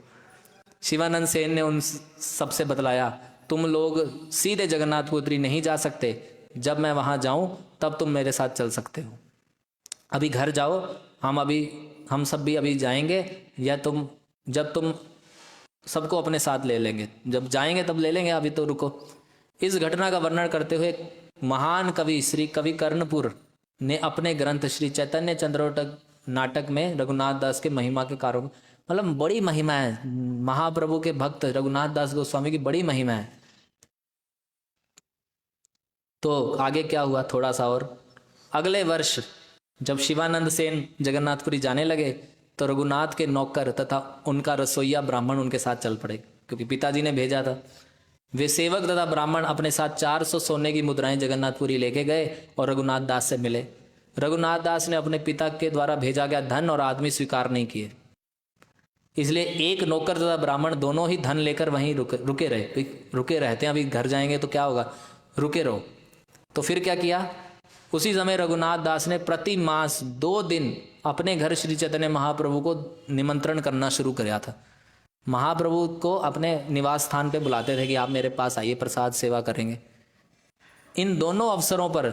शिवानंद सेन ने उन सबसे बतलाया, तुम लोग सीधे जगन्नाथपुरी नहीं जा सकते, जब मैं वहां जाऊं तब तुम मेरे साथ चल सकते हो। अभी घर जाओ, हम सब भी अभी जाएंगे, या जब तुम सबको अपने साथ ले लेंगे, जब जाएंगे तब ले लेंगे, अभी तो रुको। इस घटना का वर्णन करते हुए महान कवि श्री कवि कर्णपुर ने अपने ग्रंथ श्री चैतन्य चंद्रोटक नाटक में रघुनाथ दास के महिमा के कारों, मतलब बड़ी महिमा है महाप्रभु के भक्त रघुनाथ दास गोस्वामी की, बड़ी महिमा है। तो आगे क्या हुआ, थोड़ा सा और। अगले वर्ष जब शिवानंद सेन जगन्नाथपुरी जाने लगे तो रघुनाथ के नौकर तथा उनका रसोइया ब्राह्मण उनके साथ चल पड़े, क्योंकि पिताजी ने भेजा था। वे सेवक तथा ब्राह्मण अपने साथ 400 सोने की मुद्राएं जगन्नाथपुरी लेके गए और रघुनाथ दास से मिले। रघुनाथ दास ने अपने पिता के द्वारा भेजा गया धन और आदमी स्वीकार नहीं किए, इसलिए एक नौकर तथा ब्राह्मण दोनों ही धन लेकर वहीं रुके रहते हैं। अभी घर जाएंगे तो क्या होगा, रुके रहो। तो फिर क्या किया, उसी समय रघुनाथ दास ने प्रति मास 2 दिन अपने घर श्री चैतन्य महाप्रभु को निमंत्रण करना शुरू किया था। महाप्रभु को अपने निवास स्थान पे बुलाते थे कि आप मेरे पास आइए, प्रसाद सेवा करेंगे। इन दोनों अवसरों पर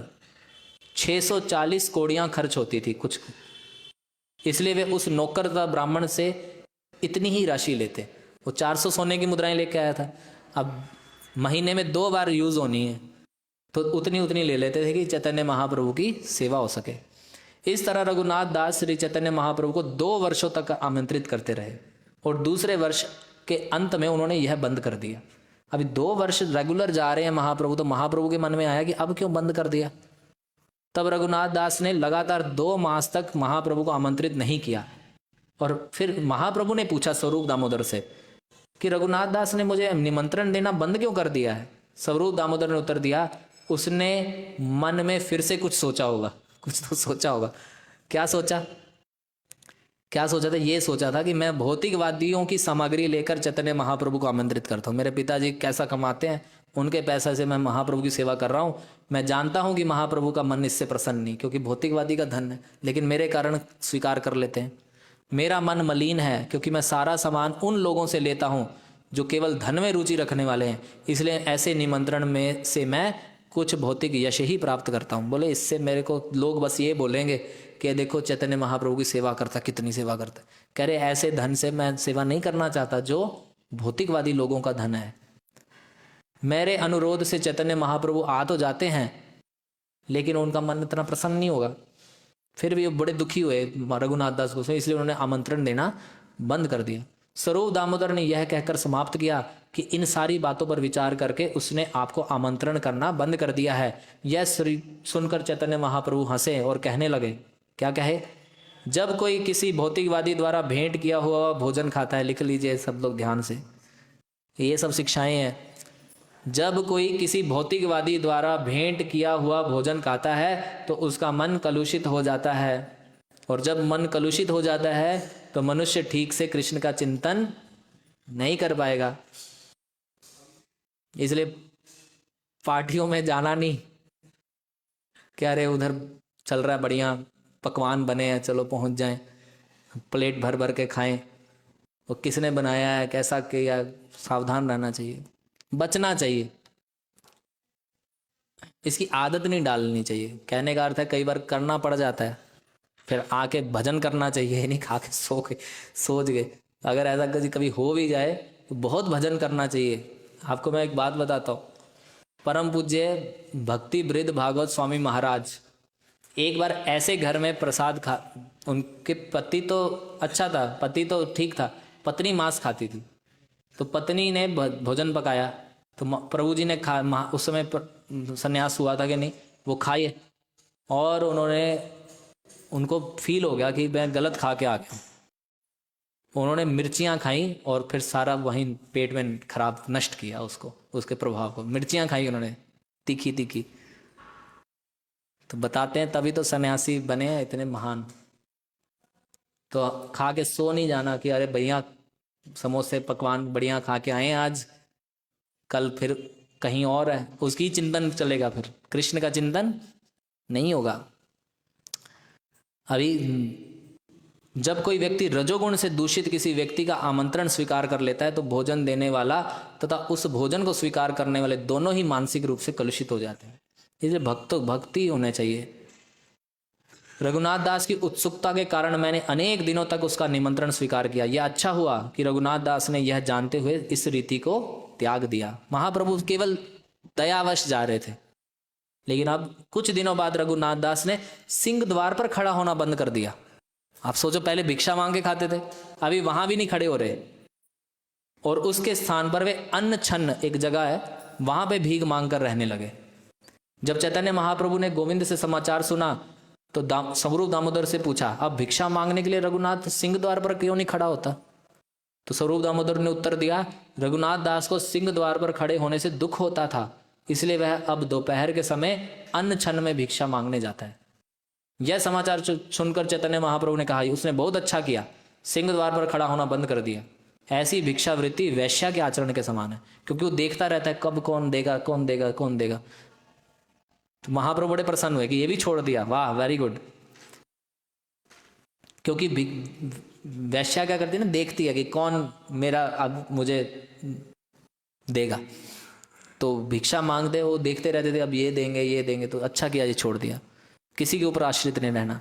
640 कौड़ियां खर्च होती थी कुछ, इसलिए वे उस नौकर तथा ब्राह्मण से इतनी ही राशि लेते। वो 400 सोने की मुद्राएं लेके आया था, अब महीने में 2 बार यूज होनी है, तो उतनी ले लेते थे कि चैतन्य महाप्रभु की सेवा हो सके। इस तरह रघुनाथ दास श्री चैतन्य महाप्रभु को 2 वर्षों तक आमंत्रित करते रहे और दूसरे वर्ष के अंत में उन्होंने यह बंद कर दिया। अभी 2 वर्ष रेगुलर जा रहे हैं महाप्रभु, तो महाप्रभु के मन में आया कि अब क्यों बंद कर दिया। तब रघुनाथ दास ने लगातार 2 मास तक महाप्रभु को आमंत्रित नहीं किया और फिर महाप्रभु ने पूछा स्वरूप दामोदर से कि रघुनाथ दास ने मुझे निमंत्रण देना बंद क्यों कर दिया है। स्वरूप दामोदर ने उत्तर दिया, उसने मन में फिर से कुछ सोचा होगा, कुछ तो सोचा होगा। क्या सोचा था, ये सोचा था कि मैं भौतिकवादियों की सामग्री लेकर चैतन्य महाप्रभु को आमंत्रित करता हूँ। मेरे पिताजी कैसा कमाते हैं, उनके पैसे से मैं महाप्रभु की सेवा कर रहा हूँ। मैं जानता हूँ कि महाप्रभु का मन इससे प्रसन्न नहीं, क्योंकि भौतिकवादी का धन है, लेकिन मेरे कारण स्वीकार कर लेते हैं। मेरा मन मलिन है क्योंकि मैं सारा सामान उन लोगों से लेता हूँ जो केवल धन में रुचि रखने वाले हैं, इसलिए ऐसे निमंत्रण में से मैं कुछ भौतिक यश ही प्राप्त करता हूँ। बोले इससे मेरे को लोग बस ये बोलेंगे कि देखो चैतन्य महाप्रभु की सेवा करता, कितनी सेवा करता। कह रहे ऐसे धन से मैं सेवा नहीं करना चाहता जो भौतिकवादी लोगों का धन है। मेरे अनुरोध से चैतन्य महाप्रभु आ तो जाते हैं, लेकिन उनका मन इतना प्रसन्न नहीं होगा। फिर भी वो बड़े दुखी हुए रघुनाथ दास को, इसलिए उन्होंने आमंत्रण देना बंद कर दिया। स्वरूप दामोदर ने यह कहकर समाप्त किया कि इन सारी बातों पर विचार करके उसने आपको आमंत्रण करना बंद कर दिया है। यह सुनकर चैतन्य महाप्रभु हंसे और कहने लगे, क्या कहे, जब कोई किसी भौतिकवादी द्वारा भेंट किया हुआ भोजन खाता है, लिख लीजिए सब लोग ध्यान से, ये सब शिक्षाएं हैं। जब कोई किसी भौतिकवादी द्वारा भेंट किया हुआ भोजन खाता है तो उसका मन कलुषित हो जाता है, और जब मन कलुषित हो जाता है तो मनुष्य ठीक से कृष्ण का चिंतन नहीं कर पाएगा। इसलिए पार्टियों में जाना नहीं, क्या रे उधर चल रहा है बढ़िया पकवान बने हैं, चलो पहुंच जाएं, प्लेट भर भर के खाएं, वो किसने बनाया है, कैसा किया, सावधान रहना चाहिए, बचना चाहिए, इसकी आदत नहीं डालनी चाहिए। कहने का अर्थ है कई बार करना पड़ जाता है, फिर आके भजन करना चाहिए, नहीं खा के सोच गए। अगर ऐसा कभी कभी हो भी जाए तो बहुत भजन करना चाहिए। आपको मैं एक बात बताता हूँ, परम पूज्य भक्ति वृद्ध भागवत स्वामी महाराज एक बार ऐसे घर में प्रसाद खा, उनके पति तो अच्छा था, पति तो ठीक था, पत्नी मांस खाती थी, तो पत्नी ने भोजन पकाया, तो प्रभु जी ने उस समय सन्यास हुआ था कि नहीं, वो खाए, और उनको फील हो गया कि मैं गलत खा के आ गया। उन्होंने मिर्चियाँ खाई और फिर सारा वहीं पेट में खराब नष्ट किया उसको, उसके प्रभाव को। मिर्चियाँ खाई उन्होंने तीखी तीखी, तो बताते हैं तभी तो सन्यासी बने हैं इतने महान। तो खा के सो नहीं जाना कि अरे भैया समोसे पकवान बढ़िया खा के आए आज, कल फिर कहीं और है, उसकी चिंतन चलेगा, फिर कृष्ण का चिंतन नहीं होगा। अभी जब कोई व्यक्ति रजोगुण से दूषित किसी व्यक्ति का आमंत्रण स्वीकार कर लेता है तो भोजन देने वाला तथा उस भोजन को स्वीकार करने वाले दोनों ही मानसिक रूप से कलुषित हो जाते हैं। इसलिए भक्ति होने चाहिए। रघुनाथ दास की उत्सुकता के कारण मैंने अनेक दिनों तक उसका निमंत्रण स्वीकार किया। यह अच्छा हुआ कि रघुनाथ दास ने यह जानते हुए इस रीति को त्याग दिया। महाप्रभु केवल दयावश जा रहे थे, लेकिन अब कुछ दिनों बाद रघुनाथ दास ने सिंह द्वार पर खड़ा होना बंद कर दिया। आप सोचो, पहले भिक्षा मांग के खाते थे, अभी वहां भी नहीं खड़े हो रहे, और उसके स्थान पर वे अन्न छन्न एक जगह है वहां पे भीख मांग कर रहने लगे। जब चैतन्य महाप्रभु ने गोविंद से समाचार सुना तो स्वरूप दामोदर से पूछा, अब भिक्षा मांगने के लिए रघुनाथ सिंह द्वार पर क्यों नहीं खड़ा होता? तो स्वरूप दामोदर ने उत्तर दिया, रघुनाथ दास को सिंह द्वार पर खड़े होने से दुख होता था, इसलिए वह अब दोपहर के समय अन्न छन्न में भिक्षा मांगने जाता है। यह समाचार सुनकर चैतन्य महाप्रभु ने कहा, उसने बहुत अच्छा किया, सिंह द्वार पर खड़ा होना बंद कर दिया। ऐसी भिक्षावृत्ति वैश्या के आचरण के समान है, क्योंकि वो देखता रहता है कब कौन देगा कौन देगा कौन देगा। तो महाप्रभु बड़े प्रसन्न हुए कि ये भी छोड़ दिया, वाह वेरी गुड। क्योंकि वैश्या क्या करती है ना, देखती है कि कौन मेरा अब मुझे देगा, तो भिक्षा मांगते वो देखते रहते थे, अब ये देंगे, तो अच्छा किया ये छोड़ दिया। किसी के ऊपर आश्रित नहीं रहना।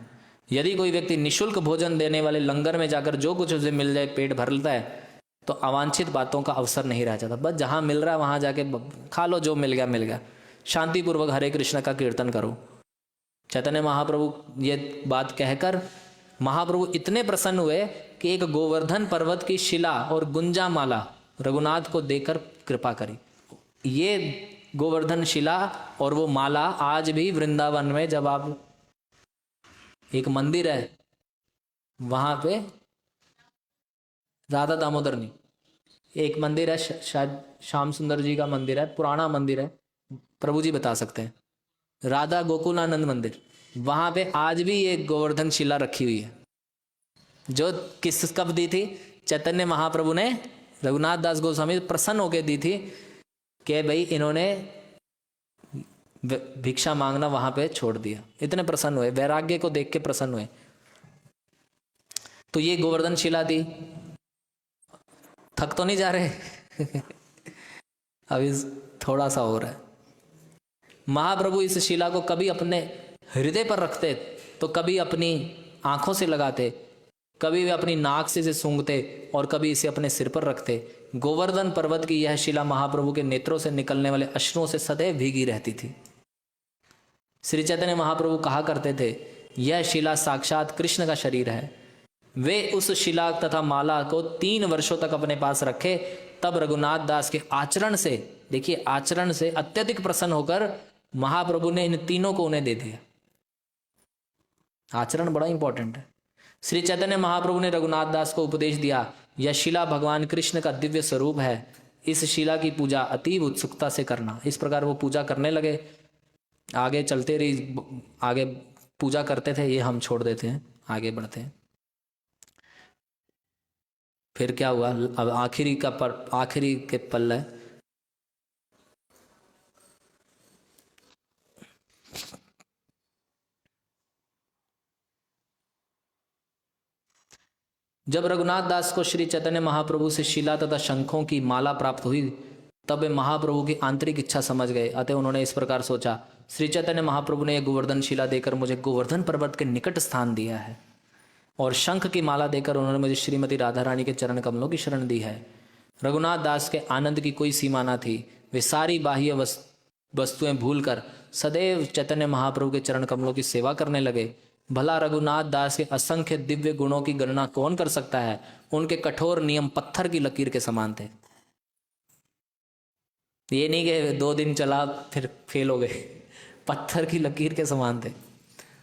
यदि कोई व्यक्ति निःशुल्क भोजन देने वाले लंगर में जाकर जो कुछ उसे मिल जाए पेट भर लेता है तो अवांछित बातों का अवसर नहीं रह जाता। बस जहाँ मिल रहा है वहाँ जाके खा लो, जो मिल गया मिल गया, शांतिपूर्वक हरे कृष्ण का कीर्तन करो। चैतन्य महाप्रभु ये बात कहकर महाप्रभु इतने प्रसन्न हुए कि एक गोवर्धन पर्वत की शिला और गुंजा माला रघुनाथ को देकर कृपा करी। ये गोवर्धन शिला और वो माला आज भी वृंदावन में, जब आप एक मंदिर है वहां पे, राधा दामोदर नहीं, एक मंदिर है शायद श्याम सुंदर जी का मंदिर है, पुराना मंदिर है, प्रभु जी बता सकते हैं, राधा गोकुलानंद मंदिर, वहां पे आज भी ये गोवर्धन शिला रखी हुई है, जो किस कब दी थी? चैतन्य महाप्रभु ने रघुनाथ दास गोस्वामी प्रसन्न होकर दी थी कि भाई इन्होंने भिक्षा मांगना वहां पे छोड़ दिया। इतने प्रसन्न हुए, वैराग्य को देख के प्रसन्न हुए। तो ये गोवर्धन शिला दी। थक तो नहीं जा रहे? अभी थोड़ा सा हो रहा है। महाप्रभु इस शिला को कभी अपने हृदय पर रखते तो कभी अपनी आंखों से लगाते, कभी वे अपनी नाक से सूंघते और कभी इसे अपने सिर पर रखते। गोवर्धन पर्वत की यह शिला महाप्रभु के नेत्रों से निकलने वाले अश्रुओं से सदैव भीगी रहती थी। श्री चैतन्य महाप्रभु कहा करते थे, यह शिला साक्षात कृष्ण का शरीर है। वे उस शिला तथा माला को 3 वर्षों तक अपने पास रखे। तब रघुनाथ दास के आचरण से, देखिए आचरण से अत्यधिक प्रसन्न होकर महाप्रभु ने इन तीनों को उन्हें दे दिया। आचरण बड़ा इंपॉर्टेंट है। श्री चैतन्य महाप्रभु ने रघुनाथ दास को उपदेश दिया, यह शिला भगवान कृष्ण का दिव्य स्वरूप है, इस शिला की पूजा अतीब उत्सुकता से करना। इस प्रकार वो पूजा करने लगे। आगे चलते रही, आगे पूजा करते थे, ये हम छोड़ देते हैं, आगे बढ़ते हैं। फिर क्या हुआ, अब आखिरी के पल है। जब रघुनाथ दास को श्री चैतन्य महाप्रभु से शिला तथा शंखों की माला प्राप्त हुई, तब वे महाप्रभु की आंतरिक इच्छा समझ गए। अतः उन्होंने इस प्रकार सोचा, श्री चैतन्य महाप्रभु ने यह गोवर्धन शिला देकर मुझे गोवर्धन पर्वत के निकट स्थान दिया है, और शंख की माला देकर उन्होंने मुझे श्रीमती राधा रानी के चरण कमलों की शरण दी है। रघुनाथ दास के आनंद की कोई सीमा न थी। वे सारी बाह्य वस्तुएं भूलकर सदैव चैतन्य महाप्रभु के चरण कमलों की सेवा करने लगे। भला रघुनाथ दास के असंख्य दिव्य गुणों की गणना कौन कर सकता है। उनके कठोर नियम पत्थर की लकीर के समान थे। ये नहीं कि 2 दिन चला फिर फेल हो गए, पत्थर की लकीर के समान थे।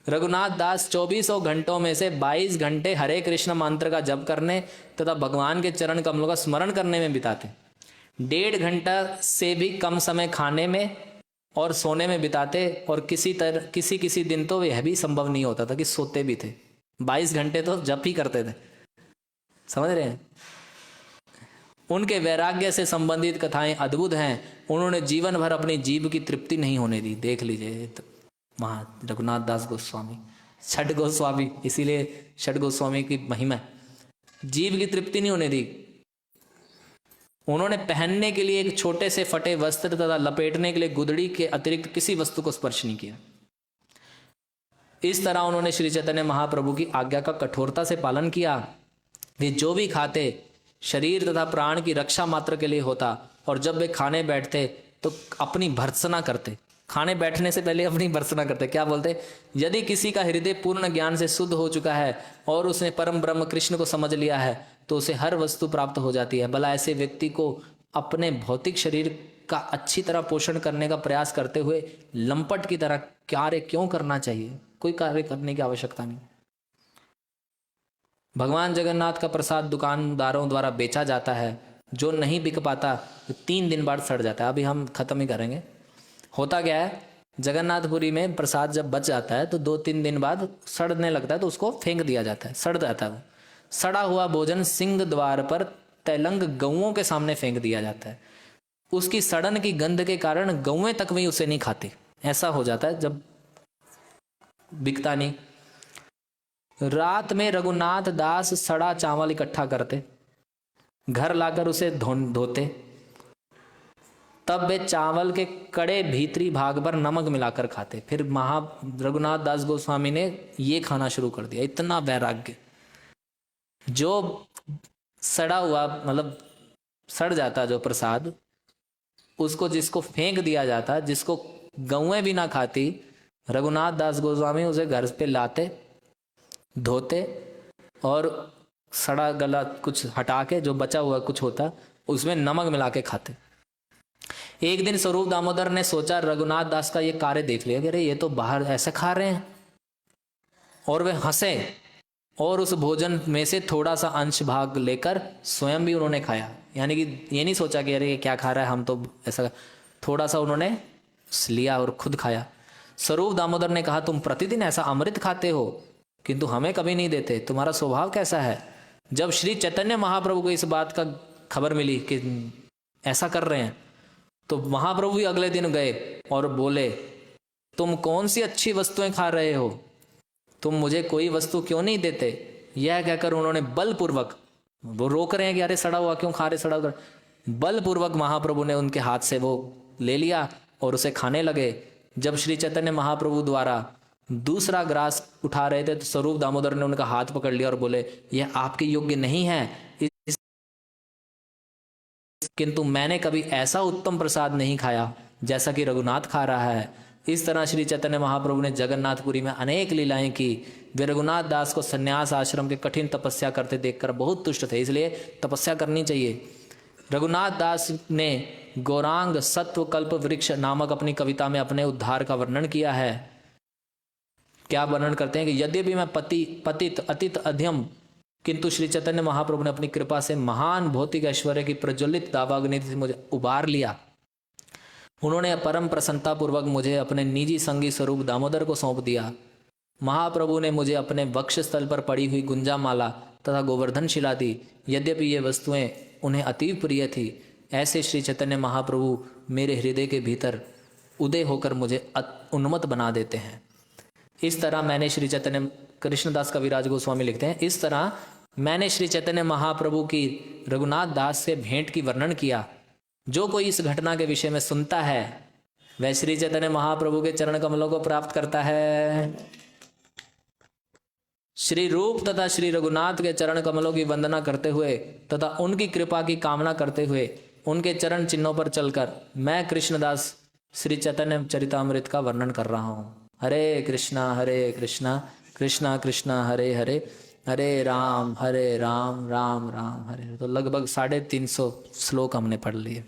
रघुनाथ दास 2400 घंटों में से 22 घंटे हरे कृष्ण मंत्र का जप करने तथा भगवान के चरण कमलों का स्मरण करने में बिताते। 1.5 घंटा से भी कम समय खाने में और सोने में बिताते, और किसी दिन तो यह भी संभव नहीं होता था कि सोते भी थे। 22 घंटे तो जप ही करते थे, समझ रहे हैं। उनके वैराग्य से संबंधित कथाएं अद्भुत हैं। उन्होंने जीवन भर अपनी जीभ की तृप्ति नहीं होने दी। देख लीजिए तो वहाँ रघुनाथ दास गोस्वामी, छठ गोस्वामी, इसीलिए छठ गोस्वामी की महिमा, जीभ की तृप्ति नहीं होने दी। उन्होंने पहनने के लिए एक छोटे से फटे वस्त्र तथा लपेटने के लिए गुदड़ी के अतिरिक्त किसी वस्तु को स्पर्श नहीं किया। इस तरह उन्होंने श्री चैतन्य महाप्रभु की आज्ञा का कठोरता से पालन किया। वे जो भी खाते शरीर तथा प्राण की रक्षा मात्र के लिए होता, और जब वे खाने बैठते तो अपनी भर्त्सना करते। खाने बैठने से पहले अपनी भर्त्सना करते। क्या बोलते, यदि किसी का हृदय पूर्ण ज्ञान से शुद्ध हो चुका है और उसने परम ब्रह्म कृष्ण को समझ लिया है, तो उसे हर वस्तु प्राप्त हो जाती है। भला ऐसे व्यक्ति को अपने भौतिक शरीर का अच्छी तरह पोषण करने का प्रयास करते हुए लंपट की तरह कार्य क्यों करना चाहिए। कोई कार्य करने की आवश्यकता नहीं। भगवान जगन्नाथ का प्रसाद दुकानदारों द्वारा बेचा जाता है। जो नहीं बिक पाता तो 3 दिन बाद सड़ जाता है। अभी हम खत्म ही करेंगे। होता क्या है, जगन्नाथपुरी में प्रसाद जब बच जाता है तो 2-3 दिन बाद सड़ने लगता है, तो उसको फेंक दिया जाता है, सड़ जाता है। वो सड़ा हुआ भोजन सिंह द्वार पर तैलंग गौओं के सामने फेंक दिया जाता है। उसकी सड़न की गंध के कारण गौएं तक भी उसे नहीं खाती। ऐसा हो जाता है जब बिकता नहीं। रात में रघुनाथ दास सड़ा चावल इकट्ठा करते, घर लाकर उसे धोते, तब वे चावल के कड़े भीतरी भाग पर नमक मिलाकर खाते। फिर रघुनाथ दास गोस्वामी ने ये खाना शुरू कर दिया। इतना वैराग्य। जो सड़ा हुआ मतलब सड़ जाता जो प्रसाद, उसको जिसको फेंक दिया जाता, जिसको गौएं भी ना खाती, रघुनाथ दास गोस्वामी उसे घर पे लाते, धोते और सड़ा गला कुछ हटा के जो बचा हुआ कुछ होता उसमें नमक मिला के खाते। एक दिन स्वरूप दामोदर ने सोचा, रघुनाथ दास का ये कार्य देख लिया कि अरे ये तो बाहर ऐसे खा रहे हैं, और वे हंसे और उस भोजन में से थोड़ा सा अंश भाग लेकर स्वयं भी उन्होंने खाया। यानी कि ये नहीं सोचा कि अरे ये क्या खा रहा है, हम तो ऐसा, थोड़ा सा उन्होंने लिया और खुद खाया। स्वरूप दामोदर ने कहा, तुम प्रतिदिन ऐसा अमृत खाते हो किंतु हमें कभी नहीं देते, तुम्हारा स्वभाव कैसा है। जब श्री चैतन्य महाप्रभु को इस बात का खबर मिली कि ऐसा कर रहे हैं, तो महाप्रभु भी अगले दिन गए और बोले, तुम कौन सी अच्छी वस्तुएं खा रहे हो, तुम मुझे कोई वस्तु क्यों नहीं देते। यह कहकर उन्होंने बलपूर्वक, वो रोक रहे हैं कि अरे सड़ा हुआ क्यों खा रहे, सड़ा हुआ, बलपूर्वक महाप्रभु ने उनके हाथ से वो ले लिया और उसे खाने लगे। जब श्री चैतन्य महाप्रभु द्वारा दूसरा ग्रास उठा रहे थे तो स्वरूप दामोदर ने उनका हाथ पकड़ लिया और बोले, यह आपके योग्य नहीं है, किंतु मैंने कभी ऐसा उत्तम प्रसाद नहीं खाया जैसा कि रघुनाथ खा रहा है। इस तरह श्री चैतन्य महाप्रभु ने जगन्नाथपुरी में अनेक लीलाएं की। वे रघुनाथ दास को संन्यास आश्रम के कठिन तपस्या करते देखकर बहुत तुष्ट थे, इसलिए तपस्या करनी चाहिए। रघुनाथ दास ने गौरांग सत्व कल्प वृक्ष नामक अपनी कविता में अपने उद्धार का वर्णन किया है। क्या वर्णन करते हैं कि यद्यपि मैं पतित अतित अध्यम किंतु श्री चैतन्य महाप्रभु ने अपनी कृपा से महान भौतिक ऐश्वर्य की प्रज्वलित दावाग्नि से मुझे उबार लिया। उन्होंने परम प्रसन्नता पूर्वक मुझे अपने निजी संगी स्वरूप दामोदर को सौंप दिया। महाप्रभु ने मुझे अपने वक्षस्थल पर पड़ी हुई गुंजामाला तथा गोवर्धन शिला दी। यद्यपि ये वस्तुएं उन्हें अतीव प्रिय थी, ऐसे श्री चैतन्य महाप्रभु मेरे हृदय के भीतर उदय होकर मुझे उन्मत्त बना देते हैं। इस तरह मैंने श्री चैतन्य, कृष्णदास कविराज गोस्वामी लिखते हैं, इस तरह मैंने श्री चैतन्य महाप्रभु की रघुनाथ दास से भेंट की वर्णन किया। जो कोई इस घटना के विषय में सुनता है वह श्री चैतन्य महाप्रभु के चरण कमलों को प्राप्त करता है। श्री रूप तथा श्री रघुनाथ के चरण कमलों की वंदना करते हुए तथा उनकी कृपा की कामना करते हुए उनके चरण चिन्हों पर चलकर मैं कृष्णदास श्री चैतन्य चरितामृत का वर्णन कर रहा हूँ। हरे कृष्णा कृष्णा कृष्णा हरे हरे, हरे राम राम राम हरे। तो लगभग 350 श्लोक हमने पढ़ लिए।